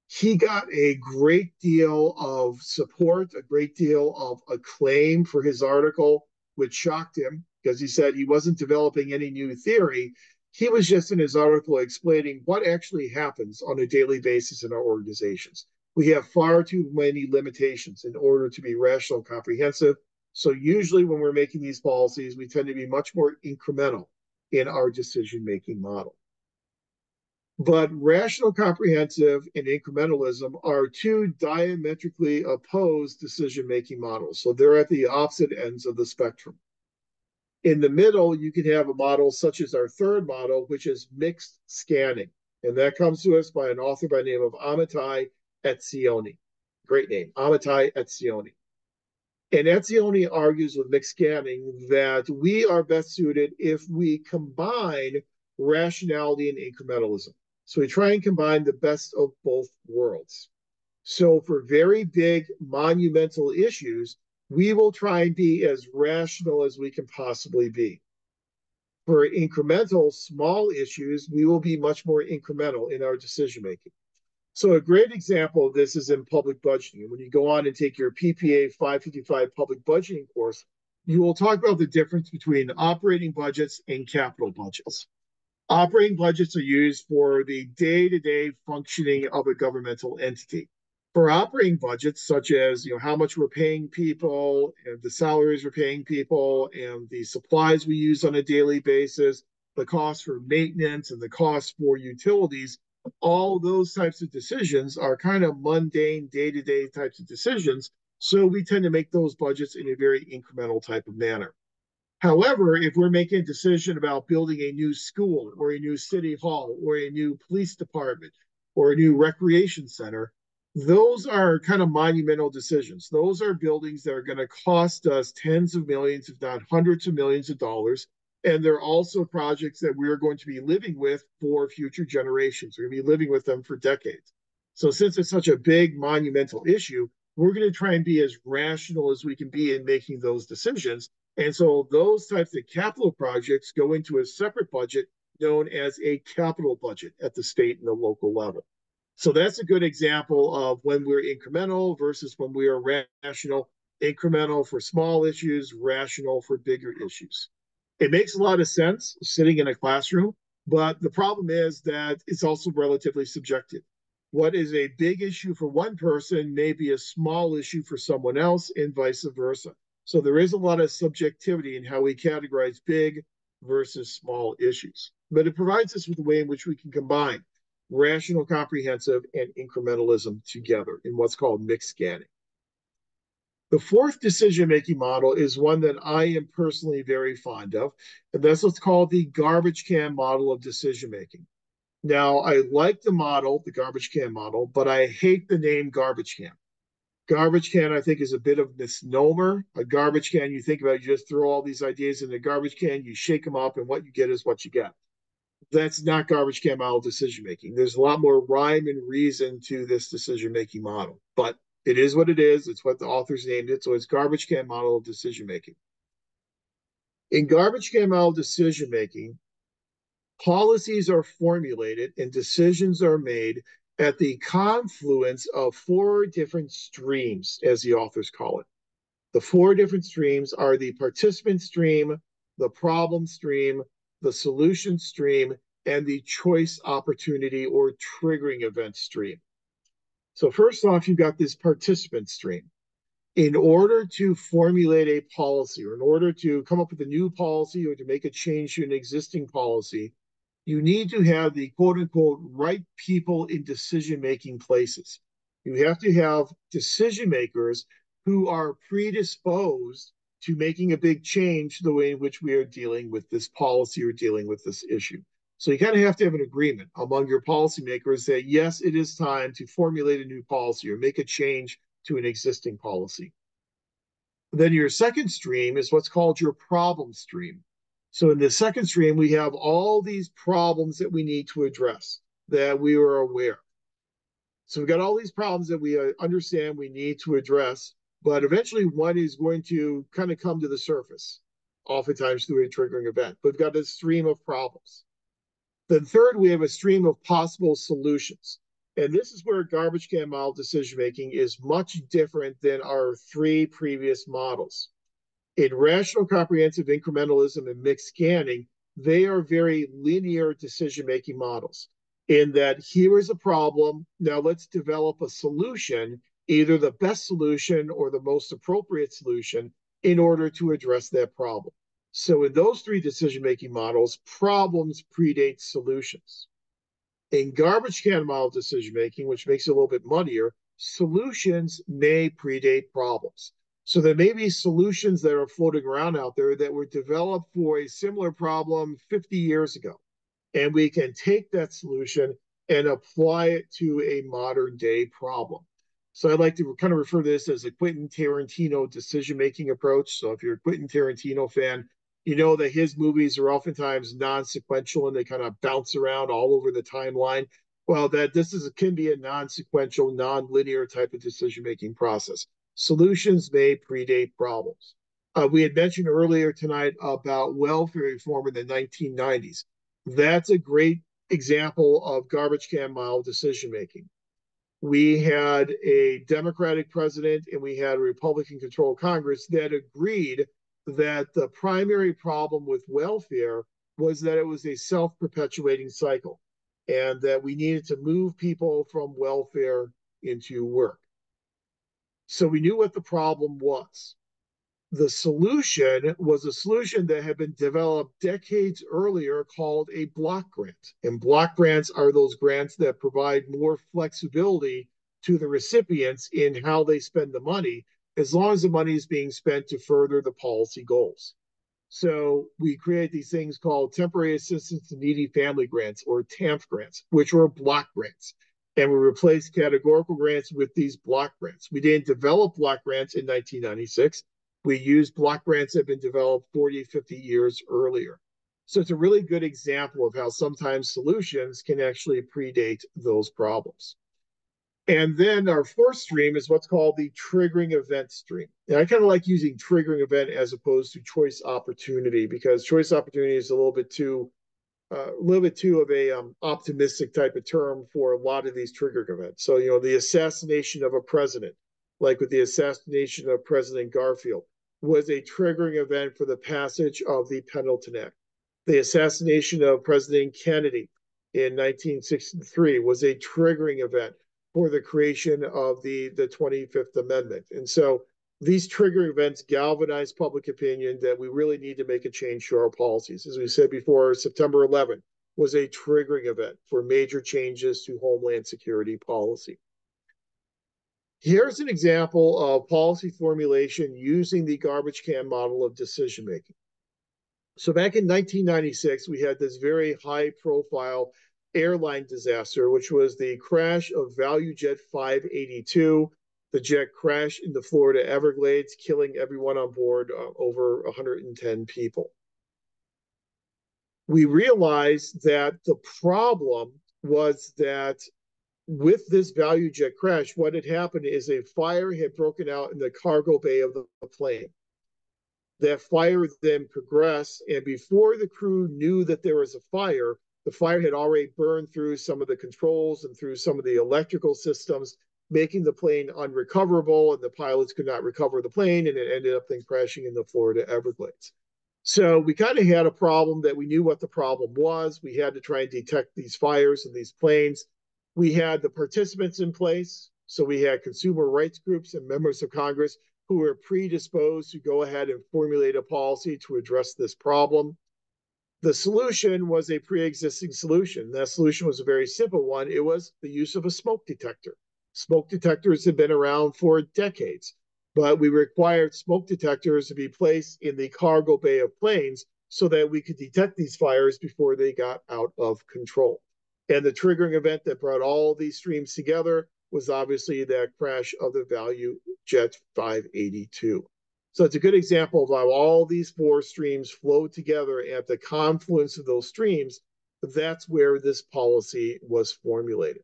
Speaker 1: He got a great deal of support, a great deal of acclaim for his article, which shocked him because he said he wasn't developing any new theory. He was just in his article explaining what actually happens on a daily basis in our organizations. We have far too many limitations in order to be rational and comprehensive. So usually when we're making these policies, we tend to be much more incremental in our decision-making model. But rational comprehensive and incrementalism are two diametrically opposed decision-making models. So they're at the opposite ends of the spectrum. In the middle, you can have a model such as our third model, which is mixed scanning. And that comes to us by an author by the name of Amitai Etzioni. Great name, Amitai Etzioni. And Etzioni argues with mixed scanning that we are best suited if we combine rationality and incrementalism. So we try and combine the best of both worlds. So for very big monumental issues, we will try and be as rational as we can possibly be. For incremental small issues, we will be much more incremental in our decision making. So a great example of this is in public budgeting. When you go on and take your PPA 555 public budgeting course, you will talk about the difference between operating budgets and capital budgets. Operating budgets are used for the day-to-day functioning of a governmental entity. For operating budgets, such as how much we're paying people, and the salaries we're paying people, and the supplies we use on a daily basis, the cost for maintenance and the cost for utilities, all those types of decisions are kind of mundane day-to-day types of decisions. So we tend to make those budgets in a very incremental type of manner. However, if we're making a decision about building a new school or a new city hall or a new police department or a new recreation center, those are kind of monumental decisions. Those are buildings that are going to cost us tens of millions, if not hundreds of millions of dollars. And they're also projects that we're going to be living with for future generations. We're going to be living with them for decades. So, since it's such a big monumental issue, we're going to try and be as rational as we can be in making those decisions. And so those types of capital projects go into a separate budget known as a capital budget at the state and the local level. So that's a good example of when we're incremental versus when we are rational. Incremental for small issues, rational for bigger issues. It makes a lot of sense sitting in a classroom, but the problem is that it's also relatively subjective. What is a big issue for one person may be a small issue for someone else, and vice versa. So there is a lot of subjectivity in how we categorize big versus small issues. But it provides us with a way in which we can combine rational, comprehensive, and incrementalism together in what's called mixed scanning. The fourth decision-making model is one that I am personally very fond of, and that's what's called the garbage can model of decision-making. Now, I like the model, the garbage can model, but I hate the name garbage can. Garbage can, I think, is a bit of a misnomer. A garbage can, you think about, you just throw all these ideas in a garbage can, you shake them up, and what you get is what you get. That's not garbage can model decision making. There's a lot more rhyme and reason to this decision making model, but it is what it is. It's what the authors named it. So it's garbage can model of decision making. In garbage can model decision making, policies are formulated and decisions are made at the confluence of four different streams, as the authors call it. The four different streams are the participant stream, the problem stream, the solution stream, and the choice opportunity or triggering event stream. So first off, you've got this participant stream. In order to formulate a policy or in order to come up with a new policy or to make a change to an existing policy, you need to have the quote unquote right people in decision making places. You have to have decision makers who are predisposed to making a big change to the way in which we are dealing with this policy or dealing with this issue. So you kind of have to have an agreement among your policymakers that yes, it is time to formulate a new policy or make a change to an existing policy. Then your second stream is what's called your problem stream. So in the second stream, we have all these problems that we need to address that we are aware. So we've got all these problems that we understand we need to address, but eventually one is going to kind of come to the surface, oftentimes through a triggering event. We've got a stream of problems. Then third, we have a stream of possible solutions. And this is where garbage can model decision making is much different than our three previous models. In rational, comprehensive, incrementalism, and mixed scanning, they are very linear decision making models in that here is a problem. Now let's develop a solution, either the best solution or the most appropriate solution, in order to address that problem. So in those three decision-making models, problems predate solutions. In garbage can model decision-making, which makes it a little bit muddier, solutions may predate problems. So there may be solutions that are floating around out there that were developed for a similar problem 50 years ago. And we can take that solution and apply it to a modern day problem. So I like to kind of refer to this as a Quentin Tarantino decision-making approach. So if you're a Quentin Tarantino fan, you know that his movies are oftentimes non-sequential and they kind of bounce around all over the timeline. Well, that this is can be a non-sequential, non-linear type of decision-making process. Solutions may predate problems. We had mentioned earlier tonight about welfare reform in the 1990s. That's a great example of garbage can model decision making. We had a Democratic president and we had a Republican controlled Congress that agreed that the primary problem with welfare was that it was a self perpetuating cycle and that we needed to move people from welfare into work. So we knew what the problem was. The solution was a solution that had been developed decades earlier called a block grant. And block grants are those grants that provide more flexibility to the recipients in how they spend the money, as long as the money is being spent to further the policy goals. So we create these things called temporary assistance to needy family grants or TAMF grants, which were block grants. And we replaced categorical grants with these block grants. We didn't develop block grants in 1996. We used block grants that have been developed 40, 50 years earlier. So it's a really good example of how sometimes solutions can actually predate those problems. And then our fourth stream is what's called the triggering event stream. And I kind of like using triggering event as opposed to choice opportunity because choice opportunity is a little bit too of a optimistic type of term for a lot of these triggering events. So, the assassination of a president, like with the assassination of President Garfield, was a triggering event for the passage of the Pendleton Act. The assassination of President Kennedy in 1963 was a triggering event for the creation of the 25th Amendment. And so these trigger events galvanize public opinion that we really need to make a change to our policies. As we said before, September 11th was a triggering event for major changes to Homeland Security policy. Here's an example of policy formulation using the garbage can model of decision making. So back in 1996, we had this very high profile airline disaster, which was the crash of ValueJet 582. The jet crashed in the Florida Everglades, killing everyone on board, over 110 people. We realized that the problem was that with this ValueJet crash, what had happened is a fire had broken out in the cargo bay of the plane. That fire then progressed, and before the crew knew that there was a fire, the fire had already burned through some of the controls and through some of the electrical systems, making the plane unrecoverable, and the pilots could not recover the plane, and it ended up then crashing in the Florida Everglades. So we kind of had a problem that we knew what the problem was. We had to try and detect these fires in these planes. We had the participants in place. So we had consumer rights groups and members of Congress who were predisposed to go ahead and formulate a policy to address this problem. The solution was a pre-existing solution. That solution was a very simple one. It was the use of a smoke detector. Smoke detectors have been around for decades, but we required smoke detectors to be placed in the cargo bay of planes so that we could detect these fires before they got out of control. And the triggering event that brought all these streams together was obviously that crash of the ValueJet 582. So it's a good example of how all these four streams flow together at the confluence of those streams. That's where this policy was formulated.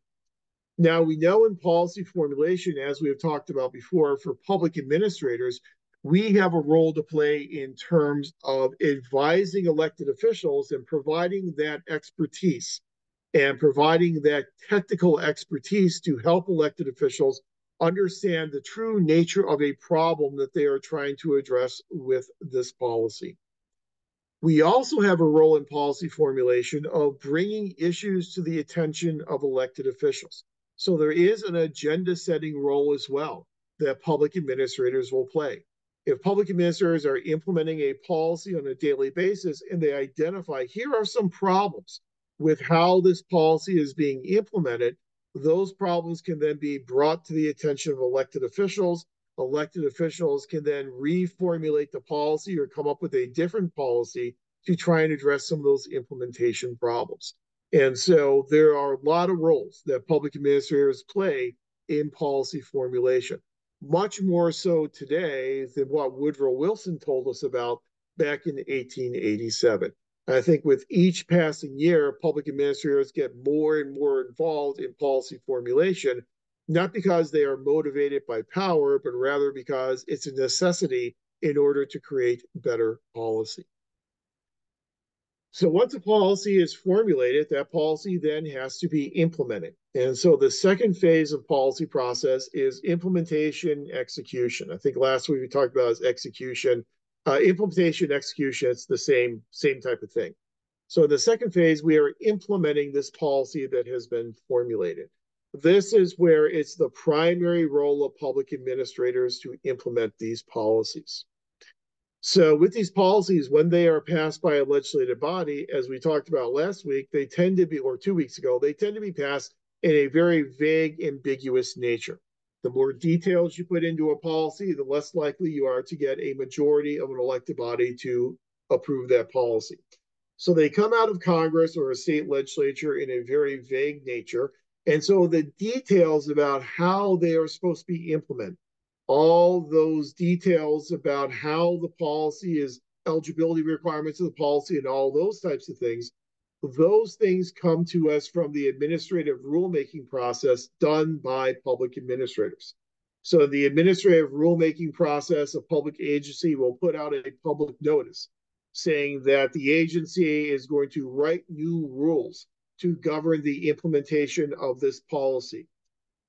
Speaker 1: Now, we know in policy formulation, as we have talked about before, for public administrators, we have a role to play in terms of advising elected officials and providing that expertise and providing that technical expertise to help elected officials understand the true nature of a problem that they are trying to address with this policy. We also have a role in policy formulation of bringing issues to the attention of elected officials. So there is an agenda setting role as well that public administrators will play. If public administrators are implementing a policy on a daily basis and they identify here are some problems with how this policy is being implemented, those problems can then be brought to the attention of elected officials. Elected officials can then reformulate the policy or come up with a different policy to try and address some of those implementation problems. And so there are a lot of roles that public administrators play in policy formulation, much more so today than what Woodrow Wilson told us about back in 1887. I think with each passing year, public administrators get more and more involved in policy formulation, not because they are motivated by power, but rather because it's a necessity in order to create better policy. So once a policy is formulated, that policy then has to be implemented. And so the second phase of policy process is implementation execution. I think last week we talked about is execution. Implementation execution, it's the same type of thing. So in the second phase, we are implementing this policy that has been formulated. This is where it's the primary role of public administrators to implement these policies. So with these policies, when they are passed by a legislative body, as we talked about last week, they tend to be, or 2 weeks ago, they tend to be passed in a very vague, ambiguous nature. The more details you put into a policy, the less likely you are to get a majority of an elected body to approve that policy. So they come out of Congress or a state legislature in a very vague nature. And so the details about how they are supposed to be implemented, all those details about how the policy is, eligibility requirements of the policy, and all those things come to us from the administrative rulemaking process done by public administrators. So the administrative rulemaking process, a public agency will put out a public notice saying that the agency is going to write new rules to govern the implementation of this policy.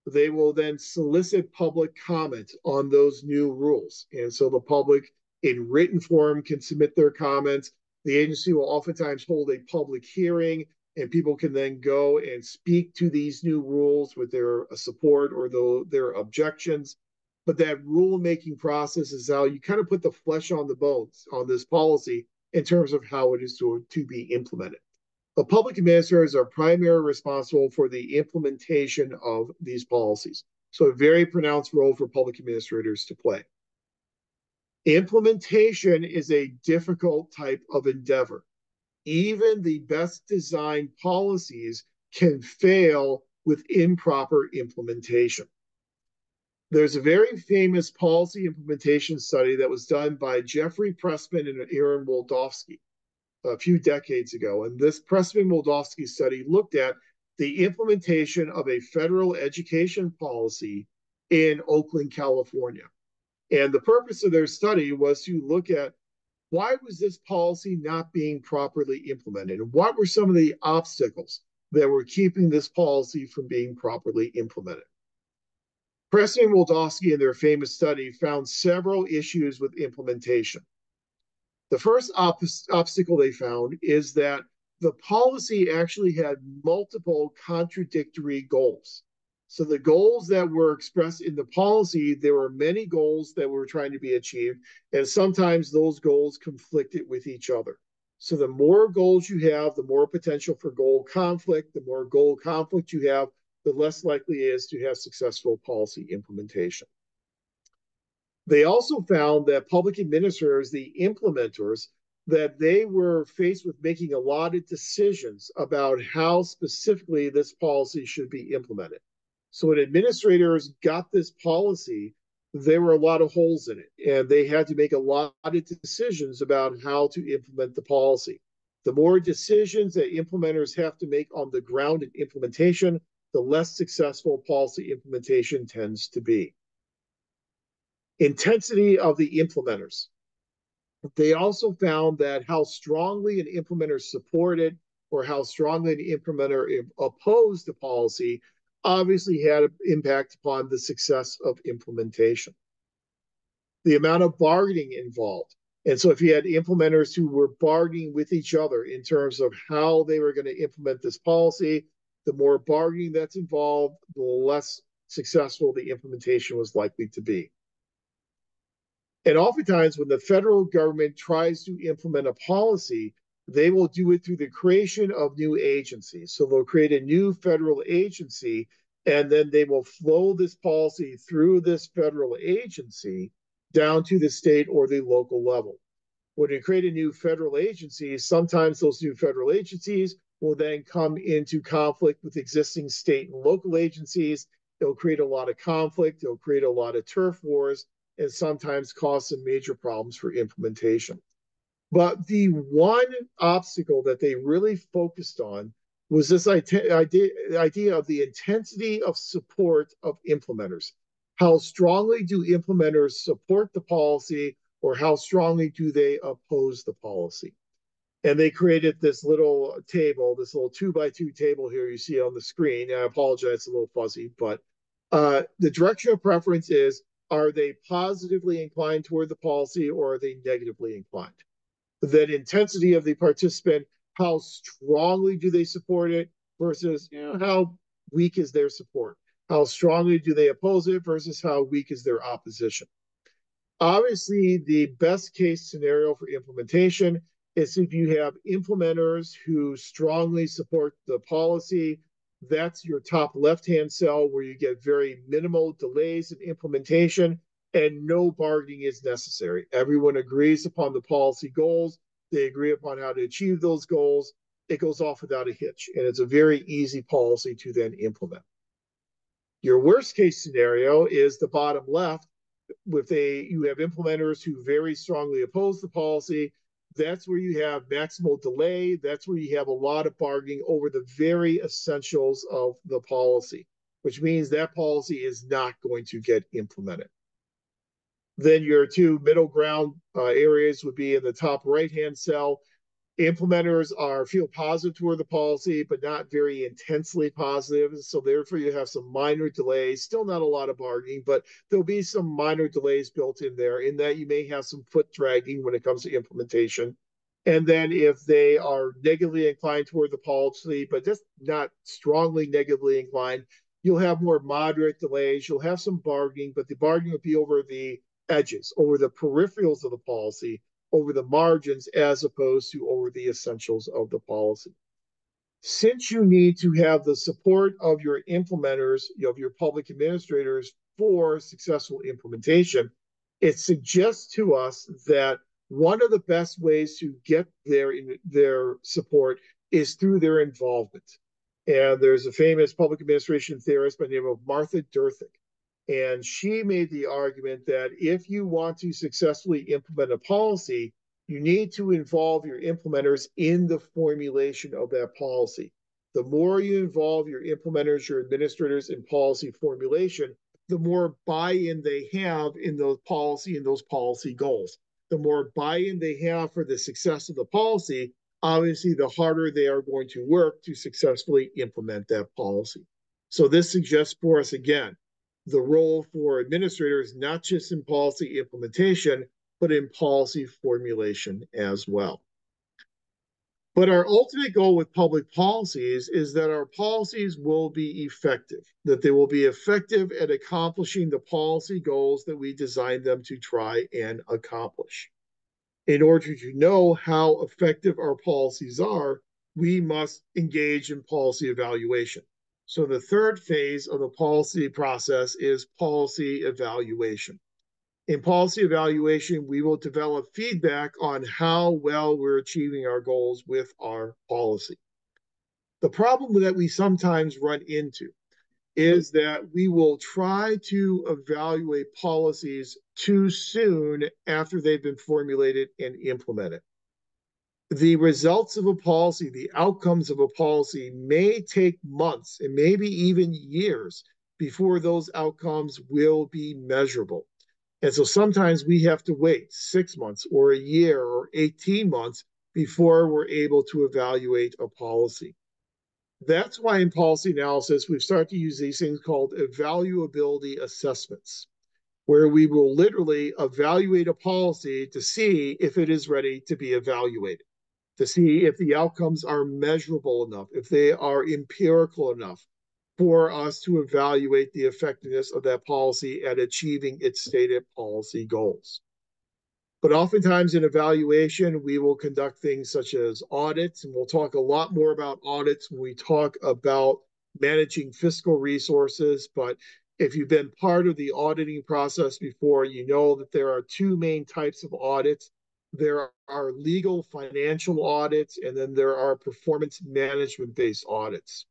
Speaker 1: They will then solicit public comment on those new rules. And so the public in written form can submit their comments. The agency will oftentimes hold a public hearing, and people can then go and speak to these new rules with their support or their objections. But that rulemaking process is how you kind of put the flesh on the bones on this policy in terms of how it is to be implemented. The public administrators are primarily responsible for the implementation of these policies. So a very pronounced role for public administrators to play. Implementation is a difficult type of endeavor. Even the best designed policies can fail with improper implementation. There's a very famous policy implementation study that was done by Jeffrey Pressman and Aaron Waldowski a few decades ago. And this Pressman-Waldowski study looked at the implementation of a federal education policy in Oakland, California. And the purpose of their study was to look at why was this policy not being properly implemented? And what were some of the obstacles that were keeping this policy from being properly implemented? Pressman-Waldowski, in their famous study, found several issues with implementation. The first obstacle they found is that the policy actually had multiple contradictory goals. So the goals that were expressed in the policy, there were many goals that were trying to be achieved, and sometimes those goals conflicted with each other. So the more goals you have, the more potential for goal conflict. The more goal conflict you have, the less likely it is to have successful policy implementation. They also found that public administrators, the implementers, that they were faced with making a lot of decisions about how specifically this policy should be implemented. So when administrators got this policy, there were a lot of holes in it, and they had to make a lot of decisions about how to implement the policy. The more decisions that implementers have to make on the ground in implementation, the less successful policy implementation tends to be. Intensity of the implementers. They also found that how strongly an implementer supported or how strongly an implementer opposed the policy obviously had an impact upon the success of implementation. The amount of bargaining involved. And so if you had implementers who were bargaining with each other in terms of how they were going to implement this policy, the more bargaining that's involved, the less successful the implementation was likely to be. And oftentimes, when the federal government tries to implement a policy, they will do it through the creation of new agencies. So they'll create a new federal agency, and then they will flow this policy through this federal agency down to the state or the local level. When you create a new federal agency, sometimes those new federal agencies will then come into conflict with existing state and local agencies. It'll create a lot of conflict. It'll create a lot of turf wars, and sometimes cause some major problems for implementation. But the one obstacle that they really focused on was this idea of the intensity of support of implementers. How strongly do implementers support the policy, or how strongly do they oppose the policy? And they created this little table, this little 2x2 table here you see on the screen. And I apologize, it's a little fuzzy, but the direction of preference is, are they positively inclined toward the policy or are they negatively inclined? That intensity of the participant, how strongly do they support it versus how weak is their support? How strongly do they oppose it versus how weak is their opposition? Obviously, the best case scenario for implementation is if you have implementers who strongly support the policy. That's your top left-hand cell where you get very minimal delays in implementation and no bargaining is necessary. Everyone agrees upon the policy goals. They agree upon how to achieve those goals. It goes off without a hitch, and it's a very easy policy to then implement. Your worst case scenario is the bottom left, you have implementers who very strongly oppose the policy. That's where you have maximal delay. That's where you have a lot of bargaining over the very essentials of the policy, which means that policy is not going to get implemented. Then your two middle ground areas would be in the top right-hand cell. Implementers feel positive toward the policy, but not very intensely positive. So therefore, you have some minor delays. Still not a lot of bargaining, but there'll be some minor delays built in there. In that, you may have some foot dragging when it comes to implementation. And then, if they are negatively inclined toward the policy, but just not strongly negatively inclined, you'll have more moderate delays. You'll have some bargaining, but the bargaining will be over the edges, over the peripherals of the policy, over the margins as opposed to over the essentials of the policy. Since you need to have the support of your implementers, of your public administrators for successful implementation, it suggests to us that one of the best ways to get their support is through their involvement. And there's a famous public administration theorist by the name of Martha Durthick. And she made the argument that if you want to successfully implement a policy, you need to involve your implementers in the formulation of that policy. The more you involve your implementers, your administrators in policy formulation, the more buy-in they have in those policy goals. The more buy-in they have for the success of the policy, obviously the harder they are going to work to successfully implement that policy. So this suggests for us, again, the role for administrators, not just in policy implementation, but in policy formulation as well. But our ultimate goal with public policies is that our policies will be effective, that they will be effective at accomplishing the policy goals that we designed them to try and accomplish. In order to know how effective our policies are, we must engage in policy evaluation. So the third phase of the policy process is policy evaluation. In policy evaluation, we will develop feedback on how well we're achieving our goals with our policy. The problem that we sometimes run into is that we will try to evaluate policies too soon after they've been formulated and implemented. The results of a policy, the outcomes of a policy may take months and maybe even years before those outcomes will be measurable. And so sometimes we have to wait 6 months or a year or 18 months before we're able to evaluate a policy. That's why in policy analysis, we've started to use these things called evaluability assessments, where we will literally evaluate a policy to see if it is ready to be evaluated, to see if the outcomes are measurable enough, if they are empirical enough for us to evaluate the effectiveness of that policy at achieving its stated policy goals. But oftentimes in evaluation, we will conduct things such as audits, and we'll talk a lot more about audits when we talk about managing fiscal resources. But if you've been part of the auditing process before, you know that there are two main types of audits. There are legal financial audits, and then there are performance management-based audits.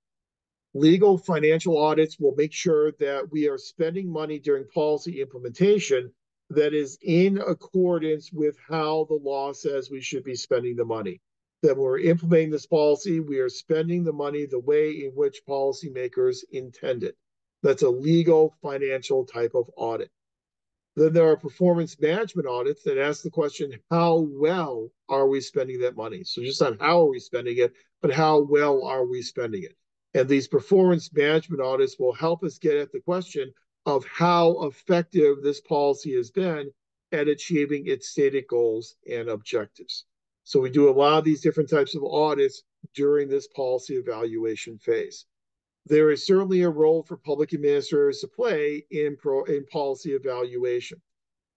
Speaker 1: Legal financial audits will make sure that we are spending money during policy implementation that is in accordance with how the law says we should be spending the money. That we're implementing this policy, we are spending the money the way in which policymakers intended. That's a legal financial type of audit.
Speaker 2: Then there are performance management audits that ask the question, how well are we spending that money? So just not how are we spending it, but how well are we spending it? And these performance management audits will help us get at the question of how effective this policy has been at achieving its stated goals and objectives. So we do a lot of these different types of audits during this policy evaluation phase. There is certainly a role for public administrators to play in policy evaluation.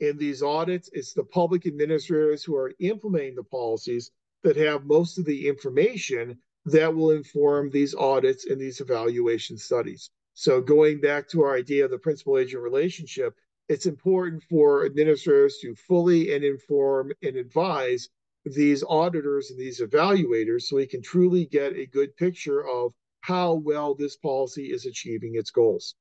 Speaker 2: In these audits, it's the public administrators who are implementing the policies that have most of the information that will inform these audits and these evaluation studies. So, going back to our idea of the principal agent relationship, it's important for administrators to fully and inform and advise these auditors and these evaluators so we can truly get a good picture of how well this policy is achieving its goals.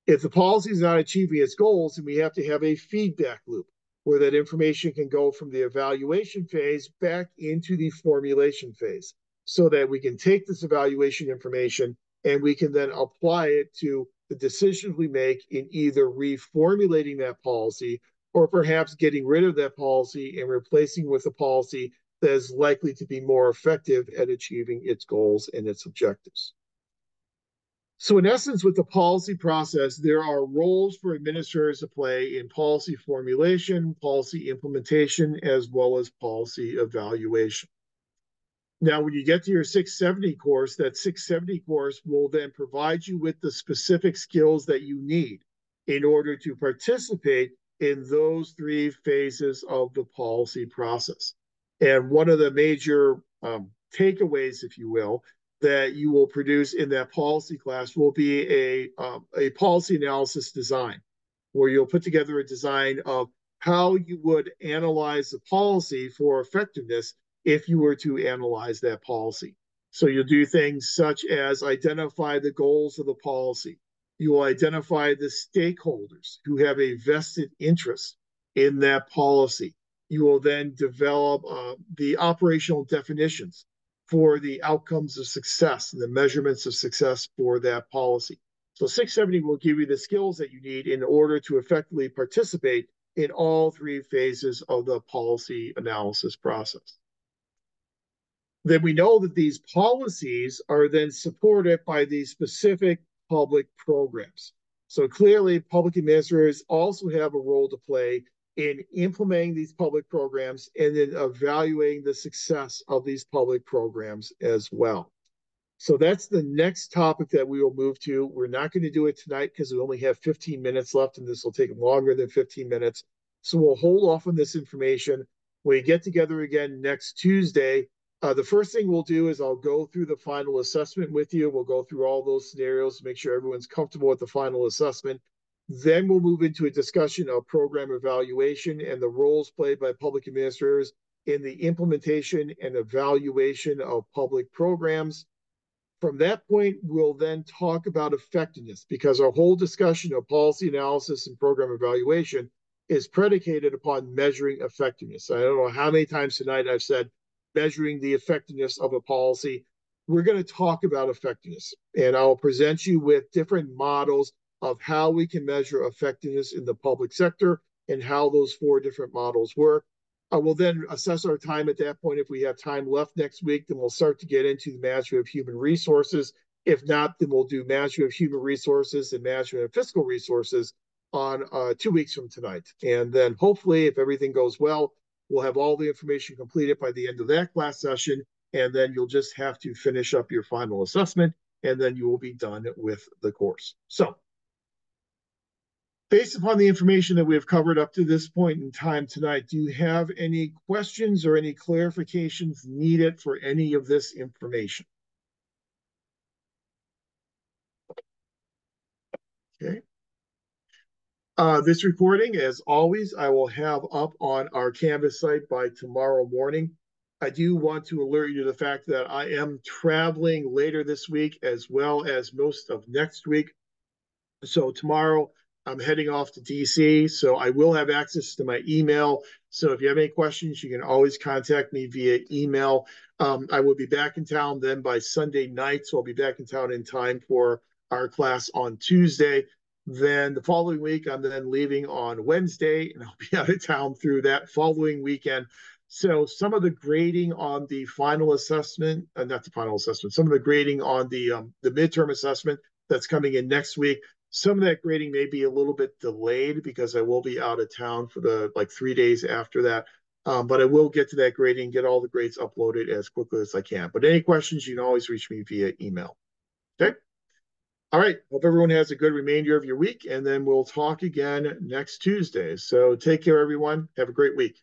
Speaker 2: If the policy is not achieving its goals, then we have to have a feedback loop where that information can go from the evaluation phase back into the formulation phase so that we can take this evaluation information and we can then apply it to the decisions we make in either reformulating that policy or perhaps getting rid of that policy and replacing with a policy that is likely to be more effective at achieving its goals and its objectives. So, in essence, with the policy process, there are roles for administrators to play in policy formulation, policy implementation, as well as policy evaluation. Now, when you get to your 670 course, that 670 course will then provide you with the specific skills that you need in order to participate in those three phases of the policy process. And one of the major takeaways, if you will, that you will produce in that policy class will be a policy analysis design, where you'll put together a design of how you would analyze the policy for effectiveness if you were to analyze that policy. So you'll do things such as identify the goals of the policy. You will identify the stakeholders who have a vested interest in that policy. You will then develop the operational definitions for the outcomes of success and the measurements of success for that policy. So 670 will give you the skills that you need in order to effectively participate in all three phases of the policy analysis process. Then we know that these policies are then supported by these specific public programs. So clearly, public administrators also have a role to play in implementing these public programs and then evaluating the success of these public programs as well. So that's the next topic that we will move to. We're not going to do it tonight because we only have 15 minutes left, and this will take longer than 15 minutes. So we'll hold off on this information. When we get together again next Tuesday, the first thing we'll do is I'll go through the final assessment with you. We'll go through all those scenarios to make sure everyone's comfortable with the final assessment. Then we'll move into a discussion of program evaluation and the roles played by public administrators in the implementation and evaluation of public programs. From that point, we'll then talk about effectiveness because our whole discussion of policy analysis and program evaluation is predicated upon measuring effectiveness. I don't know how many times tonight I've said measuring the effectiveness of a policy. We're going to talk about effectiveness, and I'll present you with different models of how we can measure effectiveness in the public sector and how those four different models work. We'll then assess our time at that point. If we have time left next week, then we'll start to get into the management of human resources. If not, then we'll do management of human resources and management of fiscal resources on 2 weeks from tonight. And then hopefully, if everything goes well, we'll have all the information completed by the end of that class session. And then you'll just have to finish up your final assessment, and then you will be done with the course. So based upon the information that we have covered up to this point in time tonight, do you have any questions or any clarifications needed for any of this information? Okay. This recording, as always, I will have up on our Canvas site by tomorrow morning. I do want to alert you to the fact that I am traveling later this week as well as most of next week. So tomorrow I'm heading off to DC, so I will have access to my email. So if you have any questions, you can always contact me via email. I will be back in town then by Sunday night, so I'll be back in town in time for our class on Tuesday.
Speaker 1: Then the following week, I'm then leaving on Wednesday, and I'll be out of town through that following weekend. So some of the grading on the final assessment, not the final assessment, some of the grading on the midterm assessment that's coming in next week. Some of that grading may be a little bit delayed because I will be out of town for the like 3 days after that. But I will get to that grading, get all the grades uploaded as quickly as I can. But any questions, you can always reach me via email. Okay. All right. Hope everyone has a good remainder of your week, and then we'll talk again next Tuesday. So take care, everyone. Have a great week.